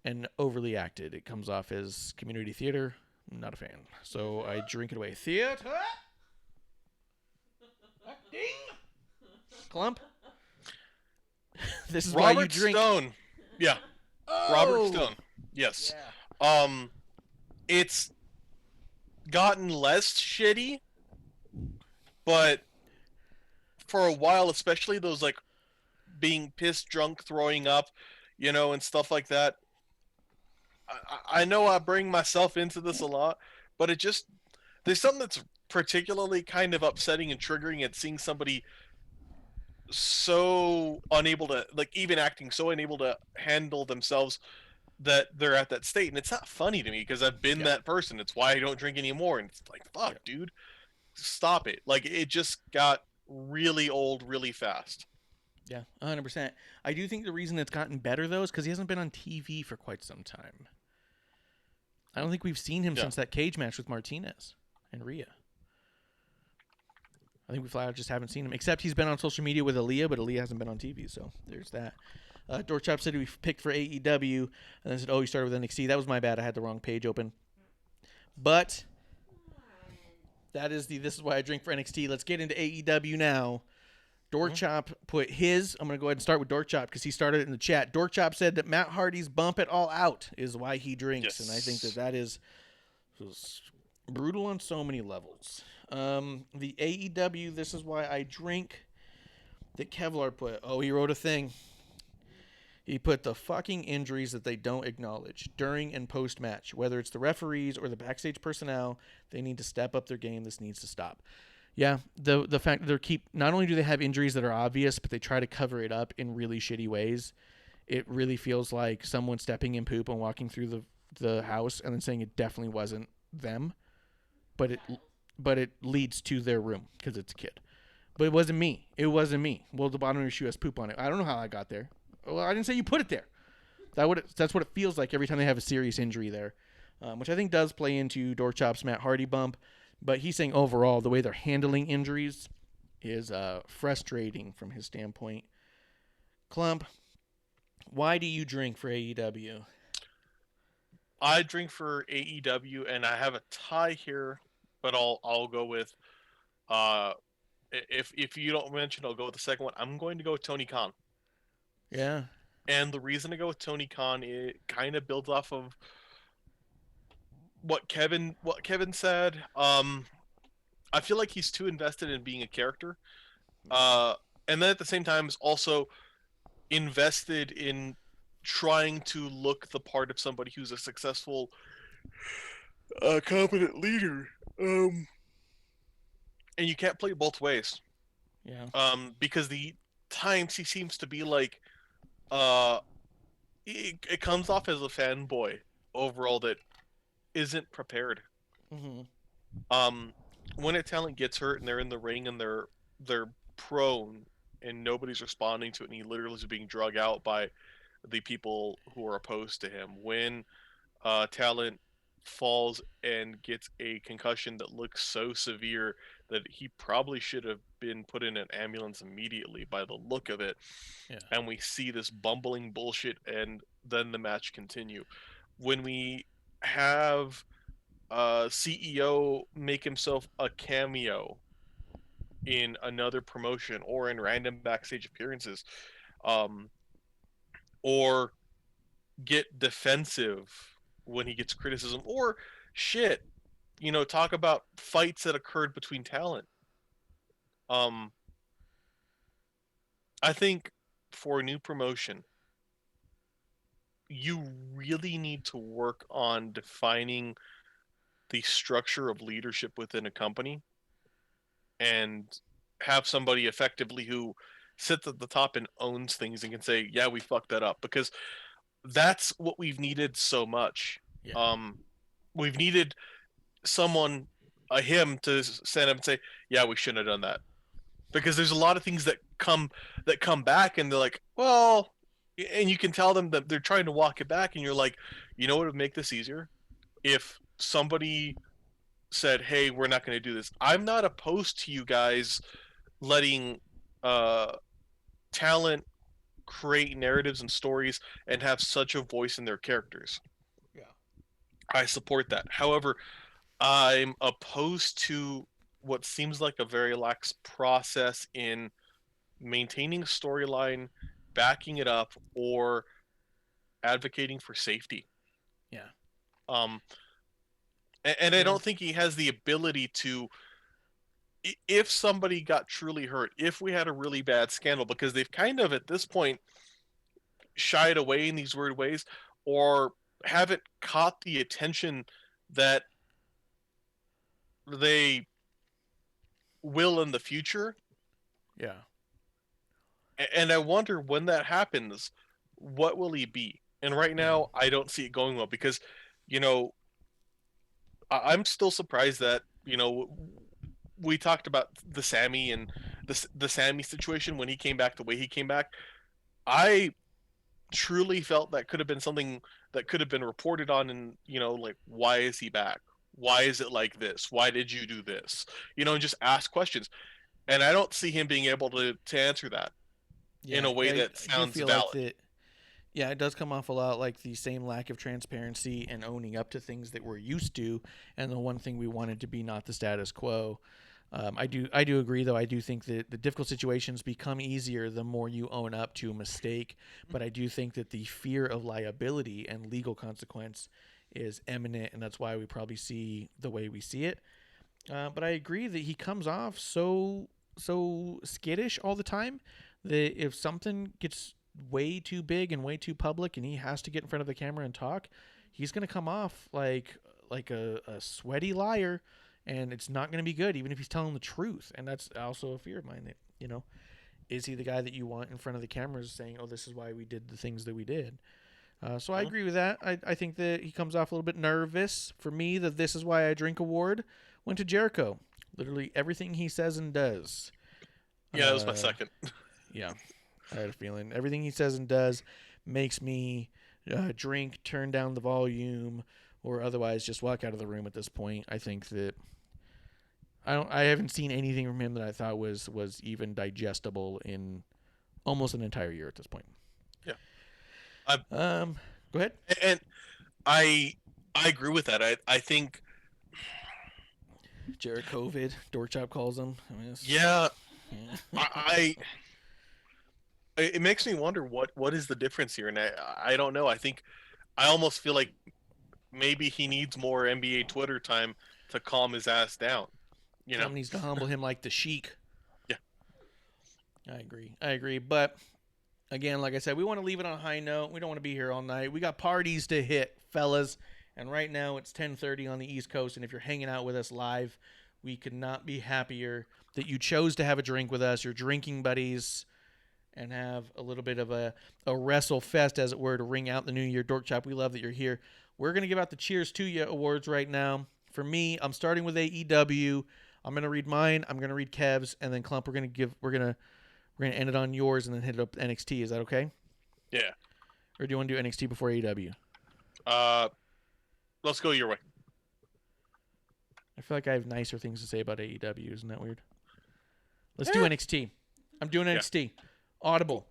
and overly acted. It comes off as community theater. I'm not a fan. So I drink it away. Theater? Acting? Clump? This is why you Robert drink. Stone. Yeah. Oh! Robert Stone. Yes. Yeah. It's gotten less shitty, but for a while, especially those like being pissed, drunk, throwing up, and stuff like that. I know I bring myself into this a lot, but there's something that's particularly kind of upsetting and triggering at seeing somebody so unable to, like, even acting so unable to handle themselves that they're at that state. And it's not funny to me because I've been that person. It's why I don't drink anymore. And it's like, fuck, dude, stop it. Like, it just got really old really fast. Yeah, 100%. I do think the reason it's gotten better, though, is because he hasn't been on TV for quite some time. I don't think we've seen him since that cage match with Martinez and Rhea. I think we flat out just haven't seen him, except he's been on social media with Aaliyah, but Aaliyah hasn't been on TV, so there's that. Dorchop said we picked for AEW, and then said, oh, you started with NXT. That was my bad. I had the wrong page open. But that is This Is Why I Drink for NXT. Let's get into AEW now. Dorkchop put his. I'm going to go ahead and start with Dorkchop because he started it in the chat. Dorkchop said that Matt Hardy's bump it all out is why he drinks. Yes. And I think that is brutal on so many levels. The AEW, This Is Why I Drink. that Kevlar put. Oh, he wrote a thing. He put the fucking injuries that they don't acknowledge during and post match, whether it's the referees or the backstage personnel. They need to step up their game. This needs to stop. Yeah, the fact that they not only do they have injuries that are obvious, but they try to cover it up in really shitty ways. It really feels like someone stepping in poop and walking through the house and then saying it definitely wasn't them, but it leads to their room because it's a kid. But it wasn't me. It wasn't me. Well, the bottom of your shoe has poop on it. I don't know how I got there. Well, I didn't say you put it there. That's what it feels like every time they have a serious injury there, which I think does play into Dorchop's Matt Hardy bump. But he's saying overall the way they're handling injuries is frustrating from his standpoint. Clump, why do you drink for AEW? I drink for AEW, and I have a tie here, but I'll go with if you don't mention, I'll go with the second one. I'm going to go with Tony Khan. Yeah. And the reason to go with Tony Khan, it kind of builds off of what Kevin said. I feel like he's too invested in being a character, and then at the same time is also invested in trying to look the part of somebody who's a successful, competent leader. And you can't play both ways. Yeah. Because the times he seems to be like, it comes off as a fanboy overall that isn't prepared. Mm-hmm. When a talent gets hurt and they're in the ring and they're prone and nobody's responding to it, and he literally is being drug out by the people who are opposed to him. When talent falls and gets a concussion that looks so severe that he probably should have been put in an ambulance immediately by the look of it. Yeah. And we see this bumbling bullshit, and then the match continue. When we have CEO make himself a cameo in another promotion or in random backstage appearances, or get defensive when he gets criticism, or shit, talk about fights that occurred between talent. I think for a new promotion, you really need to work on defining the structure of leadership within a company and have somebody effectively who sits at the top and owns things and can say, yeah, we fucked that up, because that's what we've needed so much. Yeah. We've needed someone, him, to stand up and say, yeah, we shouldn't have done that, because there's a lot of things that come back and they're like, well, and you can tell them that they're trying to walk it back, and you're like, you know what would make this easier? If somebody said, hey, we're not going to do this. I'm not opposed to you guys letting talent create narratives and stories and have such a voice in their characters. Yeah. I support that. However, I'm opposed to what seems like a very lax process in maintaining a storyline, backing it up, or advocating for safety. Yeah. And I don't think he has the ability to, if somebody got truly hurt, if we had a really bad scandal, because they've kind of at this point shied away in these weird ways, or haven't caught the attention that they will in the future. Yeah. And I wonder, when that happens, what will he be? And right now, I don't see it going well, because, I'm still surprised that, we talked about the Sammy and the Sammy situation when he came back the way he came back. I truly felt that could have been something that could have been reported on, and, like, why is he back? Why is it like this? Why did you do this? And just ask questions. And I don't see him being able to answer that in a way that sounds valid. Like yeah, it does come off a lot like the same lack of transparency and owning up to things that we're used to, and the one thing we wanted to be not the status quo. I do agree, though. I do think that the difficult situations become easier the more you own up to a mistake, but I do think that the fear of liability and legal consequence is imminent, and that's why we probably see the way we see it. But I agree that he comes off so so skittish all the time that if something gets way too big and way too public and he has to get in front of the camera and talk, he's going to come off like a sweaty liar, and it's not going to be good even if he's telling the truth. And that's also a fear of mine that, is he the guy that you want in front of the cameras saying, oh, this is why we did the things that we did? So I agree with that. I think that he comes off a little bit nervous. For me, the This Is Why I Drink award went to Jericho. Literally everything he says and does. Yeah, that was my second. Yeah, I had a feeling. Everything he says and does makes me drink, turn down the volume, or otherwise just walk out of the room at this point. I think that I haven't seen anything from him that I thought was even digestible in almost an entire year at this point. Yeah. Go ahead. And I agree with that. I think Jerichovid, Dorkchop calls him. I mean, yeah. It makes me wonder what is the difference here, and I don't know. I think I almost feel like maybe he needs more NBA Twitter time to calm his ass down. Someone needs to humble him like the Sheik. Yeah. I agree. But again, like I said, we want to leave it on a high note. We don't want to be here all night. We got parties to hit, fellas. And right now it's 10:30 on the East Coast. And if you're hanging out with us live, we could not be happier that you chose to have a drink with us, your drinking buddies, and have a little bit of a wrestle fest, as it were, to ring out the new year. Dork Chop, we love that you're here. We're going to give out the Cheers to You awards right now. For me, I'm starting with AEW. I'm going to read mine. I'm going to read Kev's, and then Clump, we're going to end it on yours and then hit it up NXT. Is that okay? Yeah. Or do you want to do NXT before AEW? Let's go your way. I feel like I have nicer things to say about AEW. Isn't that weird? Let's do NXT. I'm doing NXT. Audible.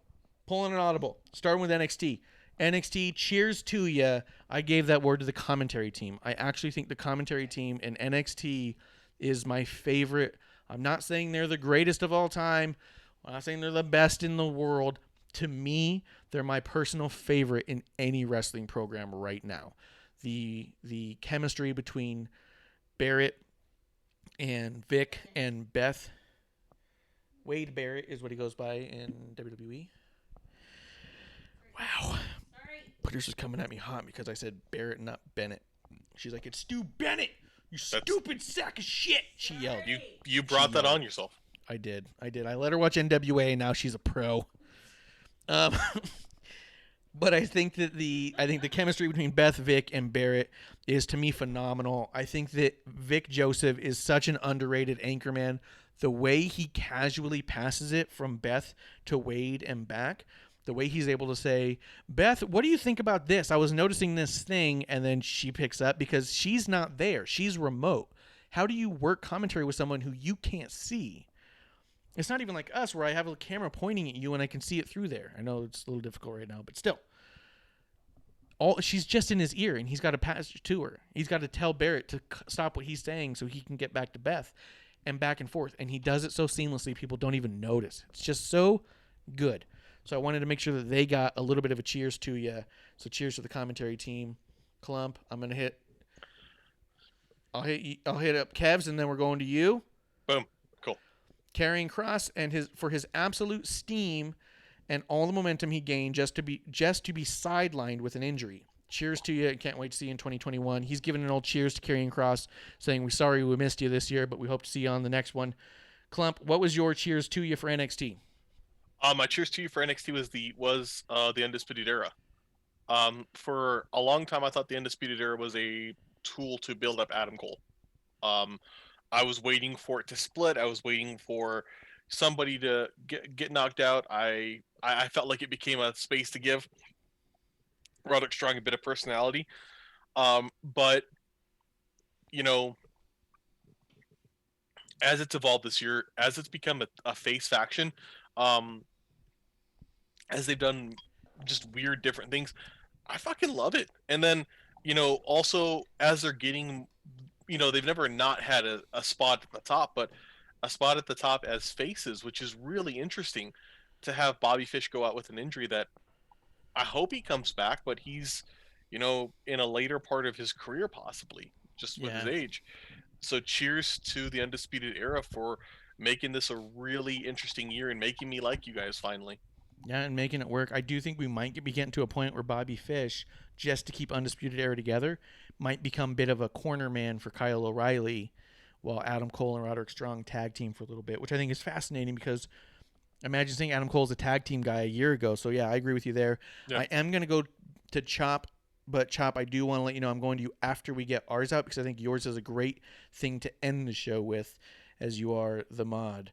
Pulling an audible. Starting with NXT. NXT, cheers to ya. I gave that word to the commentary team. I actually think the commentary team in NXT is my favorite. I'm not saying they're the greatest of all time. I'm not saying they're the best in the world. To me, they're my personal favorite in any wrestling program right now. The chemistry between Barrett and Vic and Beth. Wade Barrett is what he goes by in WWE. Wow. Producer's coming at me hot because I said Barrett, not Bennett. She's like, it's Stu Bennett, you stupid sack of shit. She yelled. You brought that on yourself. I did. I let her watch NWA, and now she's a pro. But I think that the chemistry between Beth, Vic, and Barrett is, to me, phenomenal. I think that Vic Joseph is such an underrated anchorman. The way he casually passes it from Beth to Wade and back, the way he's able to say, Beth, what do you think about this? I was noticing this thing, and then she picks up because she's not there. She's remote. How do you work commentary with someone who you can't see? It's not even like us where I have a camera pointing at you and I can see it through there. I know it's a little difficult right now, but still. She's just in his ear, and he's got to pass it to her. He's got to tell Barrett to stop what he's saying so he can get back to Beth and back and forth. And he does it so seamlessly, people don't even notice. It's just so good. So I wanted to make sure that they got a little bit of a cheers to you. So cheers to the commentary team. Clump, I'm going to hit. I'll hit up Kev's, and then we're going to you. Boom. Cool. Carrying Cross and his absolute steam and all the momentum he gained just to be sidelined with an injury. Cheers to you. Can't wait to see you in 2021. He's giving an old cheers to Karrion Kross, saying, we're sorry we missed you this year, but we hope to see you on the next one. Clump, what was your cheers to you for NXT? My cheers to you for NXT was the Undisputed Era. For a long time, I thought the Undisputed Era was a tool to build up Adam Cole. I was waiting for it to split. I was waiting for somebody to get knocked out. I felt like it became a space to give Roderick Strong a bit of personality. But, as it's evolved this year, as it's become a face faction, as they've done just weird different things, I fucking love it. And then, also as they're getting, they've never not had a spot at the top, but a spot at the top as faces, which is really interesting to have Bobby Fish go out with an injury that I hope he comes back, but he's, in a later part of his career, possibly just with his age. So cheers to the Undisputed Era for making this a really interesting year and making me like you guys finally. Yeah, and making it work. I do think we might be getting to a point where Bobby Fish, just to keep Undisputed Era together, might become a bit of a corner man for Kyle O'Reilly, while Adam Cole and Roderick Strong tag team for a little bit, which I think is fascinating because imagine seeing Adam Cole as a tag team guy a year ago. So, yeah, I agree with you there. Yeah. I am going to go to Chop, but Chop, I do want to let you know I'm going to you after we get ours out because I think yours is a great thing to end the show with as you are the mod.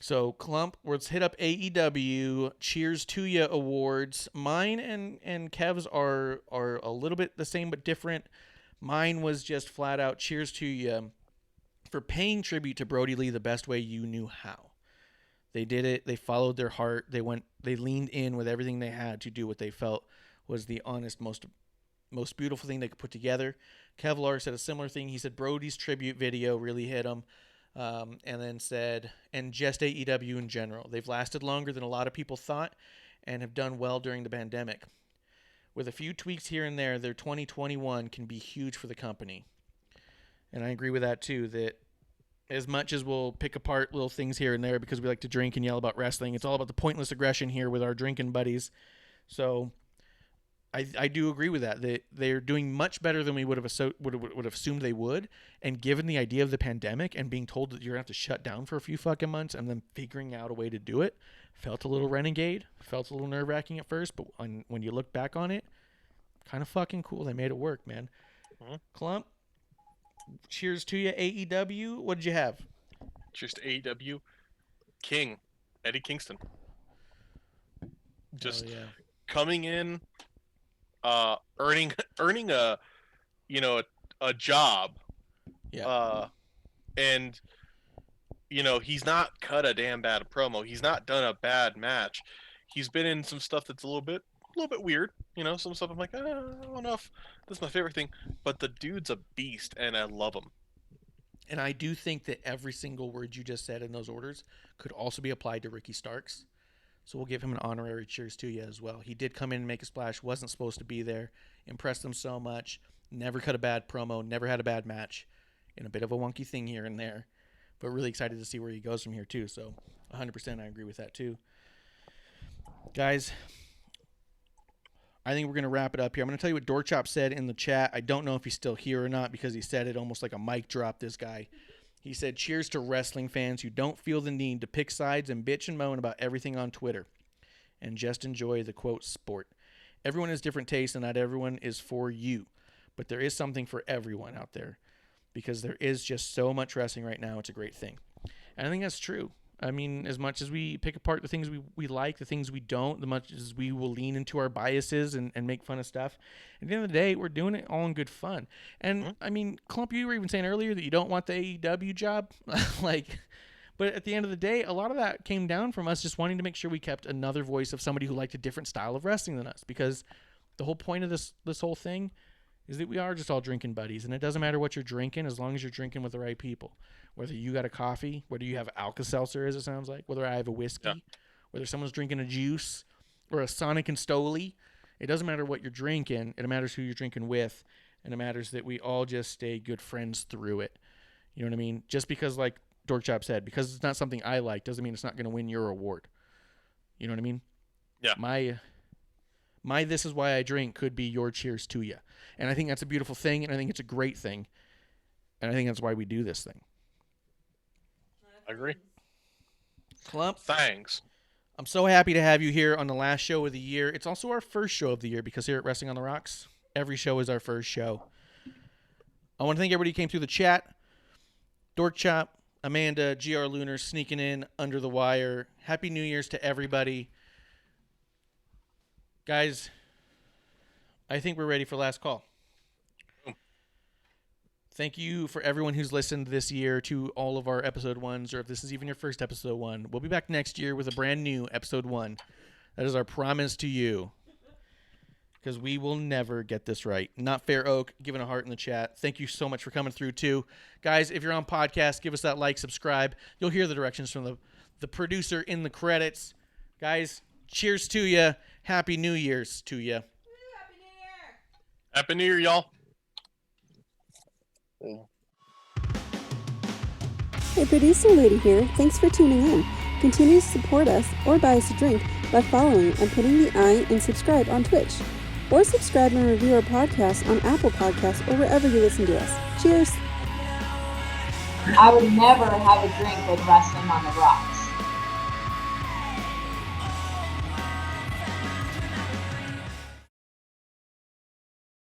So, Clump, let's hit up AEW Cheers to Ya awards. Mine and Kev's are a little bit the same but different. Mine was just flat out Cheers to Ya for paying tribute to Brody Lee the best way you knew how. They did it. They followed their heart. They leaned in with everything they had to do what they felt was the honest, most beautiful thing they could put together. Kevlar said a similar thing. He said Brody's tribute video really hit him. And then said, and just AEW in general. They've lasted longer than a lot of people thought and have done well during the pandemic. With a few tweaks here and there, their 2021 can be huge for the company. And I agree with that too, that as much as we'll pick apart little things here and there because we like to drink and yell about wrestling, it's all about the pointless aggression here with our drinking buddies. So I do agree with that. They're doing much better than we would have assumed they would. And given the idea of the pandemic and being told that you're going to have to shut down for a few fucking months and then figuring out a way to do it, felt a little renegade, felt a little nerve-wracking at first. But when you look back on it, kind of fucking cool. They made it work, man. Mm-hmm. Clump, cheers to you, AEW. What did you have? Cheers to AEW. King, Eddie Kingston. Just coming in, earning a job. Yeah. And he's not cut a damn bad promo. He's not done a bad match. He's been in some stuff that's a little bit weird. Some stuff I'm like, I don't know if this is my favorite thing, but the dude's a beast and I love him. And I do think that every single word you just said in those orders could also be applied to Ricky Starks. So we'll give him an honorary cheers to you as well. He did come in and make a splash, wasn't supposed to be there, impressed them so much, never cut a bad promo, never had a bad match, in a bit of a wonky thing here and there. But really excited to see where he goes from here too. So 100% I agree with that too. Guys, I think we're going to wrap it up here. I'm going to tell you what Dorkchop said in the chat. I don't know if he's still here or not because he said it almost like a mic drop, this guy. He said, cheers to wrestling fans who don't feel the need to pick sides and bitch and moan about everything on Twitter and just enjoy the, quote, sport. Everyone has different tastes and not everyone is for you. But there is something for everyone out there because there is just so much wrestling right now. It's a great thing. And I think that's true. I mean, as much as we pick apart the things we like, the things we don't, the much as we will lean into our biases and make fun of stuff, at the end of the day, we're doing it all in good fun. And, I mean, Clump, you were even saying earlier that you don't want the AEW job. But at the end of the day, a lot of that came down from us just wanting to make sure we kept another voice of somebody who liked a different style of wrestling than us. Because the whole point of this whole thing is that we are just all drinking buddies. And it doesn't matter what you're drinking as long as you're drinking with the right people. Whether you got a coffee, whether you have Alka-Seltzer, as it sounds like, whether I have a whiskey, whether someone's drinking a juice or a Sonic and Stoli, it doesn't matter what you're drinking. It matters who you're drinking with, and it matters that we all just stay good friends through it. You know what I mean? Just because, like Dorkchop said, because it's not something I like doesn't mean it's not going to win your award. You know what I mean? Yeah. My this is why I drink could be your cheers to ya. And I think that's a beautiful thing, and I think it's a great thing. And I think that's why we do this thing. I agree. Clump, Thanks. I'm so happy to have you here on the last show of the year. It's also our first show of the year because here at Wrestling on the Rocks, every show is our first show. I want to thank everybody who came through the chat. Dorkchop, Amanda, GR Lunar sneaking in under the wire. Happy New Year's to everybody. Guys, I think we're ready for last call. Thank you for everyone who's listened this year to all of our episode ones, or if this is even your first episode one. We'll be back next year with a brand new episode 1. That is our promise to you. Because we will never get this right. Not Fair Oak, giving a heart in the chat. Thank you so much for coming through, too. Guys, if you're on podcast, give us that like, subscribe. You'll hear the directions from the producer in the credits. Guys, cheers to you. Happy New Year's to you. Happy New Year! Happy New Year, y'all. Hey, producer lady here. Thanks for tuning in. Continue to support us or buy us a drink by following and putting the I in subscribe on Twitch. Or subscribe and review our podcast on Apple Podcasts or wherever you listen to us. Cheers! I would never have a drink with wrestling on the rocks.